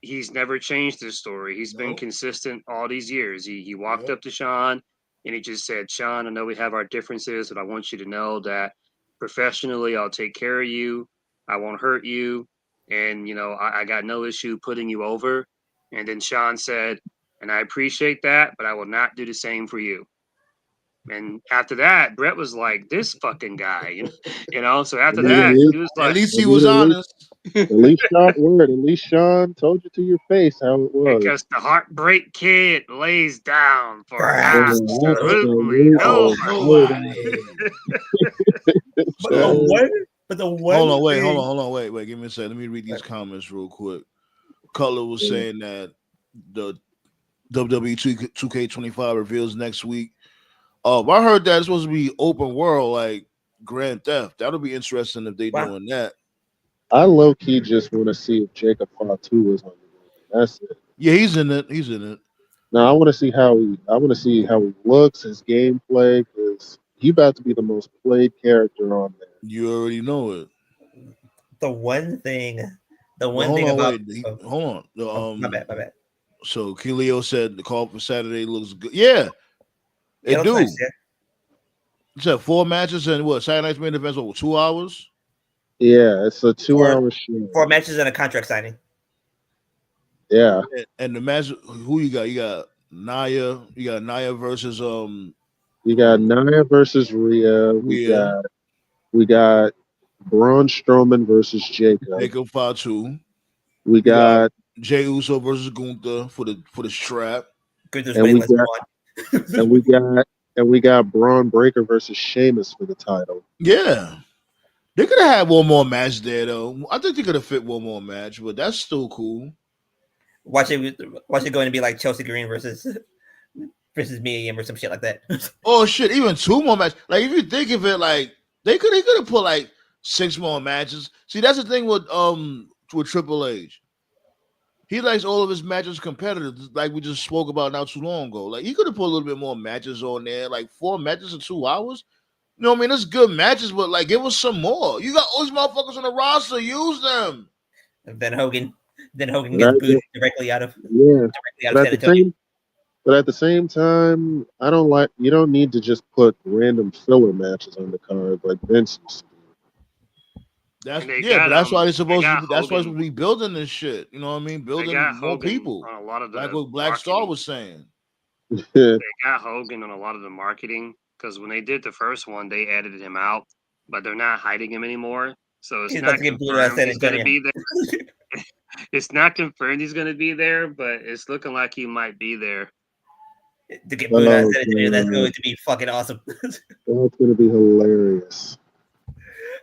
Speaker 6: he's never changed his story. He's been
Speaker 4: Nope.
Speaker 6: consistent all these years. He walked
Speaker 4: Yep.
Speaker 6: up to Sean and he just said, Sean, I know we have our differences, but I want you to know that professionally, I'll take care of you. I won't hurt you. And, I got no issue putting you over. And then Sean said, and I appreciate that, but I will not do the same for you. And after that, Brett was like, this fucking guy, So after
Speaker 5: I mean,
Speaker 6: that,
Speaker 5: at
Speaker 6: he was
Speaker 4: At
Speaker 6: like,
Speaker 4: least
Speaker 5: I
Speaker 4: he
Speaker 5: mean,
Speaker 4: was honest.
Speaker 5: at least Sean told you to your face how it was.
Speaker 6: because the Heartbreak Kid lays down for absolutely
Speaker 5: Absolutely
Speaker 6: nobody.
Speaker 7: But the one
Speaker 4: Hold on,
Speaker 7: thing-
Speaker 4: wait. Give me a second. Let me read these comments real quick. Cutler was saying that the WWE 2K25 reveals next week. I heard that it's supposed to be open world, like Grand Theft. That'll be interesting if they doing that.
Speaker 5: I low key just want to see if Jacob Fatu is on the game. That's it.
Speaker 4: Yeah, he's in it.
Speaker 5: Now I want to see how he looks, his gameplay, because he about to be the most played character on there.
Speaker 4: You already know it.
Speaker 7: The one thing
Speaker 4: Hold on.
Speaker 7: My bad.
Speaker 4: So Keelio said the call for Saturday looks good. Yeah, it do.
Speaker 7: Nice, yeah.
Speaker 4: You said 4 matches and what? Saturday night's main event's over 2 hours.
Speaker 5: Yeah, it's a 2-hour show.
Speaker 7: 4 matches and a contract signing.
Speaker 5: Yeah,
Speaker 4: And the match, who you got? You got Naya. You got Naya versus
Speaker 5: you got Nia versus Rhea. We got Braun Strowman versus
Speaker 4: Jacob Fatu.
Speaker 5: We got
Speaker 4: Jey Uso versus Gunther for the strap.
Speaker 5: and we got Braun Breaker versus Sheamus for the title.
Speaker 4: Yeah. They could have had one more match there though. I think they could have fit one more match, but that's still cool.
Speaker 7: Watch it going to be like Chelsea Green versus Mia Yim or some shit like that.
Speaker 4: Oh shit, even 2 more matches. Like if you think of it, like they could have put like 6 more matches. See, that's the thing with Triple H. He likes all of his matches competitive, like we just spoke about not too long ago. Like he could have put a little bit more matches on there, like 4 matches in 2 hours. You know what I mean? It's good matches, but like give us some more. You got all these motherfuckers on the roster, use them.
Speaker 7: Ben Hogan. then Hogan
Speaker 5: But
Speaker 7: gets
Speaker 5: I
Speaker 7: booted
Speaker 5: get-
Speaker 7: directly out of
Speaker 5: yeah,
Speaker 7: San
Speaker 5: but at the
Speaker 7: Antonio.
Speaker 5: same but at the same time, I don't like. You don't need to just put random filler matches on the card like Vince used to do.
Speaker 4: That's
Speaker 6: And they
Speaker 4: yeah, but
Speaker 6: got
Speaker 4: that's why they're supposed to.
Speaker 6: got
Speaker 4: That's why
Speaker 6: Hogan.
Speaker 4: we building this shit. You know what I mean?
Speaker 6: They
Speaker 4: Building
Speaker 6: got
Speaker 4: more
Speaker 6: Hogan
Speaker 4: people.
Speaker 6: on a lot of
Speaker 4: Like
Speaker 6: the
Speaker 4: what Black Star
Speaker 6: marketing.
Speaker 4: was saying.
Speaker 6: They got Hogan on a lot of the marketing because when they did the first one, they edited him out, but they're not hiding him anymore. So it's
Speaker 7: He's about
Speaker 6: not
Speaker 7: to get booted out of
Speaker 6: confirmed
Speaker 7: San
Speaker 6: he's going to
Speaker 7: Antonio.
Speaker 6: be there. It's not confirmed he's going to be there, but it's looking like he might be there.
Speaker 7: To get booted out of San Antonio, that's
Speaker 5: God.
Speaker 7: going to be fucking awesome.
Speaker 5: That's gonna be hilarious.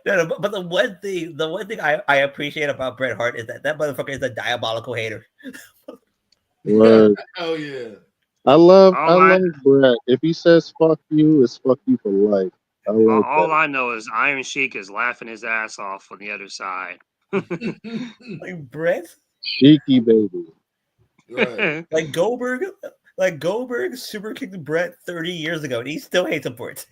Speaker 7: No, but the one thing I appreciate about Bret Hart is that motherfucker is a diabolical hater.
Speaker 5: Right.
Speaker 4: Hell yeah.
Speaker 5: I love
Speaker 6: All I
Speaker 5: Brett. If he says fuck you, it's fuck you for life. I like
Speaker 6: all
Speaker 5: that.
Speaker 6: I know is Iron Sheik is laughing his ass off on the other side.
Speaker 7: Like Bret,
Speaker 5: Cheeky baby.
Speaker 4: Right.
Speaker 7: like Goldberg super kicked Bret 30 years ago, and he still hates him for it.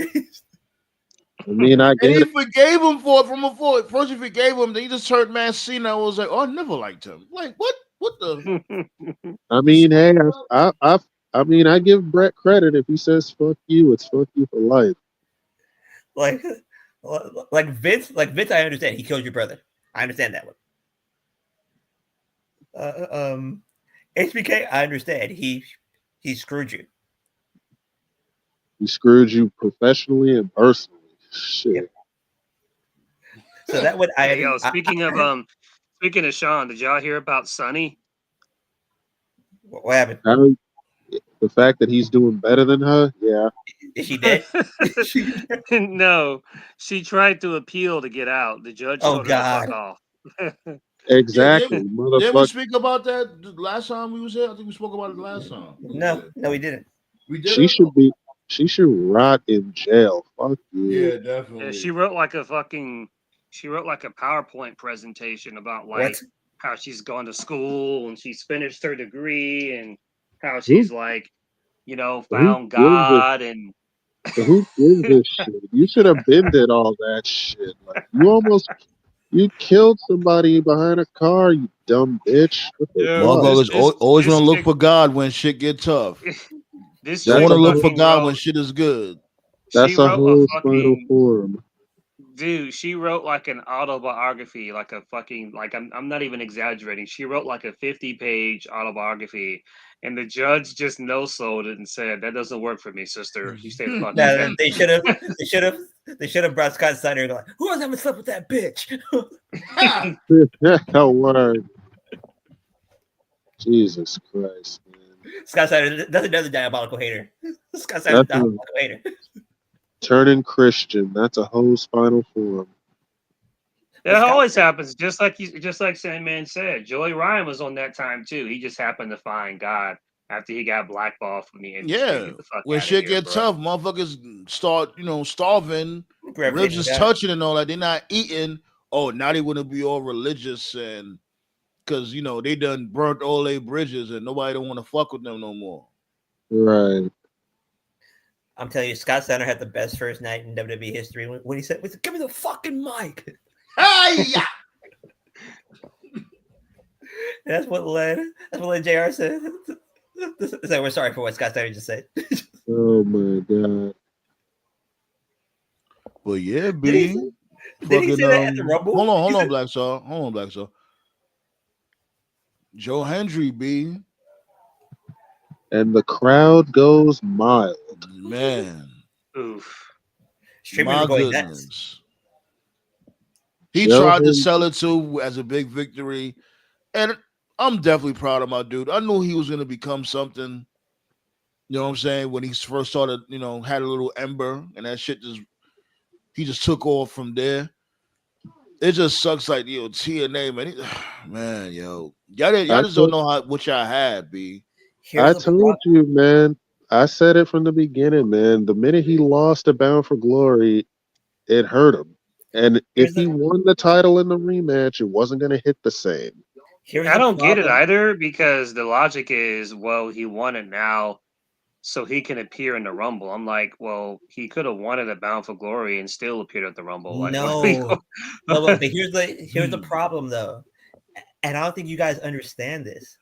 Speaker 5: I mean, I
Speaker 4: And
Speaker 5: get
Speaker 4: he
Speaker 5: it.
Speaker 4: forgave him for it from before. First, he forgave him. Then he just turned man Cena and was like, "Oh, I never liked him." Like, what? What the?
Speaker 5: I mean, hey, I mean, I give Brett credit. If he says fuck you, it's fuck you for life.
Speaker 7: like Vince, I understand he killed your brother. I understand that one. HBK, I understand he screwed you.
Speaker 5: He screwed you professionally and personally. Shit.
Speaker 7: Yep. So that would
Speaker 6: Hey, yo, speaking of Sean, did y'all hear about Sonny?
Speaker 7: what happened?
Speaker 5: The fact that he's doing better than her, yeah.
Speaker 7: Is she dead?
Speaker 6: No, she tried to appeal to get out. The judge
Speaker 7: Oh,
Speaker 6: told her
Speaker 7: God.
Speaker 6: to fuck off.
Speaker 5: Exactly,
Speaker 4: Did we
Speaker 5: motherfucker.
Speaker 4: speak about that the last time we was here? I think we spoke about it last time.
Speaker 7: No, we didn't.
Speaker 4: We did.
Speaker 5: She should rot in jail. Fuck you.
Speaker 4: Yeah, definitely.
Speaker 6: Yeah, she wrote like a PowerPoint presentation about like
Speaker 7: What?
Speaker 6: how she's gone to school and she's finished her degree and how she's like, found God and
Speaker 5: Who gives this shit? You should have been did all that shit. Like you killed somebody behind a car, you dumb bitch. What the
Speaker 6: Yeah,
Speaker 5: fuck?
Speaker 4: Motherfuckers always
Speaker 6: this
Speaker 4: want to look
Speaker 6: chick-
Speaker 4: for God when shit get tough.
Speaker 6: this
Speaker 4: Don't
Speaker 6: chick
Speaker 4: want to look for
Speaker 6: fucking
Speaker 4: God
Speaker 6: wrote-
Speaker 4: when shit is good.
Speaker 5: That's
Speaker 6: she
Speaker 5: a
Speaker 6: wrote
Speaker 5: whole
Speaker 6: a
Speaker 5: spinal
Speaker 6: fucking
Speaker 5: form.
Speaker 6: dude. She wrote like an autobiography, like a fucking like I'm not even exaggerating. She wrote like a 50-page autobiography, and the judge just no sold it and said that doesn't work for me, sister. You stay the fuck
Speaker 7: No,
Speaker 6: in.
Speaker 7: they should have brought Scott Steiner and go, who has ever slept with that bitch?
Speaker 5: Oh, word. Jesus Christ, man.
Speaker 7: Scott Steiner, that's another diabolical hater. Scott Steiner's a
Speaker 5: That's a-
Speaker 7: diabolical hater.
Speaker 5: Turning Christian. That's a whole spinal form.
Speaker 6: It always happens, just like Sandman said. Joey Ryan was on that time too. He just happened to find God after he got blackballed from the industry.
Speaker 4: Yeah,
Speaker 6: Get the fuck
Speaker 4: when
Speaker 6: outta
Speaker 4: shit
Speaker 6: here,
Speaker 4: get
Speaker 6: bro.
Speaker 4: tough, motherfuckers start, starving, ribs is touching and all that. They're not eating. Oh, now they want to be all religious and because they done burnt all their bridges and nobody don't want to fuck with them no more.
Speaker 5: Right.
Speaker 7: I'm telling you, Scott Steiner had the best first night in WWE history when he said, "Give me the fucking mic."
Speaker 4: Hey,
Speaker 7: That's what led JR said. So we're sorry for what Scott Steiner just said.
Speaker 5: Oh my god.
Speaker 4: But yeah,
Speaker 7: Did
Speaker 4: B.
Speaker 7: he say that at the Rumble?
Speaker 4: Hold on, Black Star. Joe Hendry, B.
Speaker 5: And the crowd goes mild.
Speaker 4: Man.
Speaker 6: Oof.
Speaker 7: Streamers
Speaker 4: My
Speaker 7: are going
Speaker 4: goodness.
Speaker 7: nuts.
Speaker 4: He
Speaker 5: Joe
Speaker 4: tried to
Speaker 5: Hendry.
Speaker 4: sell it to as a big victory. And I'm definitely proud of my dude. I knew he was going to become something. You know what I'm saying? When he first started, had a little ember and that shit he just took off from there. It just sucks like, TNA, man. Y'all just don't know what y'all had, B.
Speaker 5: I told you, man. I said it from the beginning, man. The minute he lost to Bound for Glory, it hurt him. And if he won the title in the rematch, it wasn't going to hit the same.
Speaker 6: I don't get it either because the logic is, well, he won it now, so he can appear in the Rumble. I'm like, well, he could have won it at Bound for Glory and still appeared at the Rumble. Like,
Speaker 7: No, but here's the problem though. And I don't think you guys understand this.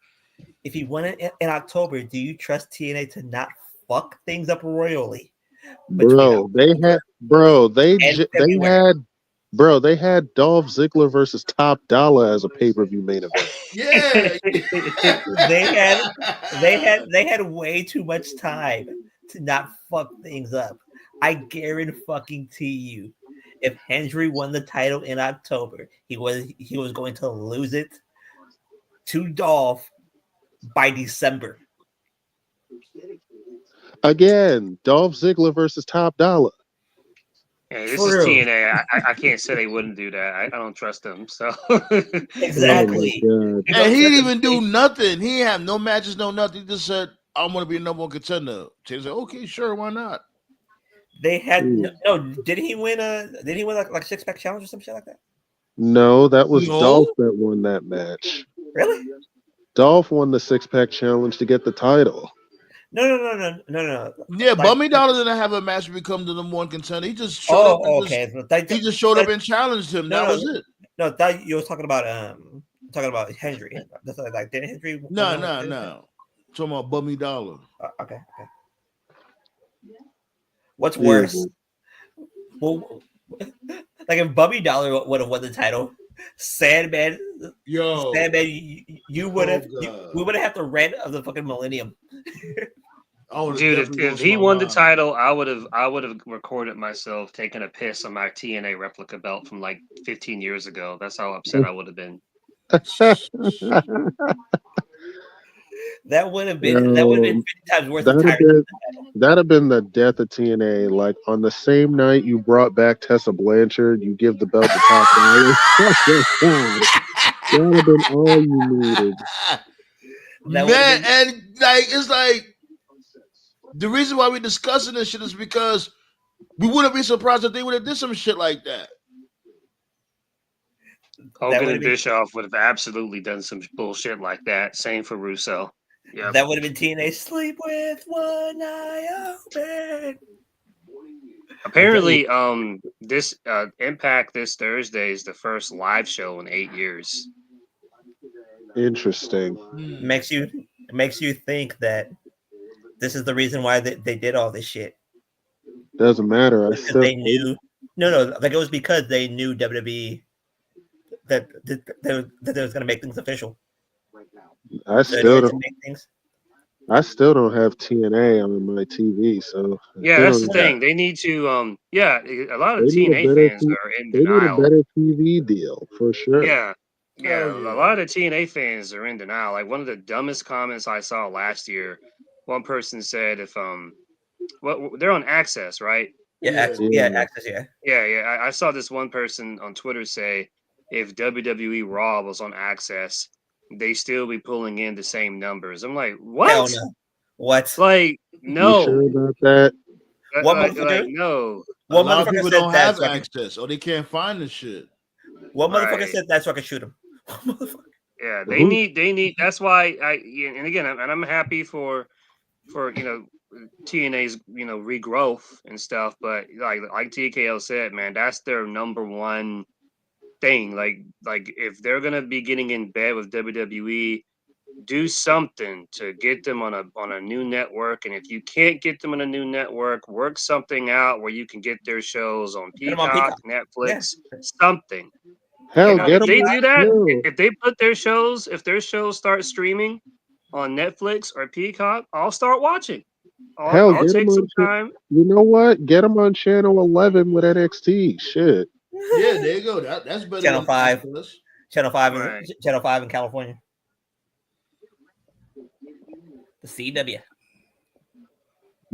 Speaker 7: If he won it in October, do you trust TNA to not fuck things up royally between
Speaker 5: Bro, they
Speaker 7: October
Speaker 5: had bro,
Speaker 7: and
Speaker 5: they
Speaker 7: February?
Speaker 5: had bro, they had Dolph Ziggler versus Top Dollar as a pay-per-view main event.
Speaker 4: Yeah.
Speaker 7: They had way too much time to not fuck things up. I guarantee you, if Hendry won the title in October, he was going to lose it to Dolph by December.
Speaker 5: Again, Dolph Ziggler versus Top Dollar.
Speaker 6: Hey, this is
Speaker 7: True.
Speaker 6: TNA. I can't say they wouldn't do that. I don't trust them. So
Speaker 7: Exactly.
Speaker 5: Oh my God.
Speaker 7: You
Speaker 4: And
Speaker 7: know,
Speaker 4: he didn't even do nothing. He didn't have no matches, no nothing. He just said, "I want to be a number one contender." He said, "Okay, sure, why not?"
Speaker 7: they had
Speaker 5: Ooh.
Speaker 7: no. Did he win like a 6-pack challenge or some shit like that?
Speaker 5: No, that was
Speaker 4: No.
Speaker 5: Dolph that won that match.
Speaker 7: Really?
Speaker 5: Dolph won the 6-pack challenge to get the title.
Speaker 7: No.
Speaker 4: Yeah,
Speaker 7: Like,
Speaker 4: Bummy Dollar didn't have a match to become the number one contender. He just showed up. And
Speaker 7: okay.
Speaker 4: he just showed up and challenged him.
Speaker 7: No,
Speaker 4: That
Speaker 7: no.
Speaker 4: was it.
Speaker 7: No, thought you were talking about Hendry. That's like did Hendry?
Speaker 4: No. Talking about Bummy Dollar.
Speaker 7: Okay. What's
Speaker 5: Yeah.
Speaker 7: worse? Well, like if Bubby Dollar would have won the title, Sandman, you would have. We would have had the rent of the fucking Millennium.
Speaker 6: dude, if he won the title, I would have recorded myself taking a piss on my TNA replica belt from like 15 years ago. That's how upset I would have been.
Speaker 7: That would have been 50 times worse than
Speaker 5: That'd
Speaker 7: title.
Speaker 5: have been the death of TNA. Like on the same night you brought back Tessa Blanchard, you give the belt to Top Dollar. That would have been all you needed.
Speaker 4: Man, and like it's like the reason why we're discussing this shit is because we wouldn't be surprised if they would have did some shit like that.
Speaker 6: Hogan and Bischoff would have absolutely done some bullshit like that. Same for Russo. Yeah,
Speaker 7: That would have been TNA sleep with one eye open.
Speaker 6: Apparently, this Impact this Thursday is the first live show in 8 years.
Speaker 5: Interesting.
Speaker 7: Makes you think that this is the reason why they did all this shit.
Speaker 5: Doesn't matter.
Speaker 7: They knew. No. Like it was because they knew WWE that they was going to make things official.
Speaker 5: I still don't have TNA on my TV, so
Speaker 6: yeah, that's the thing. They need to. A lot of TNA fans are in denial.
Speaker 5: They need a better TV deal for sure.
Speaker 6: Yeah. A lot of TNA fans are in denial. Like one of the dumbest comments I saw last year, one person said, "If they're on Access, right?
Speaker 7: Access.
Speaker 6: Yeah. I saw this one person on Twitter say, if WWE Raw was on Access, they still be pulling in the same numbers." I'm like, what?
Speaker 7: Hell no. What?
Speaker 6: Like, no.
Speaker 5: You sure about that?
Speaker 6: No.
Speaker 4: A lot of people don't have access, or they can't find the shit.
Speaker 7: What motherfucker said that so I can shoot him?
Speaker 6: Yeah, they need. That's why I'm happy for TNA's regrowth and stuff, but like TKO said, man, that's their number one thing. Like if they're gonna be getting in bed with WWE, do something to get them on a new network. And if you can't get them on a new network, work something out where you can get their shows on Peacock, Netflix, something.
Speaker 5: Hell,
Speaker 6: if they do that, if they put their shows, if their shows start streaming on Netflix or Peacock, I'll start watching. I'll take some time.
Speaker 5: You know what? Get them on Channel 11 with NXT. Shit.
Speaker 4: Yeah, there you go. That's better.
Speaker 7: Channel 5. Channel 5
Speaker 6: right.
Speaker 7: Channel 5 in California. The CW.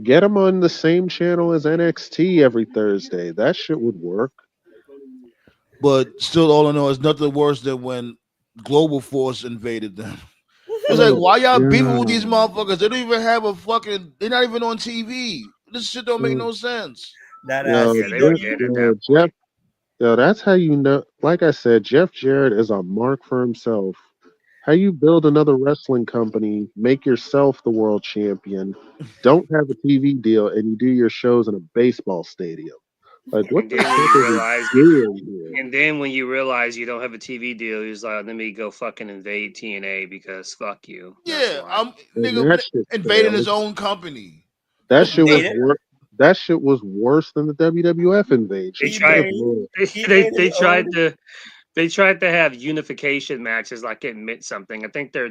Speaker 5: Get them on the same channel as NXT every Thursday. That shit would work.
Speaker 4: But still, all I know is nothing worse than when Global Force invaded them. It's like, why y'all beefing with these motherfuckers? They don't even have a fucking. They're not even on TV. This shit don't make no sense.
Speaker 5: Jeff. Yo, that's how you know. Like I said, Jeff Jarrett is a mark for himself. How you build another wrestling company, make yourself the world champion, don't have a TV deal, and you do your shows in a baseball stadium. Like, what
Speaker 6: And
Speaker 5: the
Speaker 6: then when
Speaker 5: fuck
Speaker 6: you
Speaker 5: are we
Speaker 6: realize
Speaker 5: doing here?
Speaker 6: and then when you realize you don't have a TV deal, he's like, let me go fucking invade TNA because fuck you. That's
Speaker 4: Yeah,
Speaker 6: why.
Speaker 4: I'm
Speaker 5: And
Speaker 4: nigga
Speaker 5: that shit
Speaker 4: invading his
Speaker 5: failed.
Speaker 4: own company.
Speaker 5: That
Speaker 7: He
Speaker 5: shit was
Speaker 7: made it.
Speaker 5: worse. That shit was worse than the WWF
Speaker 6: They
Speaker 5: invasion.
Speaker 7: He
Speaker 6: tried
Speaker 5: Good
Speaker 7: made
Speaker 5: lord.
Speaker 7: he made his
Speaker 6: they
Speaker 7: own.
Speaker 6: tried to have unification matches like it meant something. I think their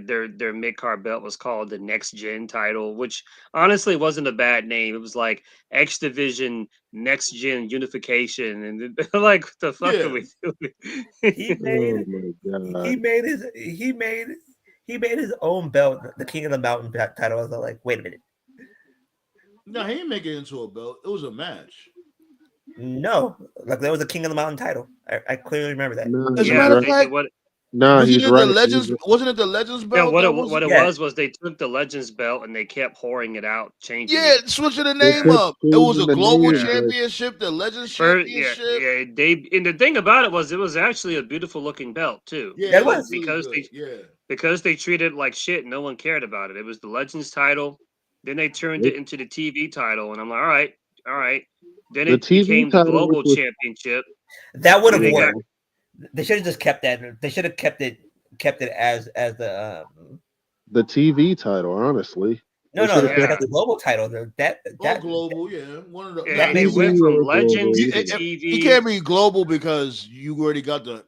Speaker 6: mid card belt was called the Next Gen title, which honestly wasn't a bad name. It was like X Division Next Gen Unification, and like what the fuck are
Speaker 4: Yeah.
Speaker 6: we doing?
Speaker 7: He
Speaker 5: Oh
Speaker 7: made
Speaker 5: my
Speaker 7: he
Speaker 5: god.
Speaker 7: made his he made his own belt, the King of the Mountain title. I was like, wait a minute.
Speaker 4: No, he didn't make it into a belt. It was a match.
Speaker 7: No, like there was a King of the Mountain title. I clearly remember that.
Speaker 5: Nah,
Speaker 4: As a
Speaker 5: he's
Speaker 6: Yeah,
Speaker 4: matter of
Speaker 5: right.
Speaker 6: they did
Speaker 4: fact,
Speaker 6: what.
Speaker 5: Nah,
Speaker 4: wasn't
Speaker 5: he's
Speaker 4: it the
Speaker 5: right.
Speaker 4: Legends? Wasn't it the Legends
Speaker 6: Yeah,
Speaker 4: belt that was?
Speaker 6: what it
Speaker 7: Yeah,
Speaker 6: was they took the Legends belt and they kept pouring it out, changing
Speaker 4: Yeah,
Speaker 6: it.
Speaker 4: switching the
Speaker 5: They
Speaker 4: name
Speaker 6: Yeah.
Speaker 5: kept
Speaker 4: up. It was
Speaker 5: changing
Speaker 4: a
Speaker 5: the
Speaker 4: global
Speaker 5: names.
Speaker 6: Yeah.
Speaker 5: Like,
Speaker 4: championship, the Legends
Speaker 6: Yeah,
Speaker 4: championship.
Speaker 6: yeah. They and the thing about it was actually a beautiful looking belt too.
Speaker 4: Yeah,
Speaker 7: yeah,
Speaker 4: it
Speaker 7: it
Speaker 4: was
Speaker 6: But
Speaker 7: was.
Speaker 4: really good. Yeah.
Speaker 6: because they treated it like shit, no one cared about it. It was the Legends title. Then they turned
Speaker 5: the
Speaker 6: it into the TV title, and I'm like, all right, all right. Then
Speaker 5: the
Speaker 6: it
Speaker 5: TV
Speaker 6: became the
Speaker 5: title, which
Speaker 6: global
Speaker 5: was
Speaker 6: championship.
Speaker 7: That would
Speaker 6: Then
Speaker 7: have
Speaker 6: they got
Speaker 5: yeah,
Speaker 7: worked. They should have just kept that. They should have kept it as the
Speaker 5: the TV title. Honestly,
Speaker 7: no
Speaker 5: they should
Speaker 7: no
Speaker 5: have
Speaker 7: they
Speaker 6: yeah.
Speaker 5: kept
Speaker 7: got the
Speaker 5: it
Speaker 7: global title. That
Speaker 4: Or
Speaker 7: that
Speaker 4: global, yeah. One of the
Speaker 6: Yeah,
Speaker 7: that
Speaker 6: they
Speaker 7: makes
Speaker 6: went
Speaker 5: TV
Speaker 6: from
Speaker 5: or global.
Speaker 6: Legends
Speaker 4: you,
Speaker 6: to
Speaker 5: Either way.
Speaker 4: you
Speaker 6: TV.
Speaker 4: can't be global because you already got the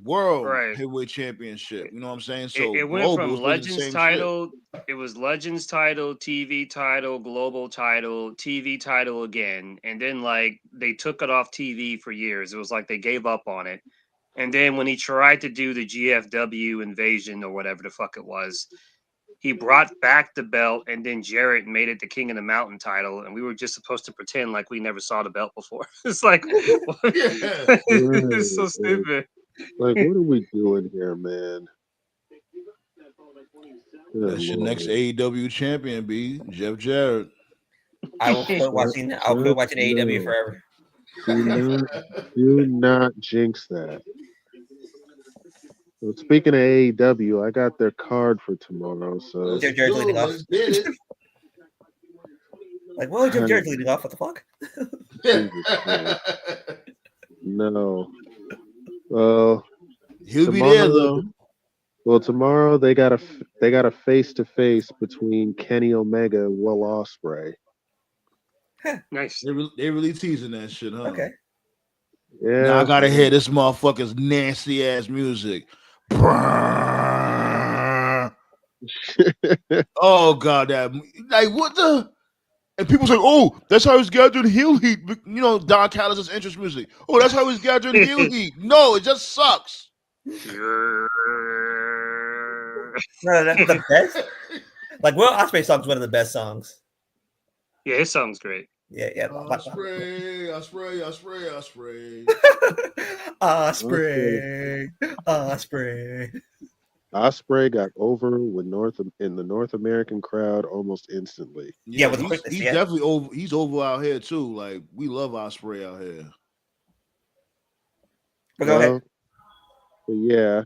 Speaker 4: world
Speaker 6: Right.
Speaker 4: heavyweight championship. You know what I'm saying?
Speaker 6: It,
Speaker 4: So
Speaker 6: it went
Speaker 4: global
Speaker 6: from
Speaker 4: is basically the
Speaker 6: Legends
Speaker 4: same shit.
Speaker 6: title. It was Legends title, TV title, global title, TV title again, and then like they took it off TV for years. It was like they gave up on it. And then when he tried to do the GFW invasion or whatever the fuck it was, he brought back the belt, and then Jarrett made it the King of the Mountain title, and we were just supposed to pretend like we never saw the belt before. It's like
Speaker 4: Yeah.
Speaker 6: it's so
Speaker 5: Right.
Speaker 6: stupid.
Speaker 5: Like, what are we doing here, man? Good
Speaker 4: That's your next
Speaker 5: lord.
Speaker 4: AEW champion, B. Jeff Jarrett.
Speaker 7: I will quit
Speaker 5: Shut,
Speaker 7: watching. I'll quit
Speaker 5: shut,
Speaker 7: watching AEW
Speaker 5: no.
Speaker 7: forever.
Speaker 5: Do not jinx that. So speaking of AEW, I got their card for tomorrow. So
Speaker 4: Let's
Speaker 7: Jeff Jarrett's
Speaker 4: go.
Speaker 7: leading off.
Speaker 4: Let's get it.
Speaker 7: Like, well, Jeff Jarrett's leading off. What the fuck?
Speaker 5: Jesus Christ. No. Well,
Speaker 4: He'll be there
Speaker 5: tomorrow.
Speaker 4: though.
Speaker 5: Well, tomorrow they got a face to face between Kenny Omega and Will Ospreay.
Speaker 6: Nice.
Speaker 4: They really teasing that shit, huh?
Speaker 7: Okay.
Speaker 5: Yeah.
Speaker 4: Now I gotta hear this motherfucker's nasty ass music. Oh god, that like what the? And people say, "Oh, that's how he's gathering heel heat." You know, Don Callis' interest music. Oh, that's how he's gathering heel heat. No, it just sucks.
Speaker 7: No, that's the best. Like Will Ospreay song's one of the best songs.
Speaker 6: Yeah, his song's great.
Speaker 7: Yeah, yeah.
Speaker 4: I spray.
Speaker 7: Ospreay.
Speaker 5: Ospreay got over in the North American crowd almost instantly.
Speaker 7: Yeah, with
Speaker 4: he's,
Speaker 7: quickness,
Speaker 4: he's
Speaker 7: yeah.
Speaker 4: definitely over. He's over out here too. Like we love Osprey out here.
Speaker 7: But go ahead.
Speaker 5: Well, but yeah,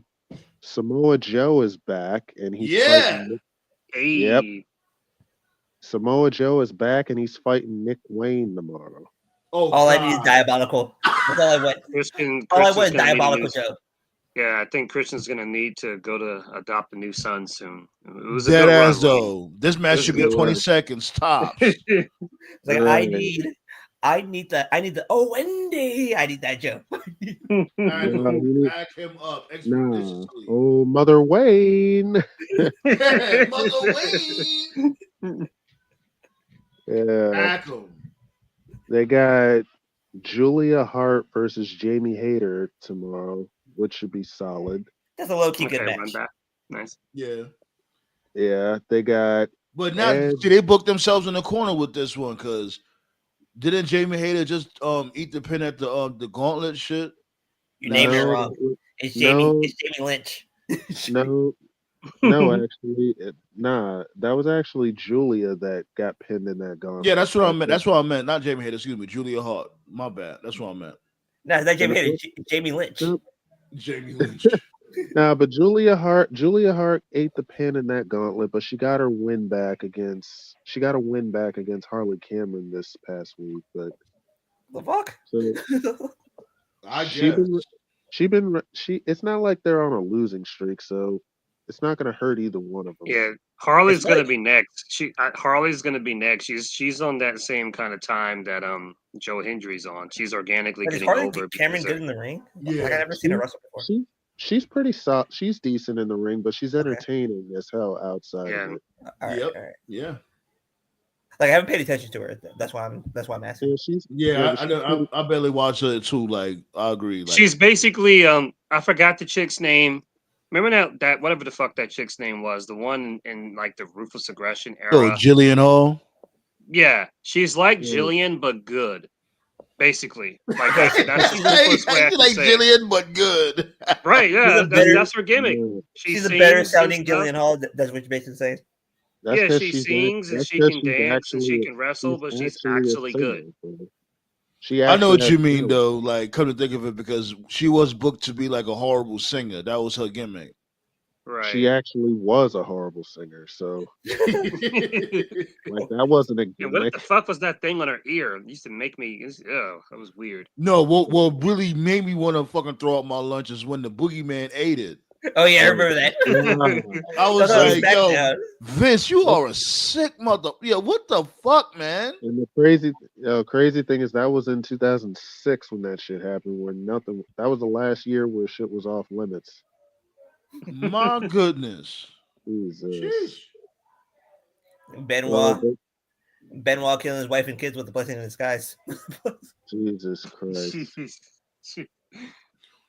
Speaker 5: Samoa Joe is back and he's
Speaker 4: Yeah.
Speaker 5: fighting.
Speaker 6: Hey.
Speaker 5: Yep. Samoa Joe is back and he's fighting Nick Wayne tomorrow.
Speaker 4: Oh,
Speaker 7: All I need is diabolical. That's all I want.
Speaker 6: Christian,
Speaker 7: All I
Speaker 6: Christian's
Speaker 7: want is
Speaker 6: gonna need a
Speaker 7: diabolical
Speaker 6: new-
Speaker 7: Joe.
Speaker 6: Yeah, I think Christian's gonna need to go to adopt a new son soon. It was a
Speaker 4: Dead
Speaker 6: good
Speaker 4: ass
Speaker 6: run,
Speaker 4: though. This match
Speaker 6: This
Speaker 4: should
Speaker 6: is
Speaker 4: be
Speaker 5: good.
Speaker 4: 20 seconds tops.
Speaker 7: It's like
Speaker 5: Right.
Speaker 7: I need the oh Wendy. I need that Joe.
Speaker 4: Back
Speaker 5: Yeah,
Speaker 4: him up
Speaker 5: Nah.
Speaker 4: expeditiously.
Speaker 5: Oh, Mother Wayne.
Speaker 4: Mother Wayne.
Speaker 5: Yeah.
Speaker 4: Back him.
Speaker 5: They got Julia Hart versus Jamie Hayter tomorrow, which should be solid.
Speaker 7: That's a low key good
Speaker 6: Okay, run
Speaker 7: match.
Speaker 6: back. Nice.
Speaker 4: Yeah.
Speaker 5: Yeah, they got
Speaker 4: But now
Speaker 5: Edge.
Speaker 4: see they booked themselves in the corner with this one because didn't Jamie Hayter just eat the pin at the gauntlet shit?
Speaker 7: You named it
Speaker 5: no,
Speaker 7: wrong. It's Jamie.
Speaker 5: no,
Speaker 7: It's Jamie Lynch.
Speaker 5: no, actually, nah, that was actually Julia that got pinned in that gauntlet.
Speaker 4: Yeah, that's what I meant. That's what I meant. Not Jamie Hayter, excuse me, Julia Hart. My bad. That's what I meant.
Speaker 7: No, it's not Jamie Hayter. It's Jamie Lynch.
Speaker 5: Nope.
Speaker 4: Jamie Lynch.
Speaker 5: Nah, but Julia Hart ate the pin in that gauntlet, but she got a win back against Harley Cameron this past week. But
Speaker 7: The fuck?
Speaker 5: So
Speaker 4: I
Speaker 5: she
Speaker 4: guess.
Speaker 5: she. It's not like they're on a losing streak, so it's not going to hurt either one of them.
Speaker 6: Yeah, Harley's
Speaker 7: It's
Speaker 6: gonna
Speaker 7: like-
Speaker 6: be next. Harley's gonna be next. She's on that same kind of time that Joe Hendry's on. She's organically
Speaker 7: But is
Speaker 6: getting
Speaker 7: Harley
Speaker 6: over
Speaker 7: Cameron
Speaker 6: because
Speaker 7: good in the ring?
Speaker 4: Yeah.
Speaker 7: Like, I've never seen her wrestle before.
Speaker 5: She's pretty solid. She's decent in the ring, but she's entertaining as hell outside
Speaker 6: Yeah.
Speaker 5: of it.
Speaker 7: All right,
Speaker 4: Yep.
Speaker 7: all right.
Speaker 4: Yeah.
Speaker 7: Like, I haven't paid attention to her. That's why I'm asking.
Speaker 5: Yeah, she's
Speaker 4: Yeah,
Speaker 5: but she's pretty-
Speaker 4: I barely watch her too. Like, I agree. Like,
Speaker 6: she's basically I forgot the chick's name. Remember that whatever the fuck that chick's name was, the one in like the Ruthless Aggression era.
Speaker 4: Jillian Hall.
Speaker 6: Yeah, she's like
Speaker 5: Yeah.
Speaker 6: Jillian but good. Basically, like that's the simplest way I can
Speaker 4: like
Speaker 6: say it.
Speaker 4: Jillian, but good.
Speaker 6: Right? Yeah,
Speaker 7: a better-
Speaker 6: that's her gimmick.
Speaker 5: Yeah.
Speaker 7: She's a
Speaker 6: sings
Speaker 7: better
Speaker 6: and
Speaker 7: sounding
Speaker 6: stuff.
Speaker 7: Gillian Hall. That's what you're basically saying.
Speaker 5: That's
Speaker 6: Yeah,
Speaker 5: 'cause
Speaker 6: she
Speaker 5: she's
Speaker 6: sings and
Speaker 5: that's
Speaker 6: she
Speaker 5: 'cause
Speaker 6: can
Speaker 5: she's
Speaker 6: dance and she
Speaker 5: actually-
Speaker 6: can wrestle, but she's
Speaker 5: a
Speaker 6: actually good.
Speaker 5: singer, bro. She
Speaker 4: I know what
Speaker 5: actually
Speaker 4: you
Speaker 5: has
Speaker 4: mean,
Speaker 5: skills.
Speaker 4: though. Like, come to think of it, because she was booked to be like a horrible singer. That was her gimmick.
Speaker 6: Right.
Speaker 5: She actually was a horrible singer, so like that wasn't a
Speaker 6: Yeah, what
Speaker 5: gimmick.
Speaker 6: the fuck was that thing on her ear? It used to make me. Oh, that was weird.
Speaker 4: No, what really made me want to fucking throw up my lunch is when the boogeyman ate it.
Speaker 7: Oh yeah, I remember that.
Speaker 4: I was
Speaker 7: Thought it was
Speaker 4: like,
Speaker 7: back
Speaker 4: yo,
Speaker 7: down.
Speaker 4: Vince, you are a sick mother. Yeah, what the fuck, man?
Speaker 5: And the crazy thing is that was in 2006 when that shit happened. When nothing. That was the last year where shit was off limits.
Speaker 4: My goodness.
Speaker 5: Jesus.
Speaker 4: Sheesh.
Speaker 7: Benoit,
Speaker 5: Well,
Speaker 7: Benoit killing his wife and kids with the blessing in disguise.
Speaker 5: Jesus Christ.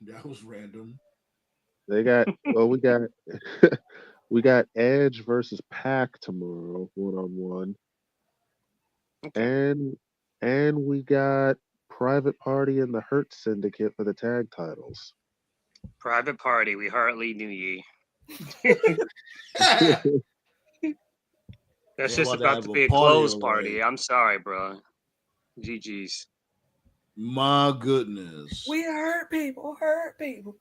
Speaker 4: That was random.
Speaker 5: They got we got Edge versus Pac tomorrow, 1-on-1. And we got Private Party and the Hurt Syndicate for the tag titles.
Speaker 6: Private Party, we hardly knew ye. That's
Speaker 4: We're
Speaker 6: just
Speaker 4: about to
Speaker 6: about
Speaker 4: have
Speaker 6: to
Speaker 4: a
Speaker 6: be a
Speaker 4: party
Speaker 6: closed
Speaker 4: over
Speaker 6: party.
Speaker 4: there.
Speaker 6: I'm sorry, bro. GG's.
Speaker 4: My goodness.
Speaker 7: We hurt people, hurt people.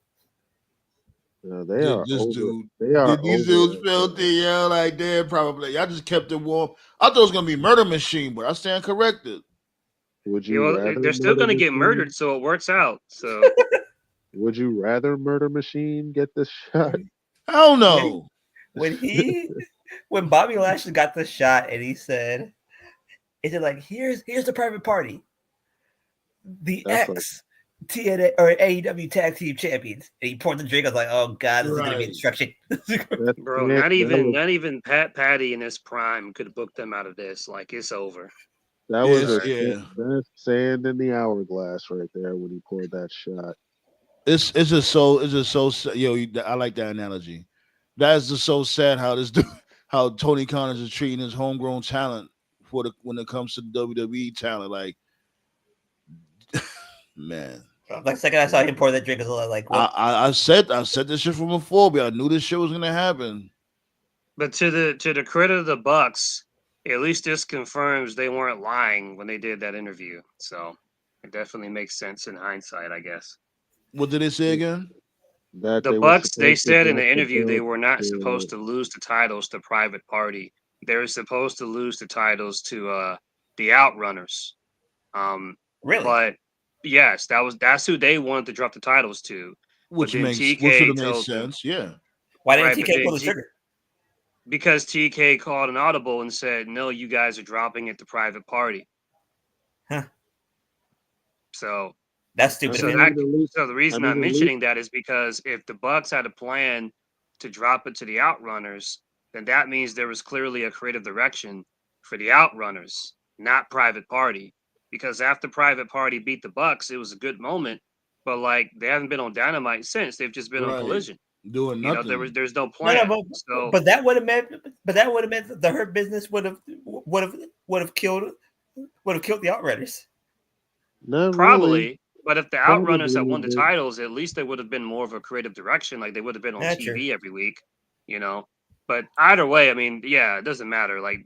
Speaker 5: They are
Speaker 4: This
Speaker 5: over.
Speaker 4: dude.
Speaker 5: They are
Speaker 4: These
Speaker 5: over
Speaker 4: dudes filthy, yeah, like they're probably. I just kept it warm. I thought it was gonna be Murder Machine, but I stand corrected.
Speaker 5: Would
Speaker 6: Yeah,
Speaker 5: you
Speaker 6: well,
Speaker 5: rather
Speaker 6: they're still
Speaker 5: Murder
Speaker 6: going to get
Speaker 5: Machine-
Speaker 6: murdered, so it works out. So
Speaker 5: Would you rather Murder Machine get this shot?
Speaker 4: Hell no.
Speaker 7: When Bobby Lashley got the shot and he said, "Is it like here's the private party, the
Speaker 5: That's
Speaker 7: X TNA or AEW Tag Team Champions," and he poured the drink. I was like, "Oh God, this is gonna be
Speaker 4: Right.
Speaker 7: destruction."
Speaker 5: That's
Speaker 6: bro,
Speaker 5: it.
Speaker 6: not even Patty in his prime could have booked them out of this. Like, it's over.
Speaker 5: That was
Speaker 4: Yes,
Speaker 5: that's sand in the hourglass right there when he poured that shot.
Speaker 4: It's just so yo. I like that analogy. That's just so sad how this dude, how Tony Khan is treating his homegrown talent when it comes to WWE talent. Like, man,
Speaker 7: Like the second I saw him pour that drink, I was like, well,
Speaker 4: I said this shit from before, but I knew this shit was gonna happen.
Speaker 6: But to the credit of the Bucks, at least this confirms they weren't lying when they did that interview. So it definitely makes sense in hindsight, I guess.
Speaker 4: What did they say again?
Speaker 5: That
Speaker 6: The
Speaker 5: were
Speaker 6: Bucks, they
Speaker 5: supposed to
Speaker 6: said in the
Speaker 5: drop
Speaker 6: interview they
Speaker 5: belt
Speaker 6: were not
Speaker 5: to-
Speaker 6: supposed to lose the titles to Private Party. They were supposed to lose the titles to the Outrunners.
Speaker 7: really?
Speaker 6: But yes, that's who they wanted to drop the titles to.
Speaker 4: Which
Speaker 6: then
Speaker 4: makes
Speaker 6: TK
Speaker 4: which would have made
Speaker 6: told them-
Speaker 4: sense. Yeah.
Speaker 7: Why didn't
Speaker 6: right, but
Speaker 7: TK
Speaker 6: then
Speaker 7: pull the
Speaker 6: T-
Speaker 7: trigger?
Speaker 6: Because TK called an audible and said, "No, you guys are dropping it to Private Party."
Speaker 7: Huh.
Speaker 6: So
Speaker 7: That's stupid.
Speaker 6: So
Speaker 7: of him.
Speaker 6: that- So the reason
Speaker 5: I
Speaker 6: I'm
Speaker 5: mean, at
Speaker 6: mentioning that is because if the Bucks had a plan to drop it to the Outrunners, then that means there was clearly a creative direction for the Outrunners, not Private Party. Because after Private Party beat the Bucks, it was a good moment, but like they haven't been on Dynamite since. They've just been on
Speaker 4: Right.
Speaker 6: Collision.
Speaker 4: Doing
Speaker 6: You know,
Speaker 4: nothing.
Speaker 6: there's no
Speaker 7: No,
Speaker 6: plan.
Speaker 7: no,
Speaker 6: So
Speaker 7: but that would have meant that the Hurt Business would have killed the Outriders.
Speaker 5: Not
Speaker 6: probably.
Speaker 5: really.
Speaker 6: But if the Outrunners had won the
Speaker 5: Probably, but-
Speaker 6: titles, at least there would have been more of a creative direction. Like they would have been on
Speaker 7: That's
Speaker 6: TV every week, you know. But either way, I mean, yeah, it doesn't matter. Like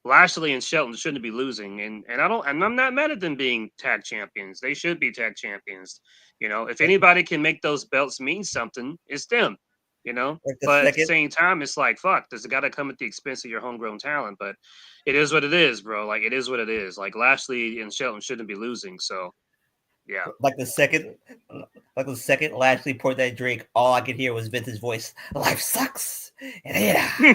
Speaker 6: Lashley and Shelton shouldn't be losing, and I'm not mad at them being tag champions. They should be tag champions. You know, if anybody can make those belts mean something, it's them. you know.
Speaker 7: Like the
Speaker 6: But at the
Speaker 7: second,
Speaker 6: same time, it's like, fuck, does it got to come at the expense of your homegrown talent? But it is what it is, bro. Like, it is what it is. Like, Lashley and Shelton shouldn't be losing. So, yeah.
Speaker 7: like the second, Lashley poured that drink, all I could hear was Vince's voice. Life sucks. And yeah.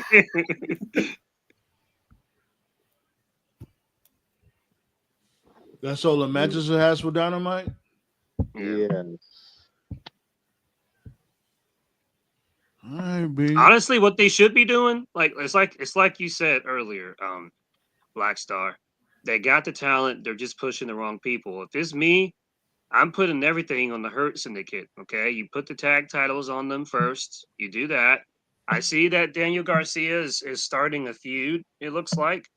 Speaker 4: That's all the matches it has for Dynamite.
Speaker 5: Yeah.
Speaker 4: All right, B.
Speaker 6: Honestly, what they should be doing, it's like you said earlier, Black Star. They got the talent, they're just pushing the wrong people. If it's me, I'm putting everything on the Hurt Syndicate. Okay, you put the tag titles on them first. You do that. I see that Daniel Garcia is starting a feud. It looks like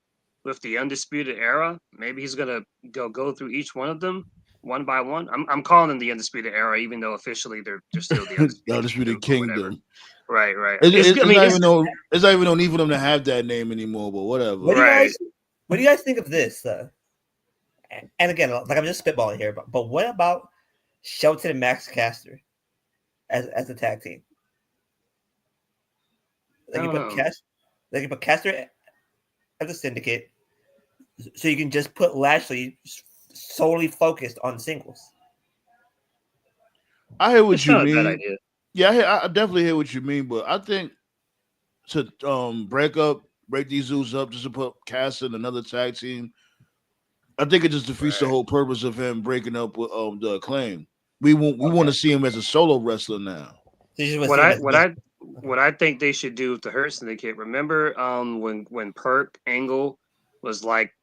Speaker 6: with the Undisputed Era. Maybe he's gonna go through each one of them one by one. I'm calling them the Undisputed Era, even though officially they're still the
Speaker 4: Undisputed Kingdom.
Speaker 6: Right.
Speaker 4: It's not even no need for them to have that name anymore. But whatever.
Speaker 7: What do you guys think of this? And again, like I'm just spitballing here, but what about Shelton and Max Caster as a tag team? Like you put Caster as a syndicate, so you can just put Lashley solely focused on singles.
Speaker 4: I hear what
Speaker 6: It's
Speaker 4: you
Speaker 6: not a
Speaker 4: mean.
Speaker 6: bad idea.
Speaker 4: Yeah, I definitely hear what you mean, but I think to break these zoos up just to put Cass in another tag team, I think it just defeats the whole purpose of him breaking up with the Acclaim. We want to see him as a solo wrestler now.
Speaker 6: What I think they should do with the Hurt Syndicate. Remember when Perk Angle was like,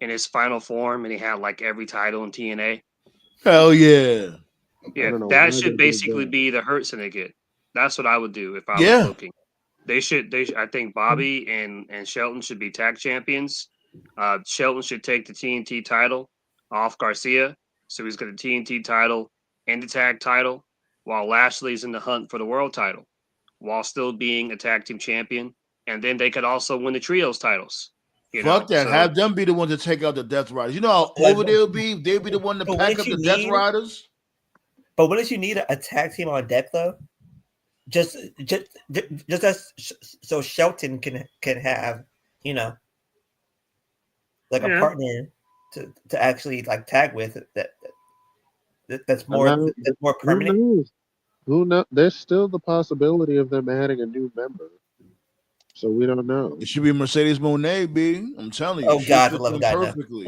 Speaker 6: in his final form and he had like every title in TNA?
Speaker 4: Hell yeah.
Speaker 6: Yeah, that should basically be the Hurt Syndicate. That's what I would do if I was looking. They should. I think Bobby and Shelton should be tag champions. Shelton should take the TNT title off Garcia, so he's got the TNT title and the tag title, while Lashley's in the hunt for the world title, while still being a tag team champion. And then they could also win the trios titles.
Speaker 4: Fuck that. So, have them be the ones to take out the Death Riders. You know how over they'll be? They'll be the one to pack up the Death Riders.
Speaker 7: But wouldn't you need a tag team on deck though? Just as so Shelton can have, like a partner to actually like tag with that's more permanent.
Speaker 5: Who knows? There's still the possibility of them adding a new member. So we don't know.
Speaker 4: It should be Mercedes Moné, B. I'm telling you.
Speaker 7: Oh God, I love that
Speaker 4: perfectly.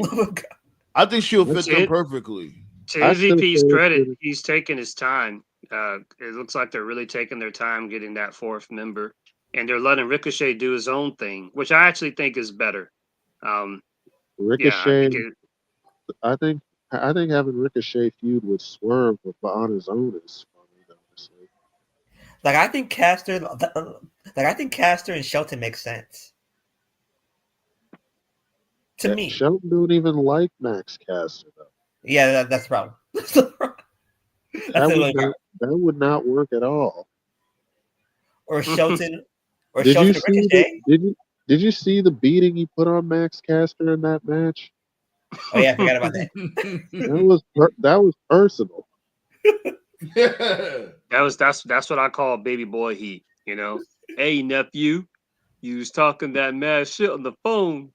Speaker 4: I think she'll fit them perfectly.
Speaker 6: To MVP's credit, he's taking his time. It looks like they're really taking their time getting that fourth member, and they're letting Ricochet do his own thing, which I actually think is better.
Speaker 5: Ricochet, I think having Ricochet feud with Swerve on his own is funny, honestly.
Speaker 7: Like I think Caster and Shelton make sense. To me,
Speaker 5: Shelton don't even like Max Caster though.
Speaker 7: Yeah, that's the problem.
Speaker 5: That would not work at all.
Speaker 7: Or Shelton, Ricochet.
Speaker 5: Did you see the beating he put on Max Caster in that match?
Speaker 7: Oh yeah, I forgot about that.
Speaker 5: that was personal.
Speaker 6: That's what I call baby boy heat. Hey nephew, you was talking that mad shit on the phone.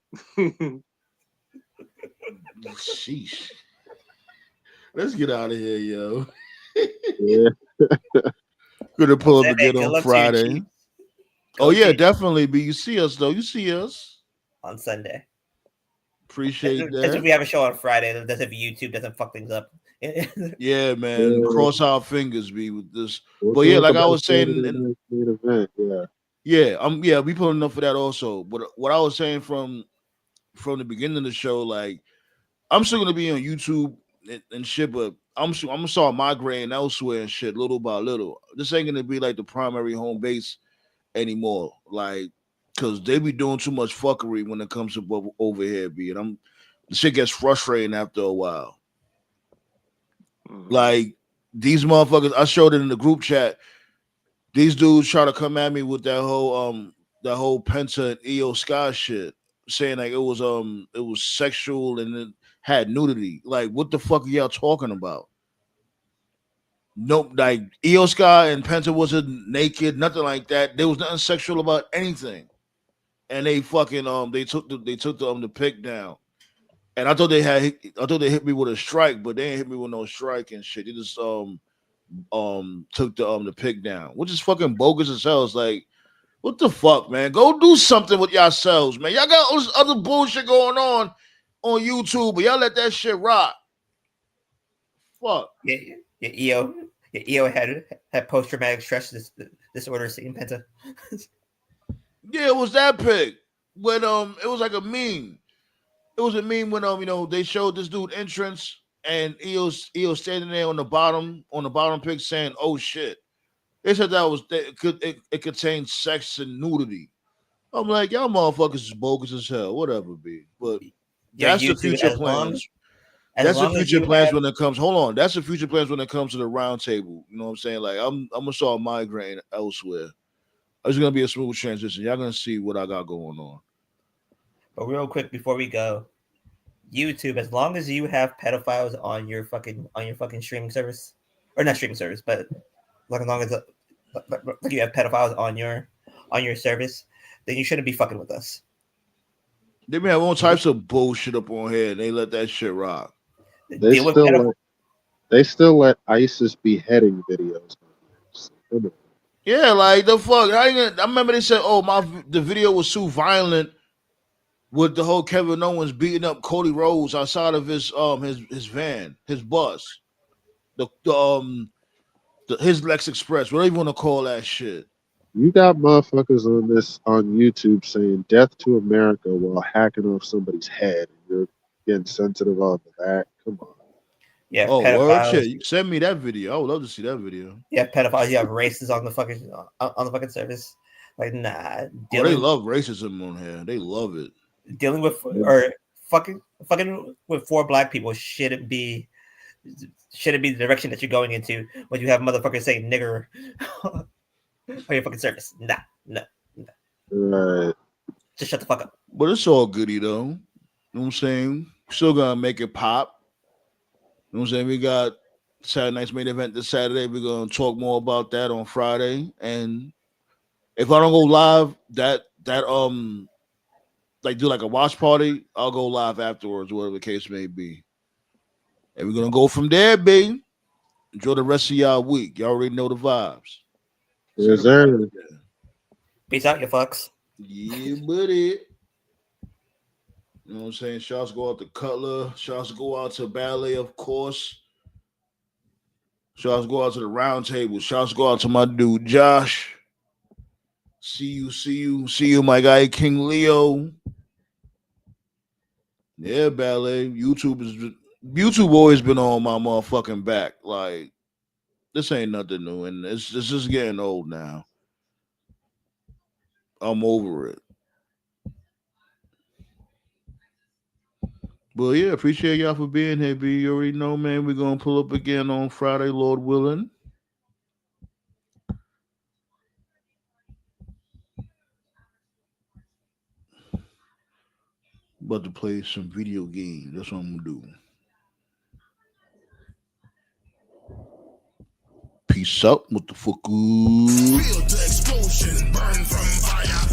Speaker 4: Sheesh. Let's get out of here, yo.
Speaker 5: Yeah.
Speaker 4: Gonna pull up again on Friday. Oh yeah, definitely. But you see us though. You see us
Speaker 7: on Sunday.
Speaker 4: Appreciate that.
Speaker 7: That's if we have a show on Friday. That's if YouTube doesn't fuck things up.
Speaker 4: Yeah, man. Cross our fingers, be with this. But yeah, like I was saying, we pulling up for that also. But what I was saying from the beginning of the show, like I'm still gonna be on YouTube and shit, but I'm gonna start migrating elsewhere and shit, little by little. This ain't gonna be like the primary home base anymore, like, cause they be doing too much fuckery when it comes to over here, and the shit gets frustrating after a while. Like these motherfuckers, I showed it in the group chat. These dudes try to come at me with that whole Penta and Io Sky shit, saying like it was sexual and it had nudity. Like, what the fuck are y'all talking about? Nope, like Io Sky and Penta wasn't naked, nothing like that. There was nothing sexual about anything. And they fucking they took the pick down. And I thought they hit me with a strike, but they ain't hit me with no strike and shit. They just took the pick down, which is fucking bogus as hell. It's like, what the fuck, man? Go do something with yourselves, man. Y'all got all this other bullshit going on YouTube, but y'all let that shit rock. Fuck.
Speaker 7: Yeah, EO had post-traumatic stress disorder seeing Penta.
Speaker 4: Yeah, it was that pic. When it was like a meme. It was a meme when they showed this dude entrance and EO standing there on the bottom pic saying, "Oh shit." They said it contained sex and nudity. I'm like, y'all motherfuckers is bogus as hell. Whatever, be. But that's the future plans. That's the future plans when it comes. Hold on, that's the future plans when it comes to the roundtable. You know what I'm saying? Like, I'm gonna solve migraine elsewhere. It's gonna be a smooth transition. Y'all gonna see what I got going on.
Speaker 7: But real quick before we go, YouTube, as long as you have pedophiles on your fucking streaming service, or not streaming service, but like as long as you have pedophiles on your service, then you shouldn't be fucking with us.
Speaker 4: They may have all types of bullshit up on here, and they let that shit rock.
Speaker 5: They still let ISIS beheading videos.
Speaker 4: Yeah, like the fuck. I remember they said, the video was too violent with the whole Kevin Owens beating up Cody Rhodes outside of his van, his bus, his Lex Express, whatever you want to call that shit.
Speaker 5: You got motherfuckers on YouTube saying "Death to America" while hacking off somebody's head. You're getting sensitive off of that. Come on.
Speaker 7: Yeah.
Speaker 4: Oh, word shit. You send me that video. I would love to see that video.
Speaker 7: Yeah, pedophiles. You have racists on the fucking service. Like, nah.
Speaker 4: They love racism on here. They love it.
Speaker 7: Dealing with or fucking with 4 black people shouldn't be the direction that you're going into when you have motherfuckers saying nigger on your fucking service. Nah.
Speaker 5: Right.
Speaker 7: Just shut the fuck up.
Speaker 4: But it's all goody though. You know what I'm saying? Still gonna make it pop. You know what I'm saying? We got Saturday night's main event this Saturday. We're gonna talk more about that on Friday. And if I don't go live, like do like a watch party, I'll go live afterwards, whatever the case may be. And we're gonna go from there, baby. Enjoy the rest of y'all week. Y'all already know the vibes.
Speaker 5: Yes, sir.
Speaker 7: Peace out, you fucks.
Speaker 4: Yeah, buddy. You know what I'm saying? Shots go out to Cutler. Shots go out to Ballet, of course. Shots go out to the Roundtable. Shots go out to my dude Josh. See you, my guy King Leo. Yeah, Ballet. YouTube always been on my motherfucking back. Like, this ain't nothing new, and it's just getting old now. I'm over it. But yeah, appreciate y'all for being here, B. You already know, man. We're gonna pull up again on Friday, Lord willing. About to play some video games. That's what I'm gonna do. Peace out, motherfucker.
Speaker 1: Feel the explosion, burn from fire.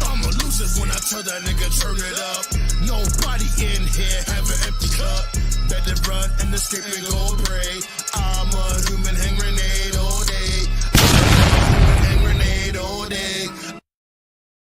Speaker 1: I'ma lose it when I tell that nigga turn it up. Nobody in here have an empty cup. Better run and escape and go pray. I'm a human hand grenade all day.